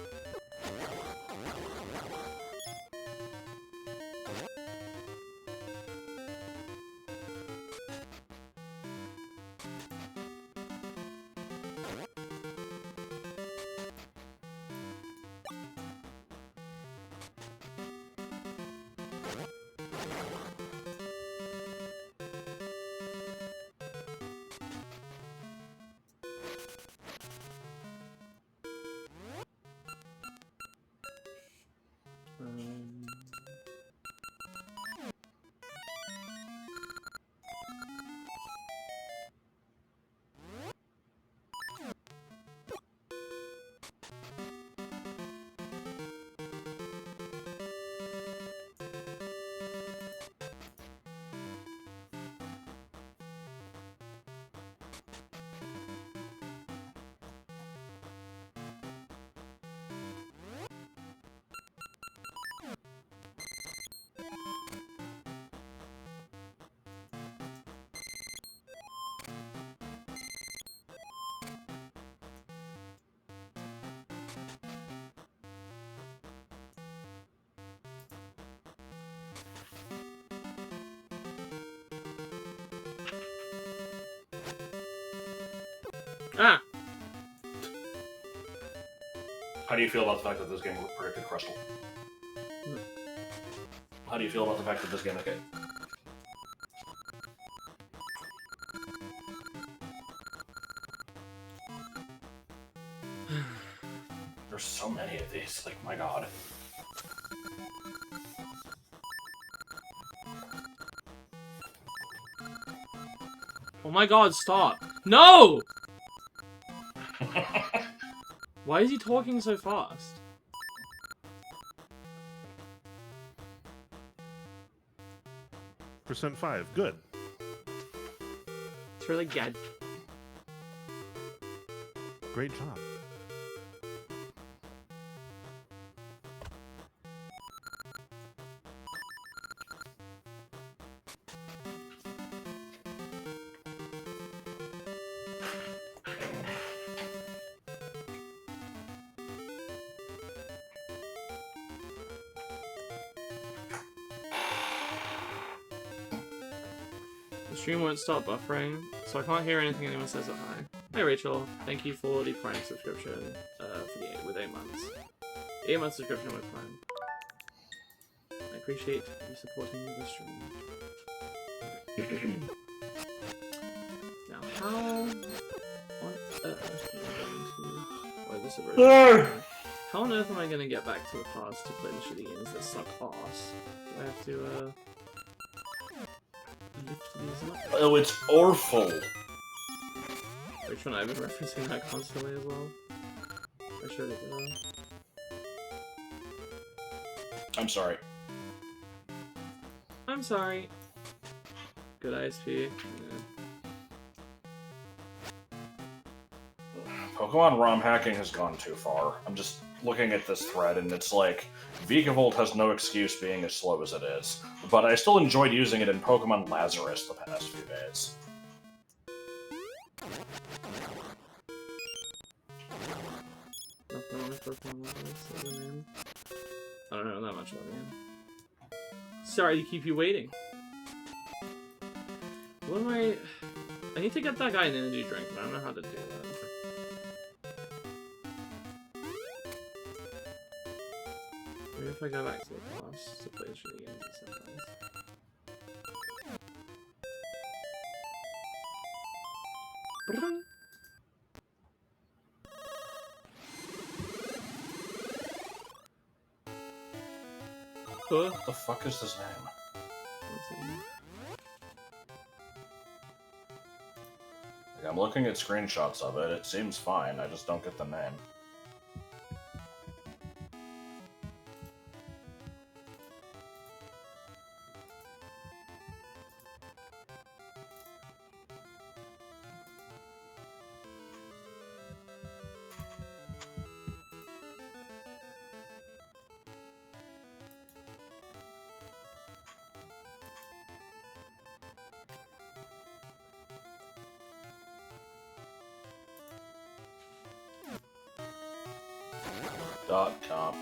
Ah! How do you feel about the fact that this game predicted Crystal? How do you feel about the fact that this game is good? There's so many of these, like, my god. Oh my god, stop. No! Why is he talking so fast? Percent 5. Good. It's really good. Great job. The stream won't stop buffering, so I can't hear anything anyone says at hi. Hi Rachel, thank you for the Prime subscription with 8 months. 8-month subscription with Prime. I appreciate you supporting the stream. Now, how on earth am I going to... Wait, this is how on earth am I going to get back to the past to play the shitty games that suck ass? Do I have to, lift these up? Oh, it's awful. Which one? I've been referencing that constantly as well. I showed it I'm sorry. I'm sorry. Good ISP. Yeah. Pokemon ROM hacking has gone too far. I'm just looking at this thread, and it's like, Vikavolt has no excuse being as slow as it is, but I still enjoyed using it in Pokemon Lazarus the past few days. Nothing wrong with Pokemon Lazarus, other name. I don't know that much about the game. Sorry to keep you waiting. What am I need to get that guy an energy drink, but I don't know how to do that. Maybe if I go back to the past to play the shitty games at some point. What the fuck is his name? Like, I'm looking at screenshots of it. It seems fine. I just don't get the name. .com.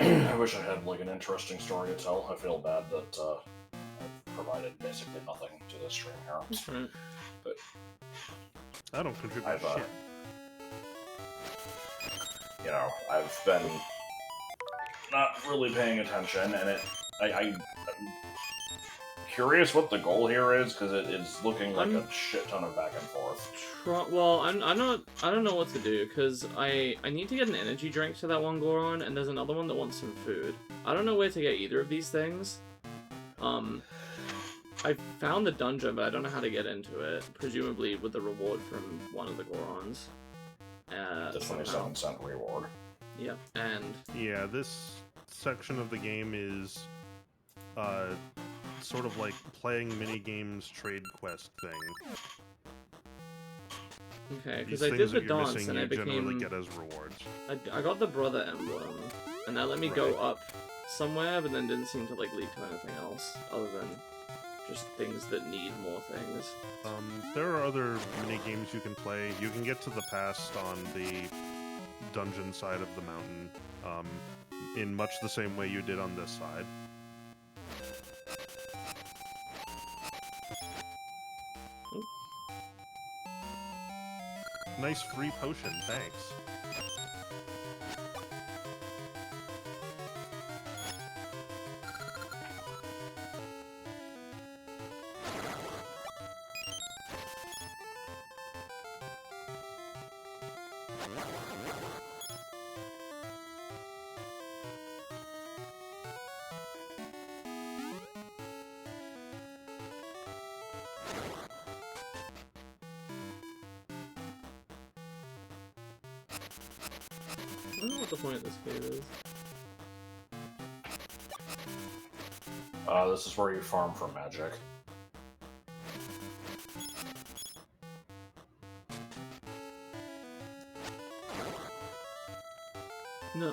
I wish I had, like, an interesting story to tell. I feel bad that, I've provided basically nothing to this stream here. Right. But I don't contribute I've, shit. you know, I've been not really paying attention, and I'm curious what the goal here is, because it is looking like a shit ton of back and forth. Well, I'm not. I don't know what to do because I need to get an energy drink to that one Goron, and there's another one that wants some food. I don't know where to get either of these things. I found the dungeon, but I don't know how to get into it. Presumably with the reward from one of the Gorons. The 27-cent reward. Yep, and Yeah, this section of the game is sort of like playing mini games trade quest thing. okay, because These I things did the that you're dance missing, and you I became. generally get as rewards. I got the brother emblem, and that let me go up somewhere, but then didn't seem to like lead to anything else other than just things that need more things. There are other mini games you can play. You can get to the past on the dungeon side of the mountain, in much the same way you did on this side. Oop. Nice free potion, thanks. I don't know what the point of this cave is. This is where you farm for magic. No.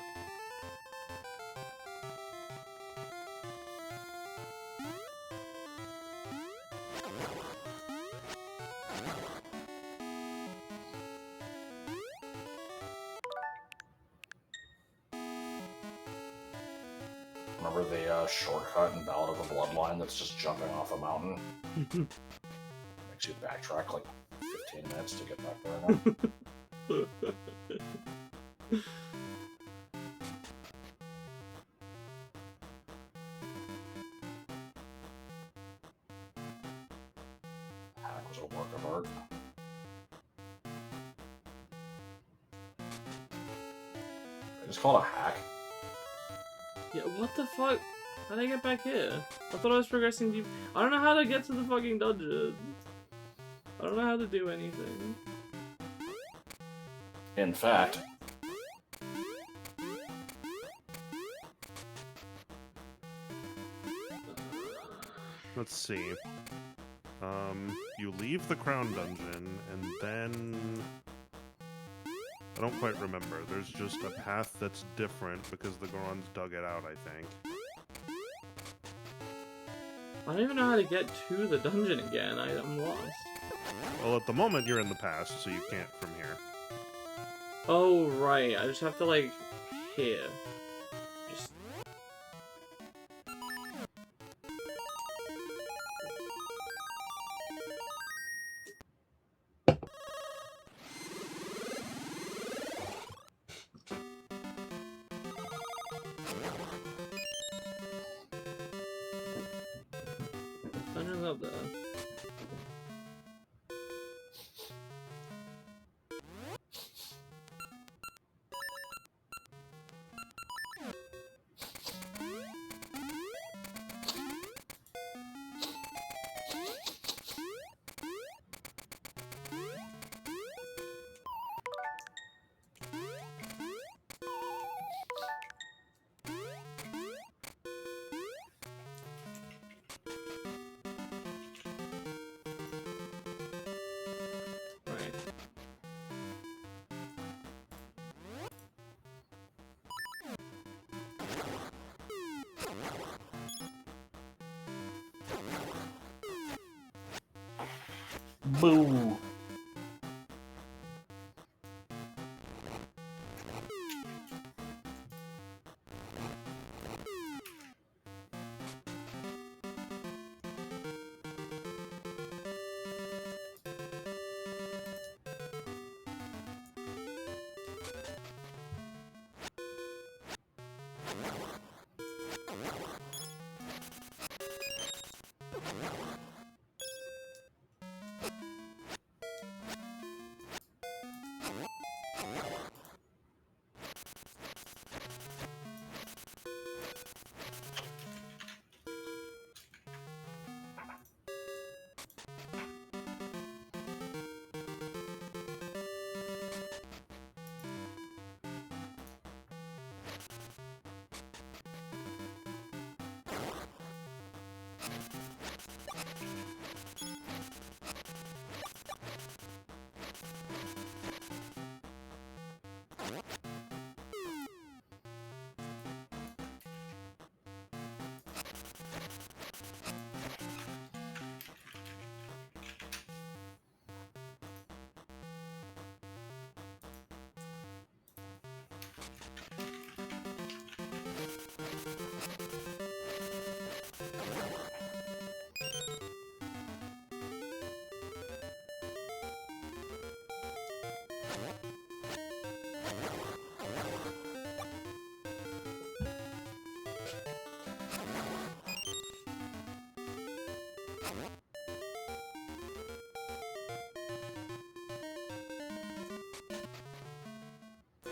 Remember the shortcut in Ballad of the Bloodline that's just jumping off a mountain? Makes you backtrack like 15 minutes to get back there again. Hack was a work of art. I just call it a hack. Yeah, what the fuck? How'd I get back here? I thought I was progressing deep. I don't know how to get to the fucking dungeon. I don't know how to do anything. In fact, Let's see. You leave the Crown Dungeon, and then... I don't quite remember. There's just a path that's different because the Gorons dug it out, I think. I don't even know how to get to the dungeon again. I'm lost. Well, at the moment, you're in the past, so you can't from here. Oh, right. I just have to, like, here. Just... Dungeon's up there. Right. boo!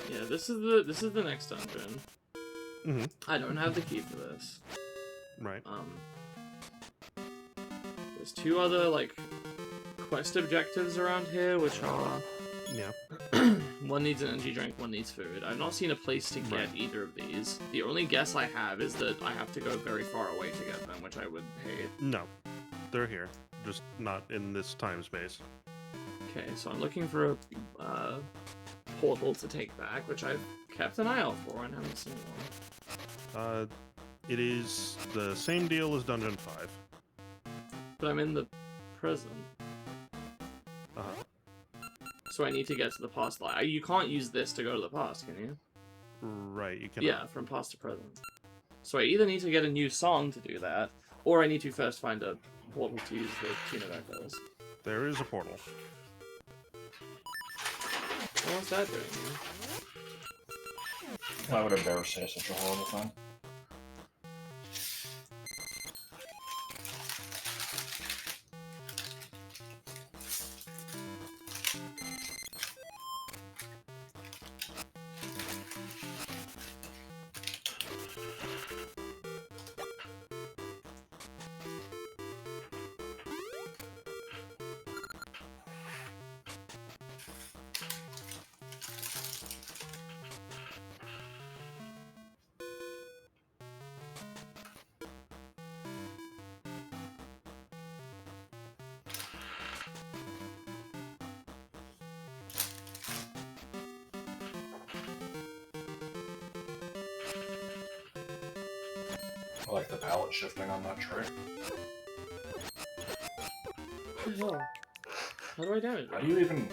Yeah, this is the next dungeon. Mm-hmm. I don't have the key for this. Right. There's two other like quest objectives around here, which are Yeah. one needs an energy drink, one needs food. I've not seen a place to get Right. either of these. The only guess I have is that I have to go very far away to get them, which I would hate. No, they're here, just not in this time space. Okay, so I'm looking for a portal to take back, which I've kept an eye out for and haven't seen one. It is the same deal as Dungeon 5. But I'm in the prison, Uh-huh. so I need to get to the past. You can't use this to go to the past, can you? Right, you can. Yeah, from past to present. So I either need to get a new song to do that, or I need to first find a portal to use the tune of echoes. There is a portal. What's that doing? Why would a bear say such a horrible thing? I like the palette shifting on that tray. What the hell? How do I damage How it? do you even...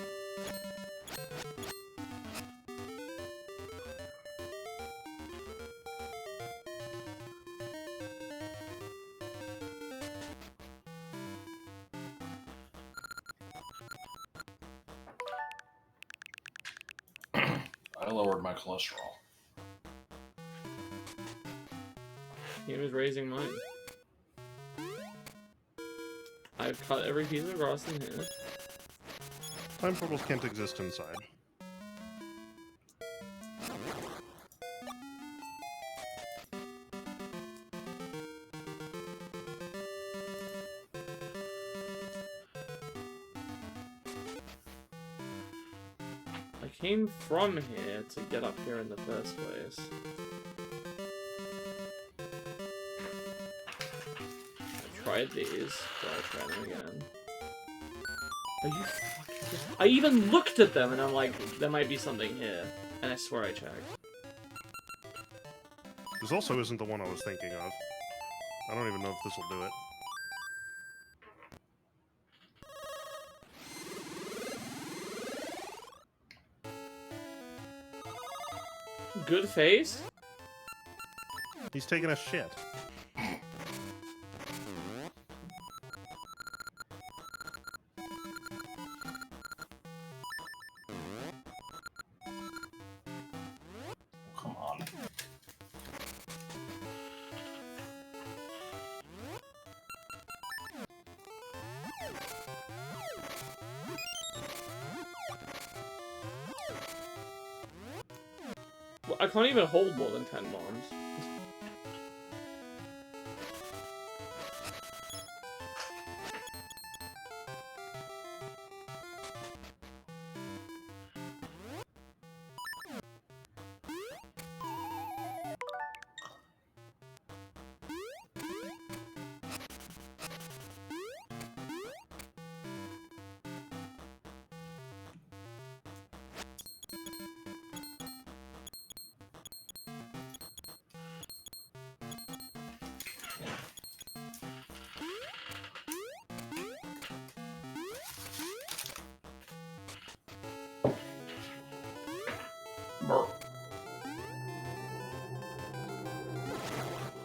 I lowered my cholesterol. Game is raising mine. I've cut every piece of grass in here. Time portals can't exist inside. I came from here to get up here in the first place. I tried these, so I'll try them again. Are you fucking... I even looked at them and I'm like, there might be something here. And I swear I checked. This also isn't the one I was thinking of. I don't even know if this will do it. Good face? He's taking a shit. Come on. I can't even hold more than 10 bombs.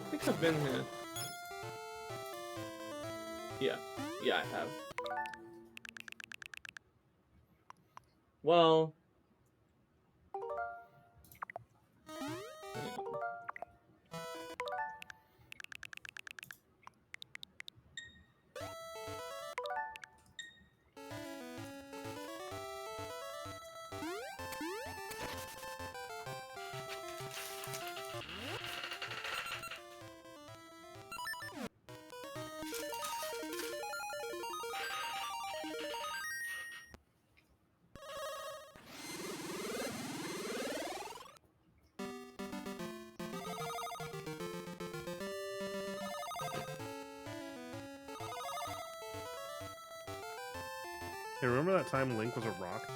I think I've been here. Yeah. Yeah, I have. Well... Hey, remember that time Link was a rock?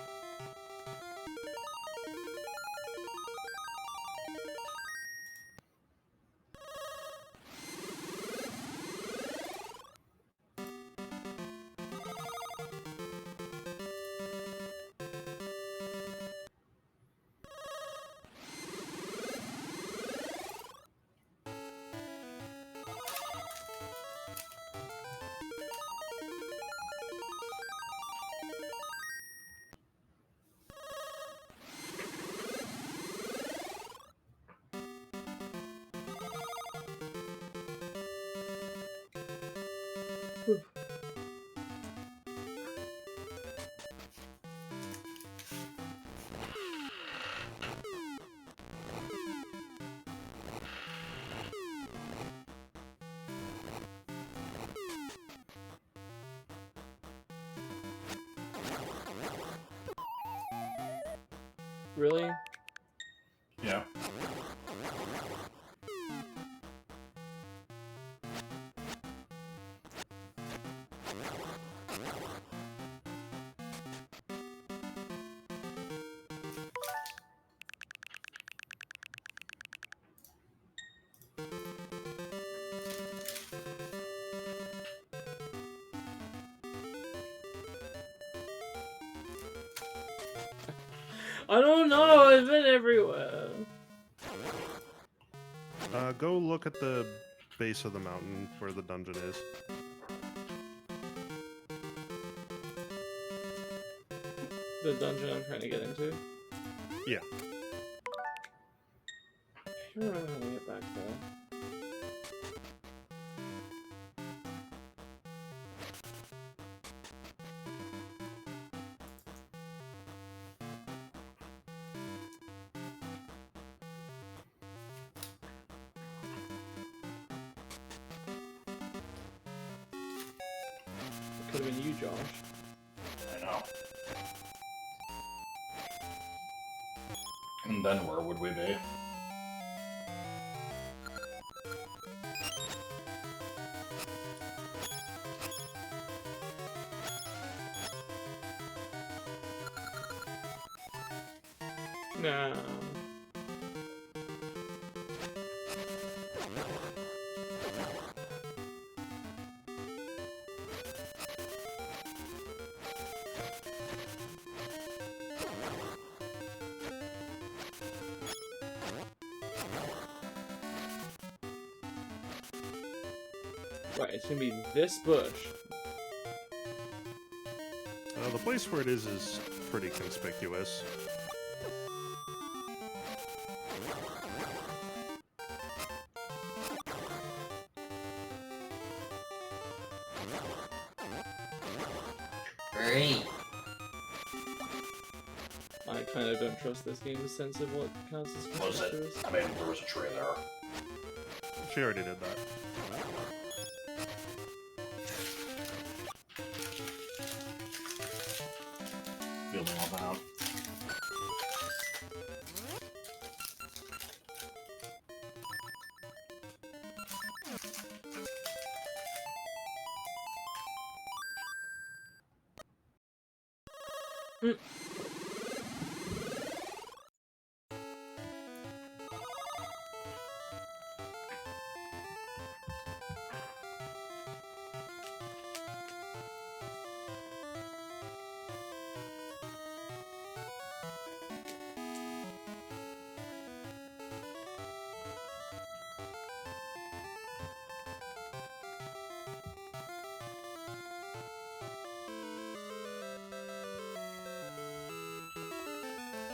Really? Yeah. I don't know, I've been everywhere. Go look at the base of the mountain where the dungeon is. The dungeon I'm trying to get into? Yeah. I don't know how to get back there. Could have been you, Josh. I know. And then where would we be? No. Right, it's gonna be this bush. The place where it is pretty conspicuous. Great. I kind of don't trust this game's sense of what counts as Was it? conspicuous. I mean, there was a tree there. She already did that. Feeling all down.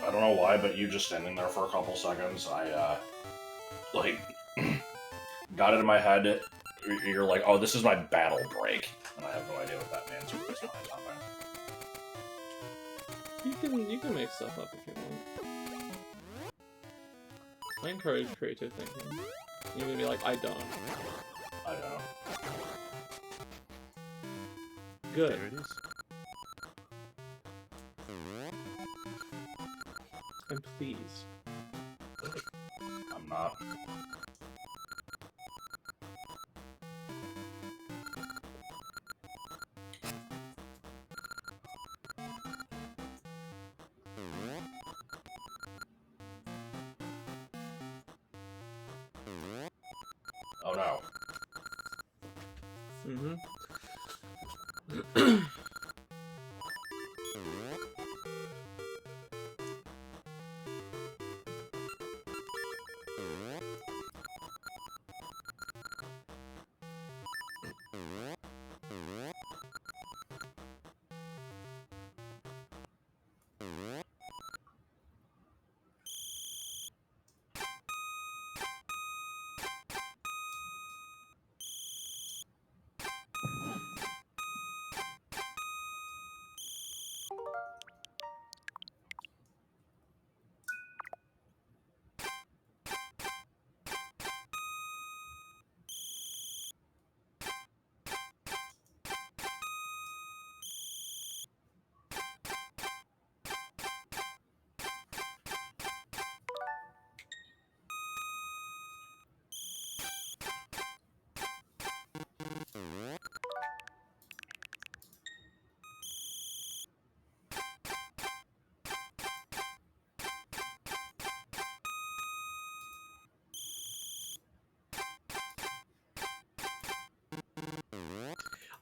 I don't know why, but you just standing there for a couple seconds, I, like, got it in my head. You're like, oh, this is my battle break. And I have no idea what that means. It's not something. You can make stuff up if you want. I encourage creative thinking. You're gonna be like, I don't. I don't know. Good. There it is. I'm pleased. I'm not. Oh no. Mm-hmm.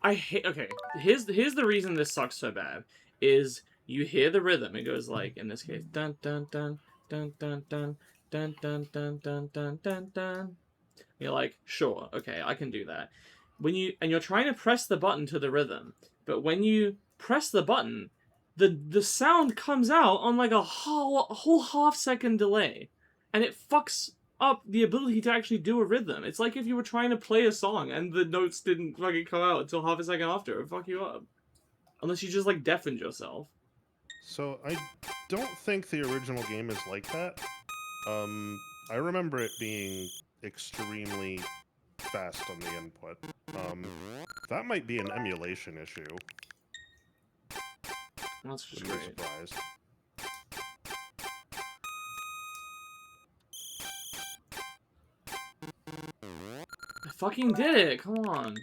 I hate. Okay, here's the reason this sucks so bad. Is you hear the rhythm, it goes like, in this case, dun dun dun dun dun dun dun dun dun dun dun dun dun. You're like, sure, okay, I can do that. You're trying to press the button to the rhythm, but when you press the button, the sound comes out on like a whole half-second delay, and it fucks up the ability to actually do a rhythm. It's like if you were trying to play a song and the notes didn't fucking come out until half a second after. It would fuck you up. Unless you just like deafened yourself. So I don't think the original game is like that. I remember it being extremely fast on the input. That might be an emulation issue. That's just Wouldn't be great. surprised. I fucking did it! Come on.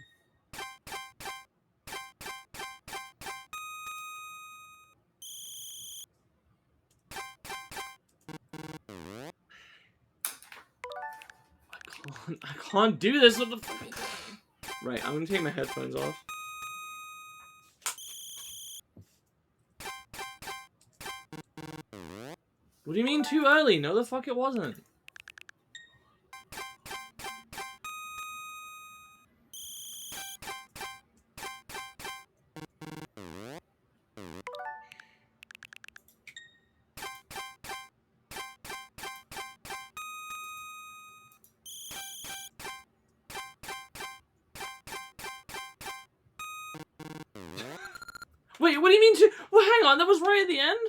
I can't do this with the fucking thing. Right, I'm gonna take my headphones off. What do you mean too early? No, the fuck it wasn't. Wait, what do you mean to... Well, hang on, that was right at the end?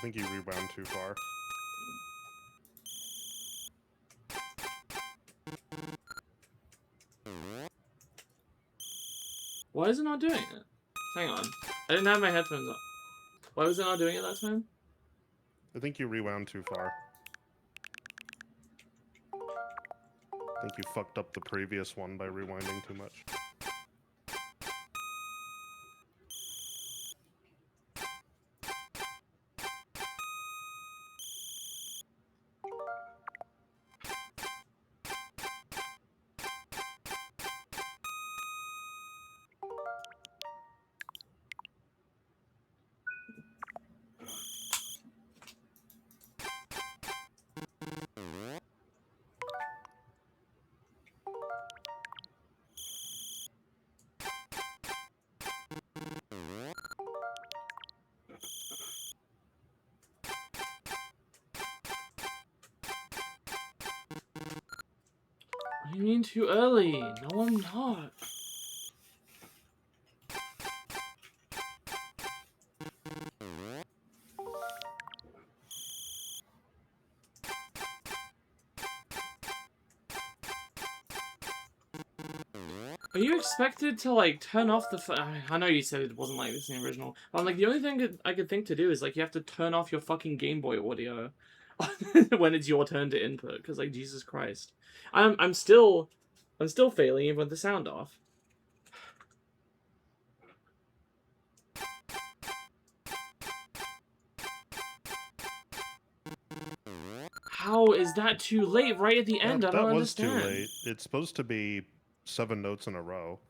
I think you rewound too far. Why is it not doing it? Hang on. I didn't have my headphones on. Why was it not doing it that time? I think you rewound too far. I think you fucked up the previous one by rewinding too much. What do you mean too early? No, I'm not. Are you expected to, like, turn off the I know you said it wasn't like this in the original, but I'm like, the only thing I could think to do is, like, you have to turn off your fucking Game Boy audio when it's your turn to input, because, like, Jesus Christ. I'm still failing even with the sound off. How is that too late right at the end? I don't That was understand. too late. It's supposed to be 7 notes in a row.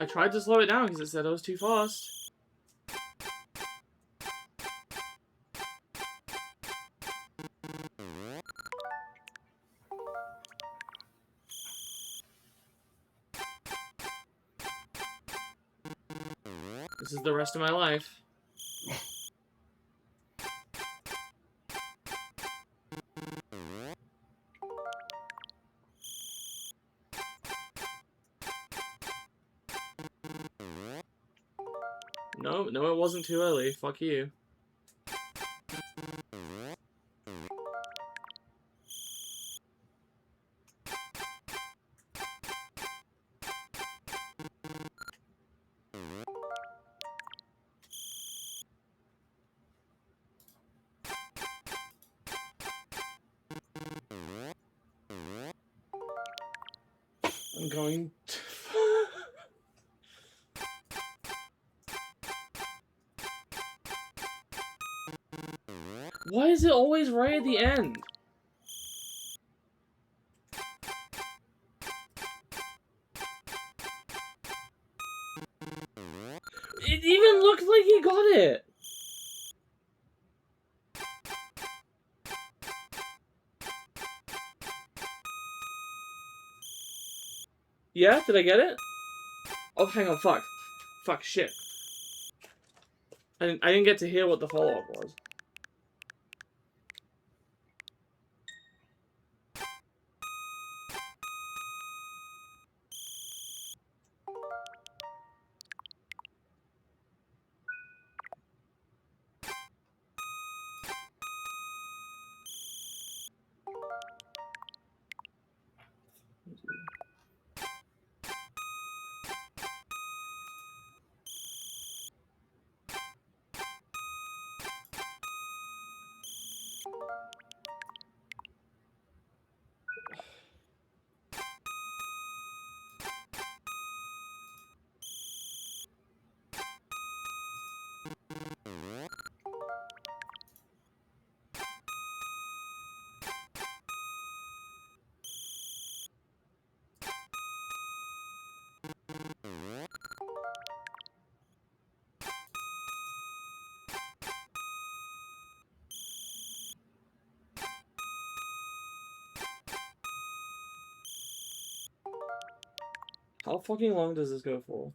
I tried to slow it down because it said I was too fast. This is the rest of my life. No, it wasn't too early. Fuck you. I'm going to... Why is it always right at the end? It even looked like he got it! Yeah? Did I get it? Oh, hang on, fuck. Fuck, shit. I didn't get to hear what the follow-up was. How fucking long does this go for?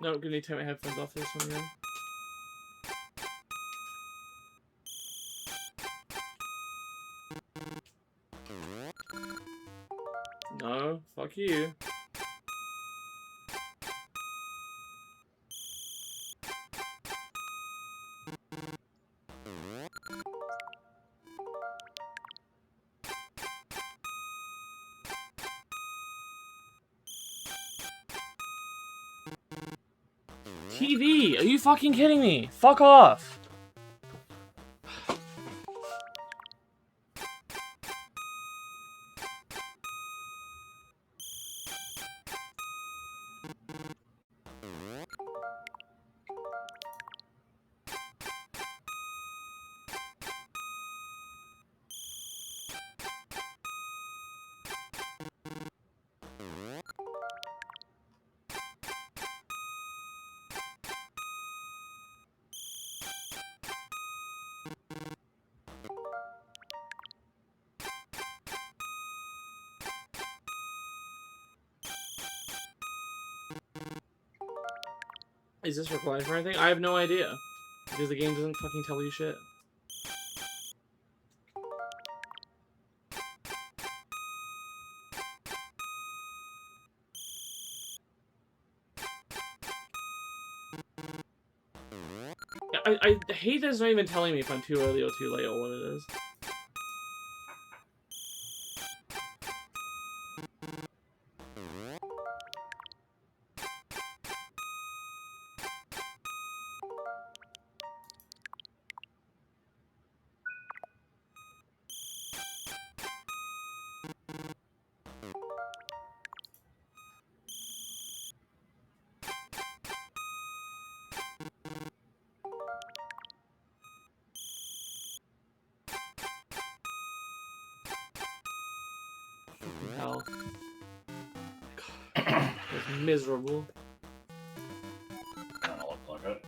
No, can you take my headphones off for this one again? No, fuck you. TV! Are you fucking kidding me? Fuck off! Is this required for anything? I have no idea. Because the game doesn't fucking tell you shit. I hate that it's not even telling me if I'm too early or too late or what it is. Hell. It's miserable. Kinda look like it.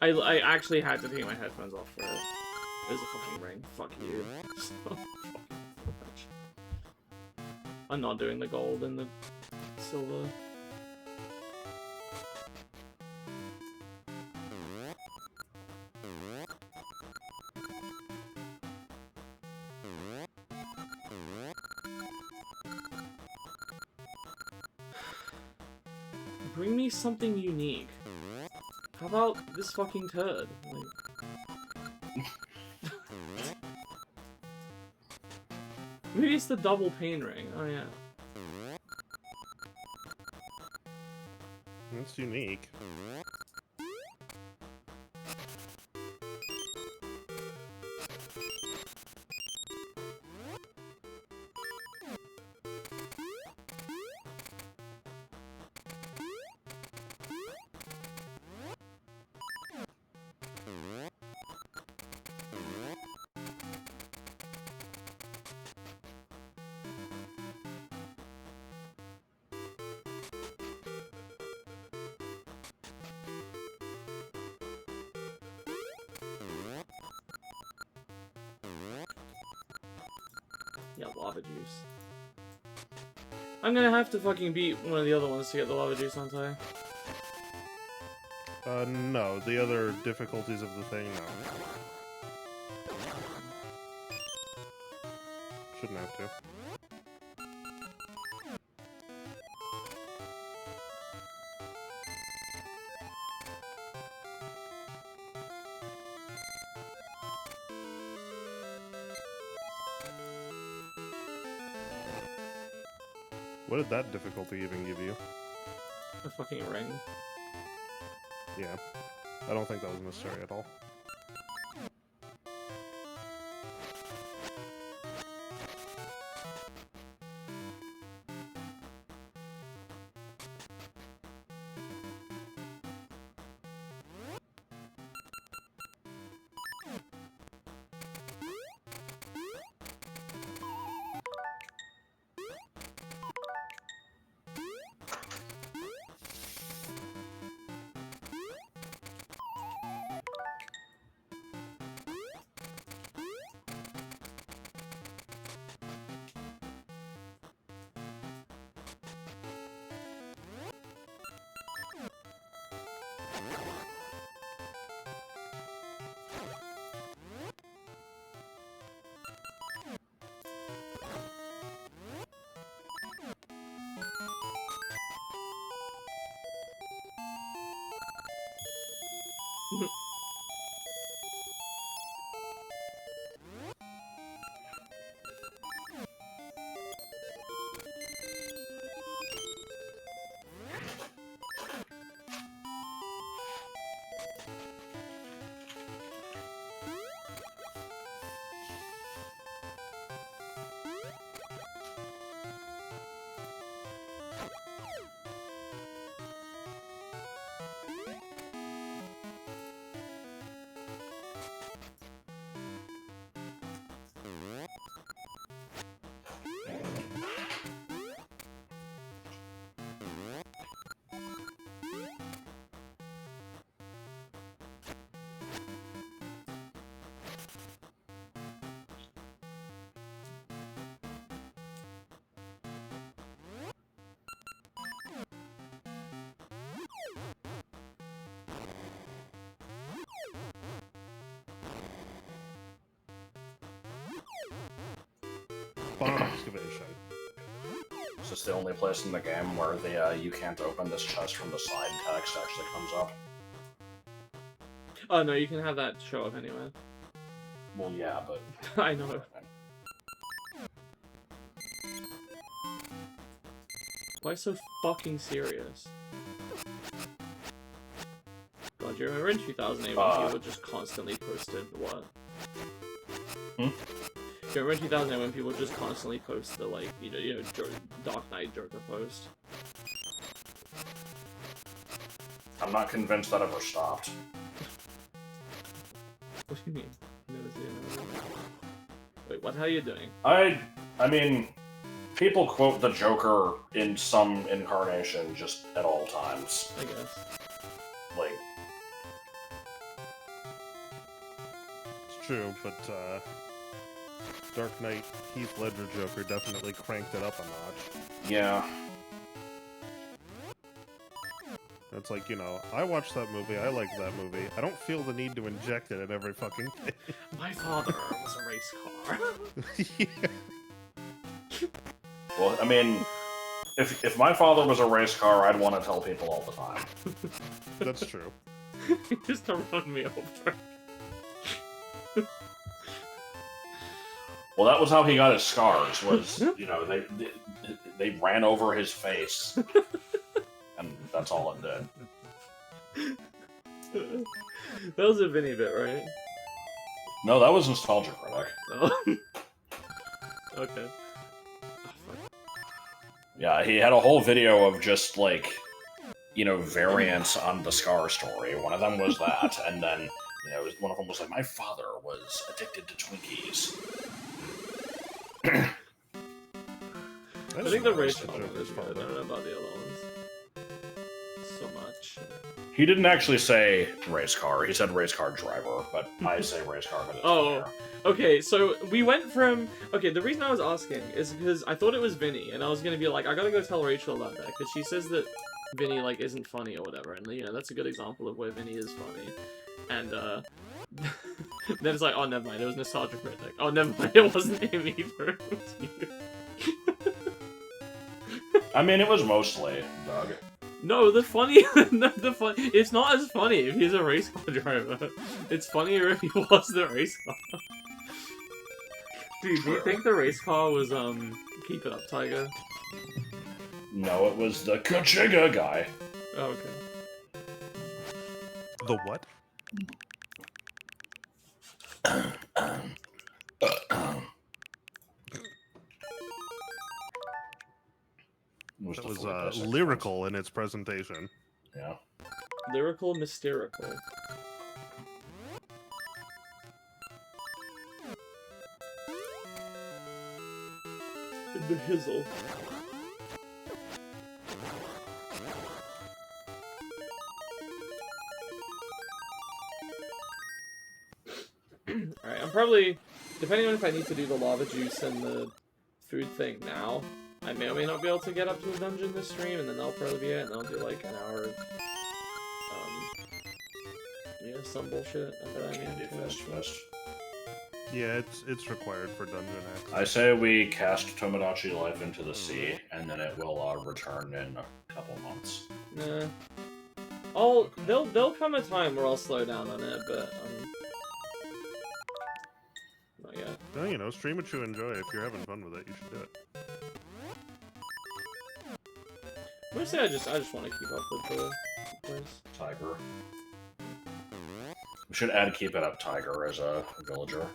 I actually had to take my headphones off for it. It was a fucking ring. Fuck you. So fucking much. I'm not doing the gold and the silver. Bring me something unique. How about this fucking turd? Like... Maybe it's the double pain ring. Oh yeah. That's unique. Yeah, lava juice. I'm gonna have to fucking beat one of the other ones to get the lava juice, aren't I? No. The other difficulties of the thing, no. Shouldn't have to. What did that difficulty even give you? A fucking ring. Yeah. I don't think that was necessary at all. Bomb excavation. Is this the only place in the game where the you can't open this chest from the side text actually comes up? Oh no, you can have that show up anyway. Well, yeah, but... I know. Why so fucking serious? God, do you remember in 2008 when people just constantly posted what? Hmm? Do you remember in 2008 when people just constantly post the, like, you know, Dark Knight Joker post? I'm not convinced that ever stopped. What do you mean? Never seen it. Wait, what? How are you doing? I mean, people quote the Joker in some incarnation just at all times. I guess. Like... It's true, but, Dark Knight Heath Ledger Joker definitely cranked it up a notch. Yeah. It's like, you know, I watched that movie, I liked that movie. I don't feel the need to inject it in every fucking thing. My father was a race car. Yeah. Well, I mean, if my father was a race car, I'd want to tell people all the time. That's true. Just to run me over. Well, that was how he got his scars, was, you know, they ran over his face. And that's all it did. That was a Vinny bit, right? No, that was Nostalgia Critic. Oh. Okay. Oh, fuck. Yeah, he had a whole video of just, like, you know, variants on the Scar story. One of them was that, and then, you know, one of them was like, my father was addicted to Twinkies. I think the race car car one is good. I don't know about the other ones so much. He didn't actually say race car. He said race car driver, but I say race car because it's Oh. funnier. Okay, so we went from... Okay, the reason I was asking is because I thought it was Vinny, and I was gonna be like, I gotta go tell Rachel about that, because she says that Vinny, like, isn't funny or whatever, and, you know, that's a good example of where Vinny is funny. And, then it's like, oh, never mind, it was Nostalgia Critic. Oh, never mind, it wasn't him either, it was you. I mean, it was mostly Doug. No, the funny, it's not as funny if he's a race car driver. It's funnier if he was the race car. Dude, do you think the race car was, Keep It Up, Tiger? No, it was the Kachiga guy. Oh, okay. The what? That was lyrical in its presentation. Yeah. Lyrical, mysterical. The hizzle. Alright, I'm probably, depending on if I need to do the lava juice and the food thing now, I may or may not be able to get up to a dungeon this stream, and then that'll probably be it, and I'll do like an hour of, yeah, some bullshit. Candy Fest. Yeah, it's required for dungeon access. I say we cast Tomodachi Life into the sea, and then it will return in a couple months. Nah. There'll come a time where I'll slow down on it, but not yet. No, you know, stream what you enjoy. If you're having fun with it, you should do it. Mostly, I just want to keep up with the place. Tiger. We should add Keep It Up Tiger as a villager.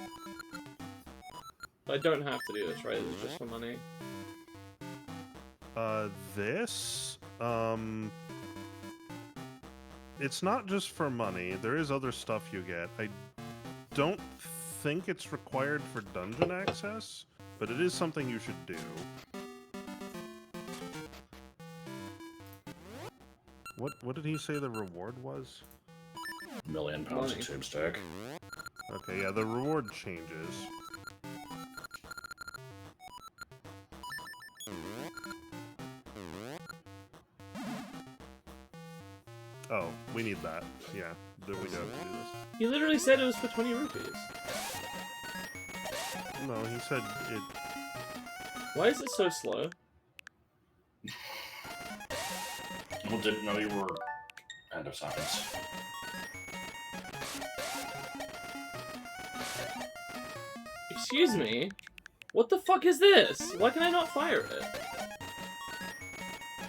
I don't have to do this, right? It's just for money. This, it's not just for money. There is other stuff you get. I don't think it's required for dungeon access, but it is something you should do. What did he say the reward was? £1 million of tube stick. Okay, yeah, the reward changes. Oh, we need that. Yeah, we do have to do this. He literally said it was for 20 rupees. No, he said it... Why is it so slow? Well, didn't know you were... End of sentence. Excuse me? What the fuck is this? Why can I not fire it?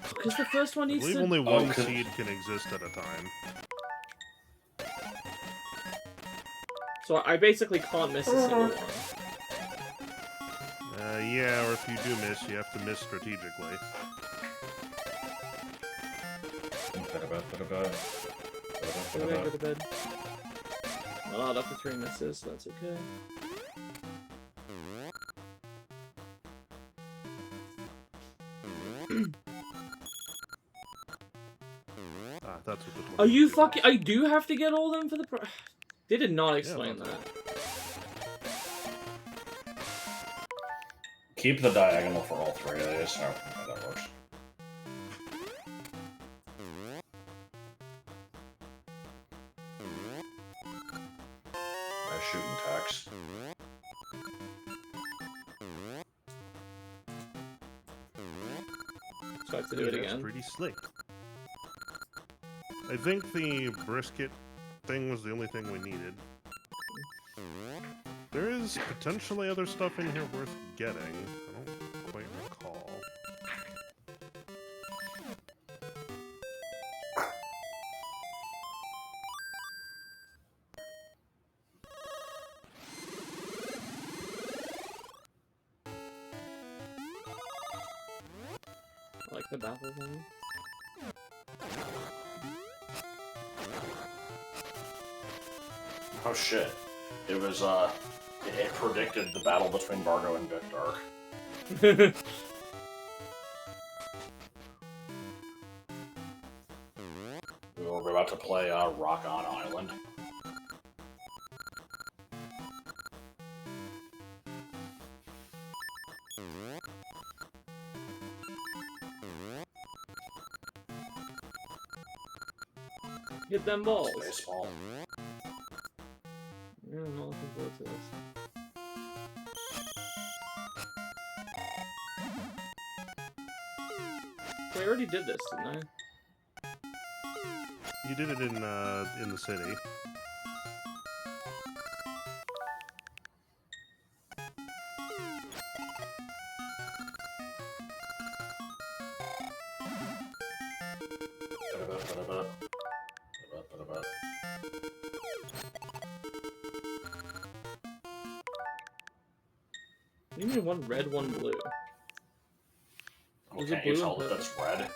Because the first one I needs believe to... only one seed can exist at a time. So I basically can't miss a single one. Yeah, or if you do miss, you have to miss strategically. Go to bed. Oh, not up to 3 misses, so that's okay. That's what the Are you fucking... I do have to get all of them for the... They did not explain that. Keep the diagonal for all 3 of these. Oh, okay, that works. Nice shooting tax. So I have to do it again. That's pretty slick. I think the brisket thing was the only thing we needed. There is potentially other stuff in here worth getting. I don't quite recall. I like the baffle thing. Oh shit. It was, it predicted the battle between Bargo and Bikdip. We're about to play, Rock On Island. Get them balls. Baseball. Yeah, I'm not looking forward to this. I already did this, didn't I? You did it in the city. What do you mean one red, one blue? Well, There's a can't you blue tell and that that's red?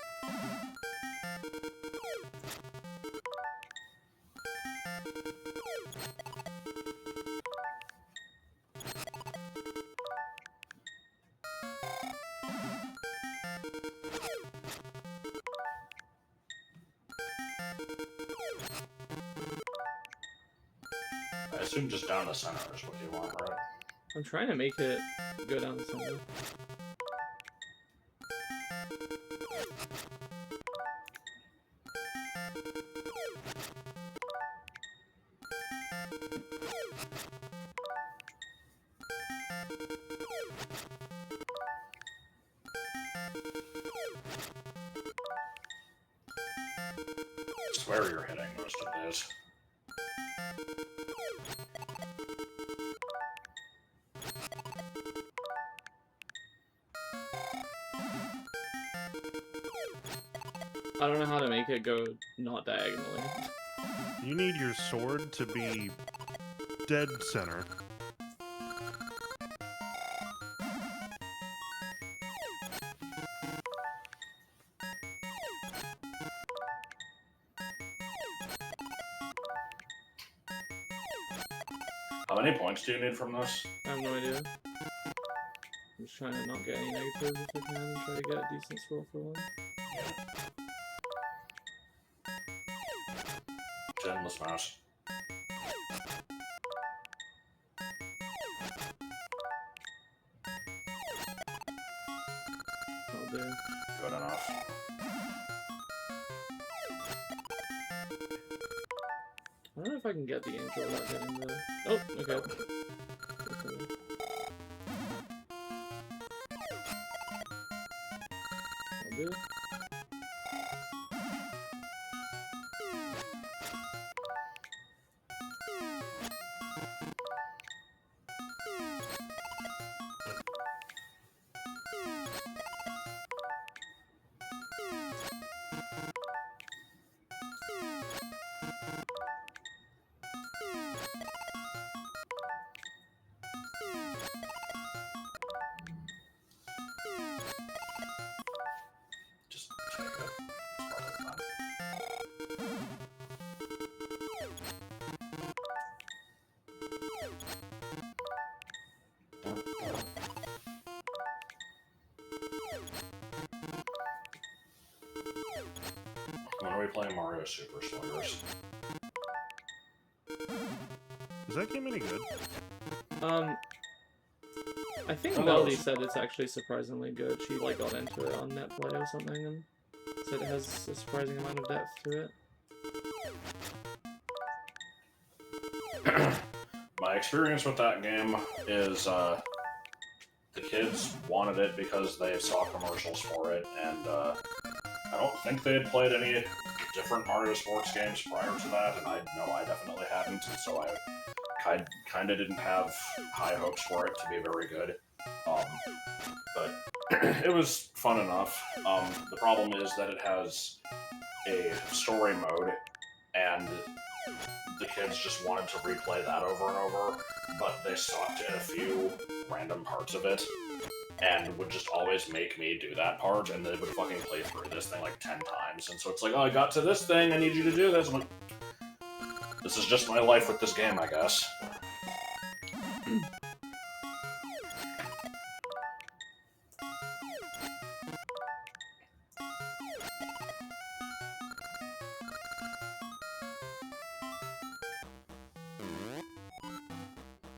I assume just down the center is what you want, right? I'm trying to make it go down the center. I swear you're hitting most of these. I don't know how to make it go not diagonally. You need your sword to be dead center. How many points do you need from this? I have no idea. I'm just trying to not get any negatives if I can and try to get a decent score for one. Yeah. Endless mouse. I'll do. Good enough. I don't know if I can get the angel without getting the... Oh, okay. Okay. I'll do. Just take it. It's probably fine. When are we playing Mario Super Slingers? Is that game any good? I think Oh, Melody said it's actually surprisingly good. She like got into it on Netplay or something and said it has a surprising amount of depth to it. My experience with that game is the kids wanted it because they saw commercials for it, and I don't think they had played any different Mario sports games prior to that, and I know I definitely hadn't, and so I kind of didn't have high hopes for it to be very good. But it was fun enough. The problem is that it has a story mode, and the kids just wanted to replay that over and over, but they sucked at a few random parts of it, and would just always make me do that part, and they would fucking play through this thing like 10 times, and so it's like, oh, I got to this thing, I need you to do this. I'm like, this is just my life with this game, I guess.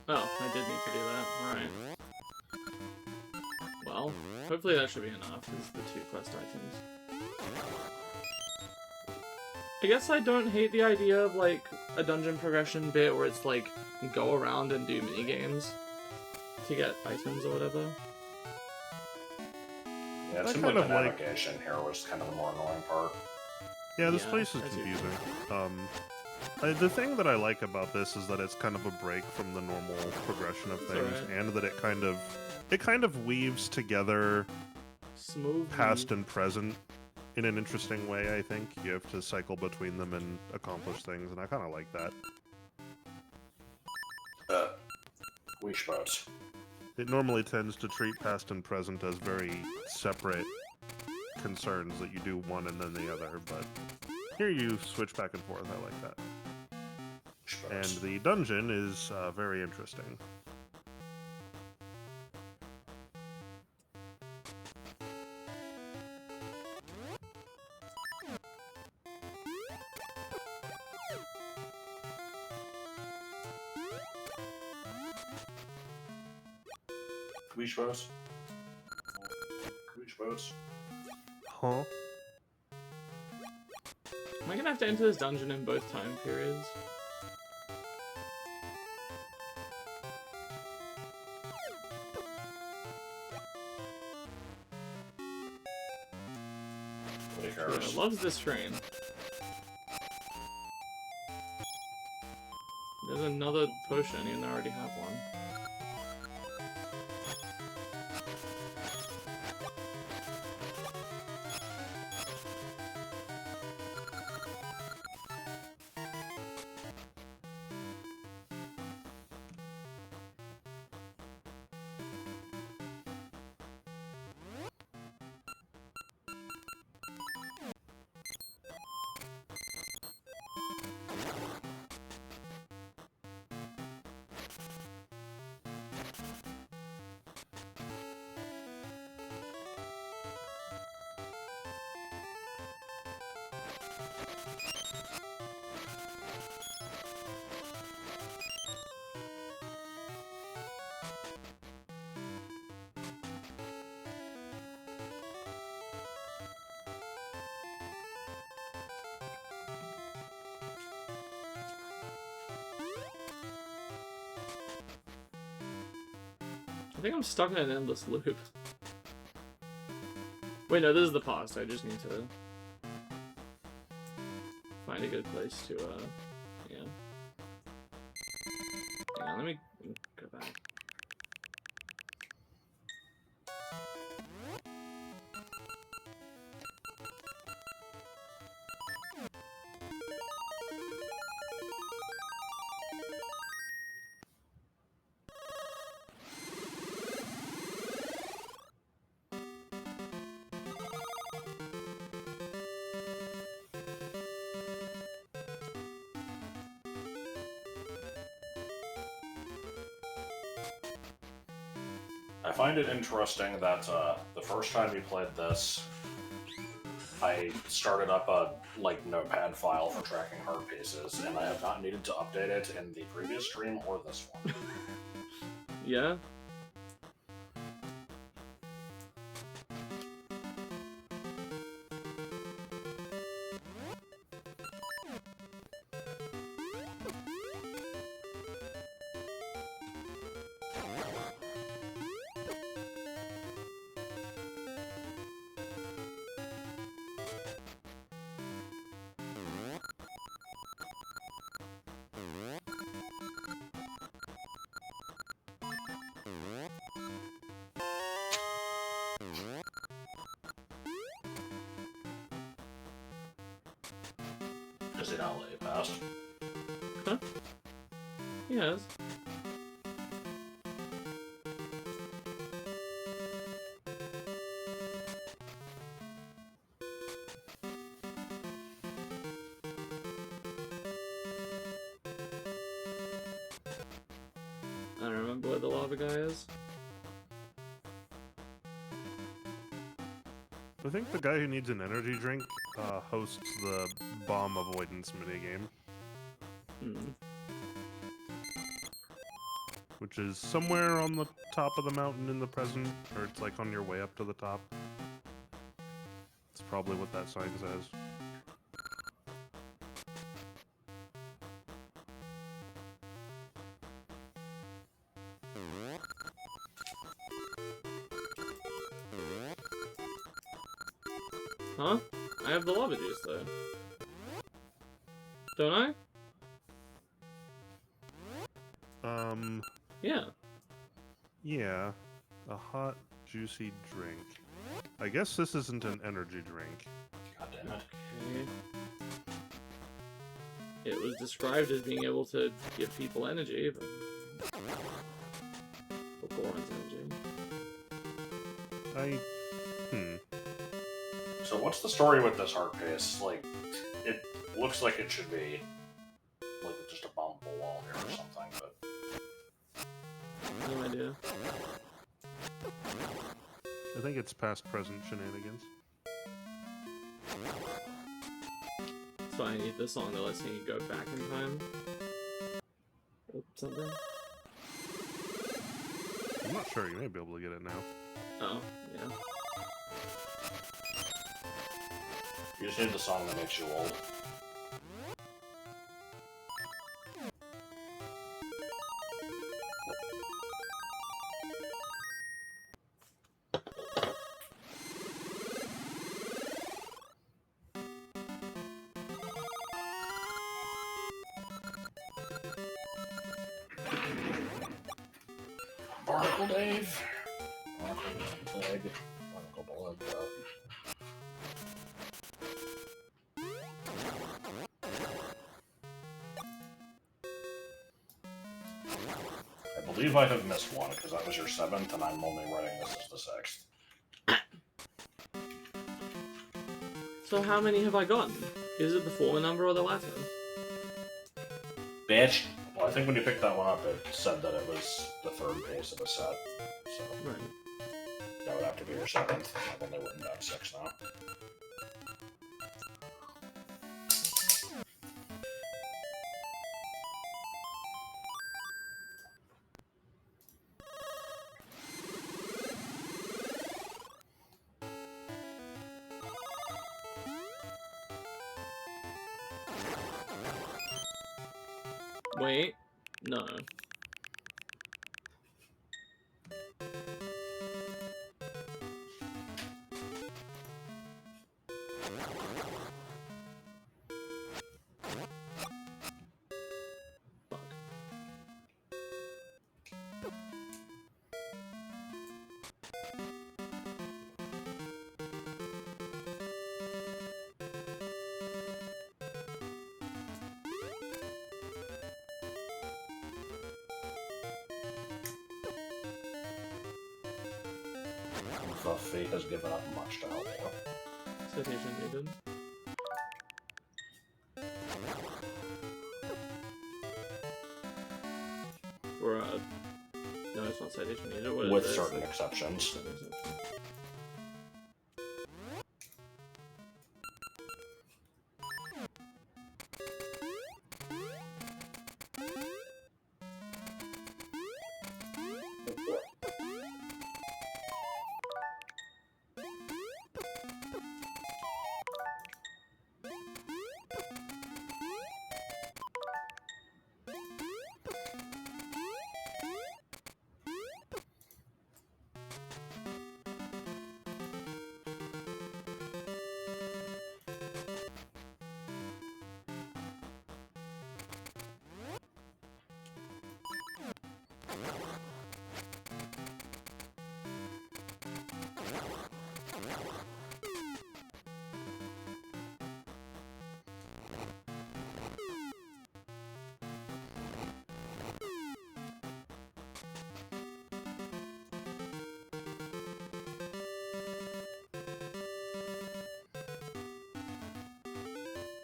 Oh, I did need to do that. Alright. Well, hopefully that should be enough, is the 2 quest items. I guess I don't hate the idea of, like, a dungeon progression bit where it's, like, go around and do minigames to get items or whatever. Yeah, it I seemed kind like the of like- navigation here was kind of the more annoying part. Yeah, this Yeah, place is I see. confusing. The thing that I like about this is that it's kind of a break from the normal progression of That's things, alright. and that it kind of weaves together Smooth. past and present in an interesting way, I think. You have to cycle between them and accomplish things, and I kind of like that. Wish boats. It normally tends to treat past and present as very separate concerns that you do one and then the other, but here you switch back and forth. I like that. Wish And boats. the dungeon is very interesting. Wish boats. Wish boats. Huh? Am I gonna have to enter this dungeon in both time periods? Nobody Yeah, cares. loves this train. There's another potion, and I already have one. I think I'm stuck in an endless loop. Wait, no, this is the past. I just need to find a good place to, yeah. Hang on, let me go back. I find it interesting that the first time we played this, I started up a notepad file for tracking heart paces, and I have not needed to update it in the previous stream or this one. Yeah? Is it not let you past? Huh? Yes. I don't remember where the lava guy is. I think the guy who needs an energy drink hosts the bomb avoidance minigame, Hmm. which is somewhere on the top of the mountain in the present, or it's like on your way up to the top. It's probably what that sign says. Huh? I have the lava juice though. Don't I? Yeah. Yeah. A hot, juicy drink. I guess this isn't an energy drink. damn it. Okay. It was described as being able to give people energy, but... Or Goron's energy. So what's the story with this heart pace? Like, it looks like it should be like just a bombable wall here or something, but... No idea. I think it's past present shenanigans. So I need the song that lets me go back in time? Or something? I'm not sure, you may be able to get it now. Oh, yeah. You just need the song that makes you old. Barnacle Dave. Barnacle Egg. Barnacle Blood. I believe I have missed one, because that was your 7th, and I'm only writing this as the 6th. So how many have I gotten? Is it the former number or the latter? Bitch! Well, I think when you picked that one up, it said that it was the 3rd pace of a set, so Right. that would have to be your 7th. I've only written down 6 now. Wait. No. Fuck. Fate has given up much to help you. Citation needed. Or, no, it's not citation needed. What is With this? certain exceptions. Certain exception.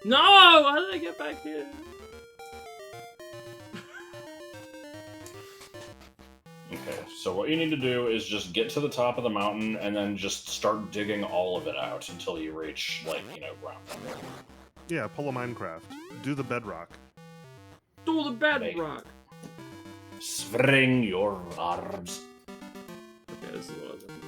No! How did I get back here? Okay, so what you need to do is just get to the top of the mountain and then just start digging all of it out until you reach, like, you know, ground level. Yeah, pull a Minecraft. Do the bedrock. Do the bedrock! Swing your arms. Okay, this is what I was looking for.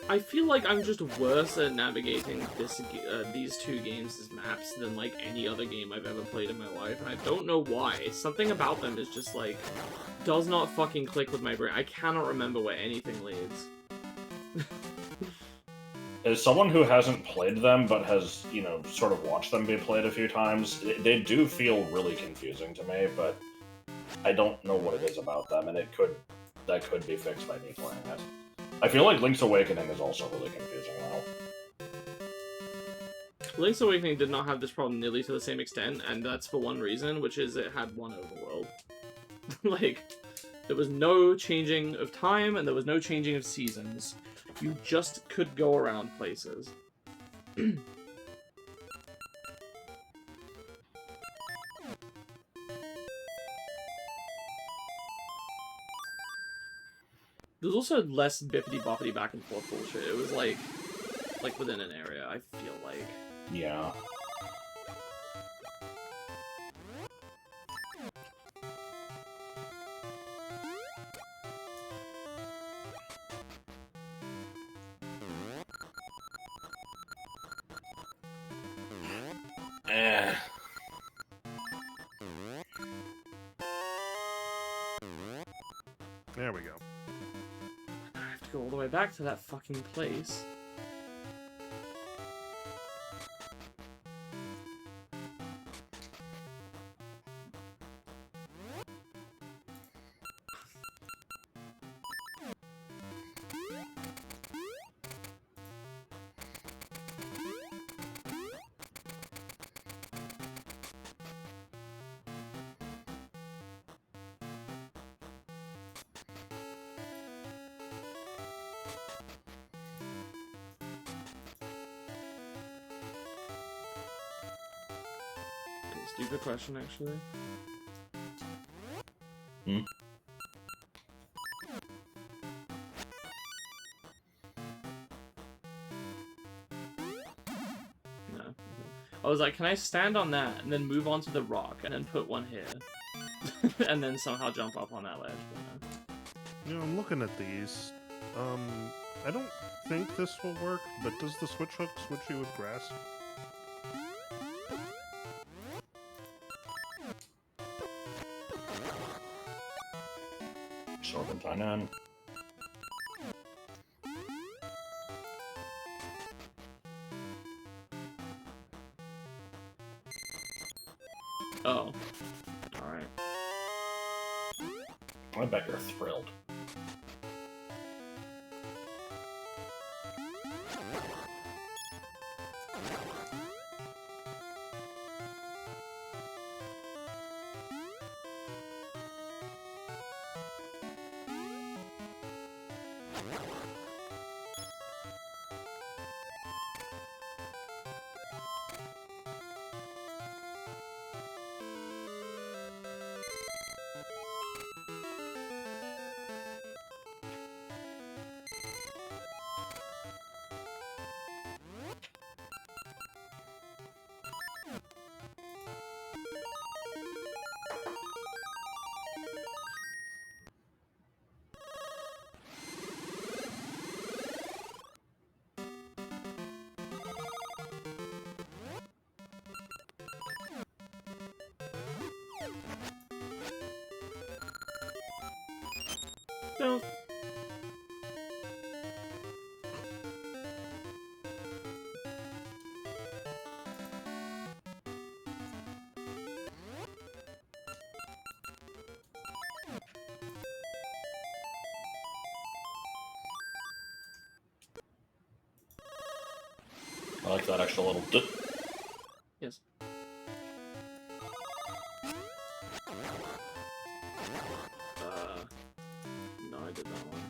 I feel like I'm just worse at navigating these two games as maps than like any other game I've ever played in my life, and I don't know why. Something about them is just like does not fucking click with my brain. I cannot remember where anything leads. As someone who hasn't played them but has, you know, sort of watched them be played a few times, they do feel really confusing to me, but I don't know what it is about them, and that could be fixed by me playing it. I feel like Link's Awakening is also really confusing now. Link's Awakening did not have this problem nearly to the same extent, and that's for one reason, which is it had one overworld. Like, there was no changing of time, and there was no changing of seasons. You just could go around places. There's also less bippity-boppity back and forth bullshit. It was like within an area, I feel like. Yeah. Eh. There we go. I have to go all the way back to that fucking place. Stupid question, actually. Hmm? No. I was like, can I stand on that and then move on to the rock and then put one here? And then somehow jump up on that ledge, but no. You know, I'm looking at these. I don't think this will work, but does the switch hook switch you with grass? Serpentine. Oh. Alright. I bet you're thrilled. No. I like that extra little Yes. No, I did that one.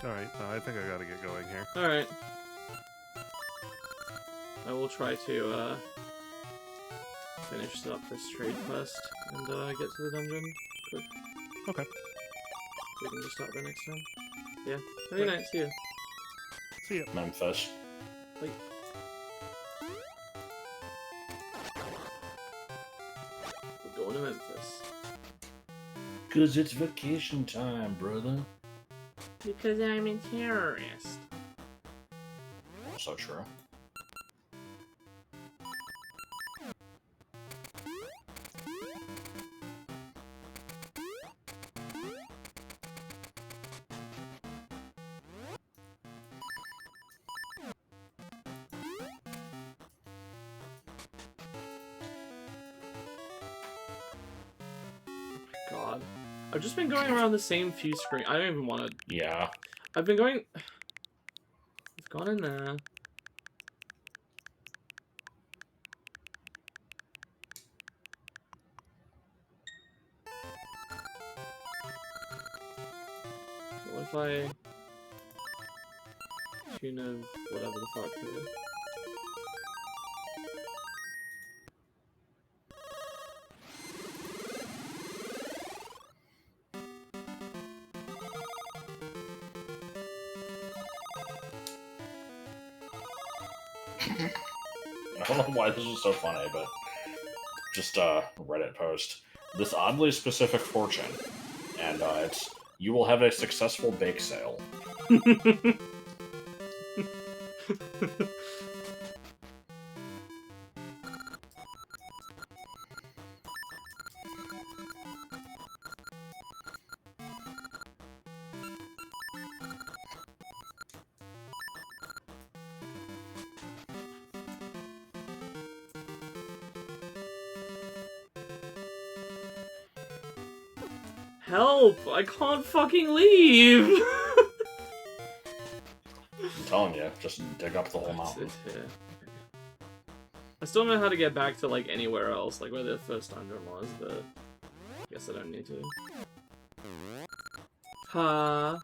Alright, I think I gotta get going here. Alright. I will try to, finish up this trade quest and, get to the dungeon quick. Okay. So we can just start there next time. Yeah. Have a good night. See ya. See ya. Memphis. Bye. We're going to Memphis. 'Cause it's vacation time, brother. Because I'm a terrorist. So true. God. I've just been going around the same few screens. I don't even want to... Yeah. I've been going... I've gone in there. What if I... Tune of whatever the fuck here? I don't know why this is so funny, but just a Reddit post. This oddly specific fortune, and it's you will have a successful bake sale. Help! I can't fucking leave! I'm telling you, just dig up the whole mountain. It's here. Okay. I still don't know how to get back to, like, anywhere else, like where the first dungeon was, but I guess I don't need to. Ha!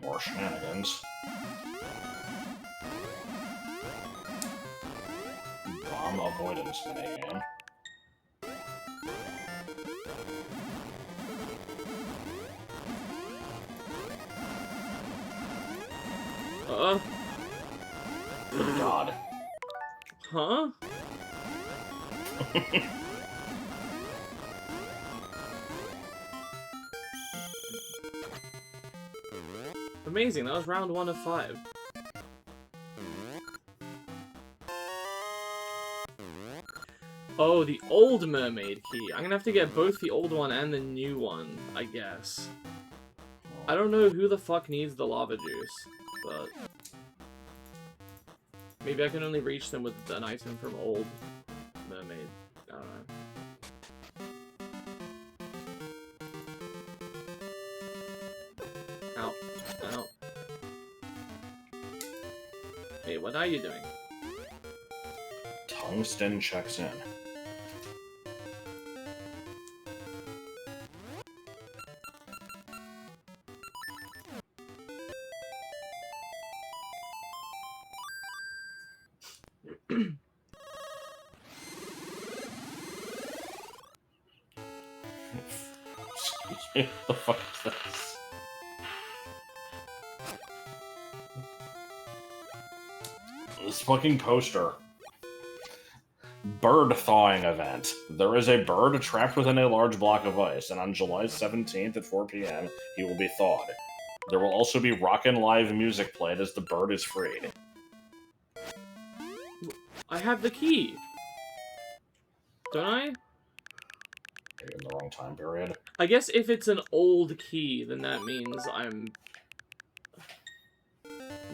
More shenanigans. Bomb avoidance minigame. Good God. Huh? Amazing, that was round 1 of 5. Oh, the old mermaid key. I'm gonna have to get both the old one and the new one, I guess. I don't know who the fuck needs the lava juice, but... Maybe I can only reach them with an item from old mermaid. I don't know. Ow. Ow. Hey, what are you doing? Tungsten checks in. Excuse me, what the fuck is this? This fucking poster. Bird thawing event. There is a bird trapped within a large block of ice, and on July 17th at 4 p.m., he will be thawed. There will also be rockin' live music played as the bird is freed. I have the key! Don't I? You're in the wrong time period. I guess if it's an old key, then that means I'm...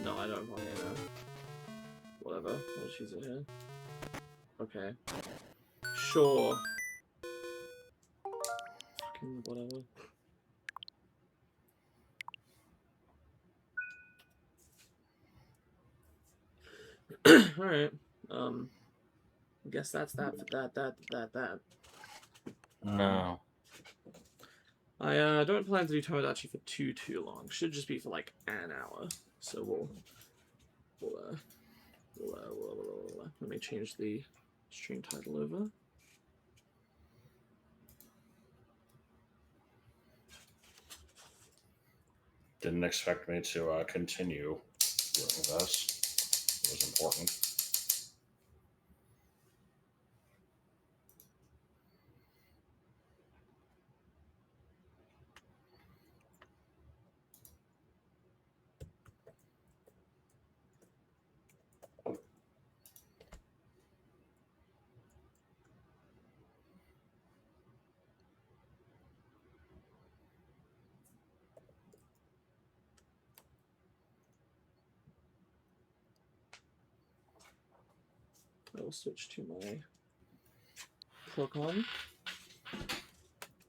No, I don't fucking know. Whatever. Let's use it here. Okay. Sure. Fucking whatever. Alright. I guess that's that for that. No. I don't plan to do Tomodachi for too long. Should just be for like an hour. So we'll let me change the stream title over. Didn't expect me to continue doing this. It was important. I will switch to my plug on.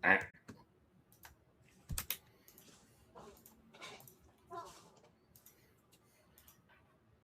Ah.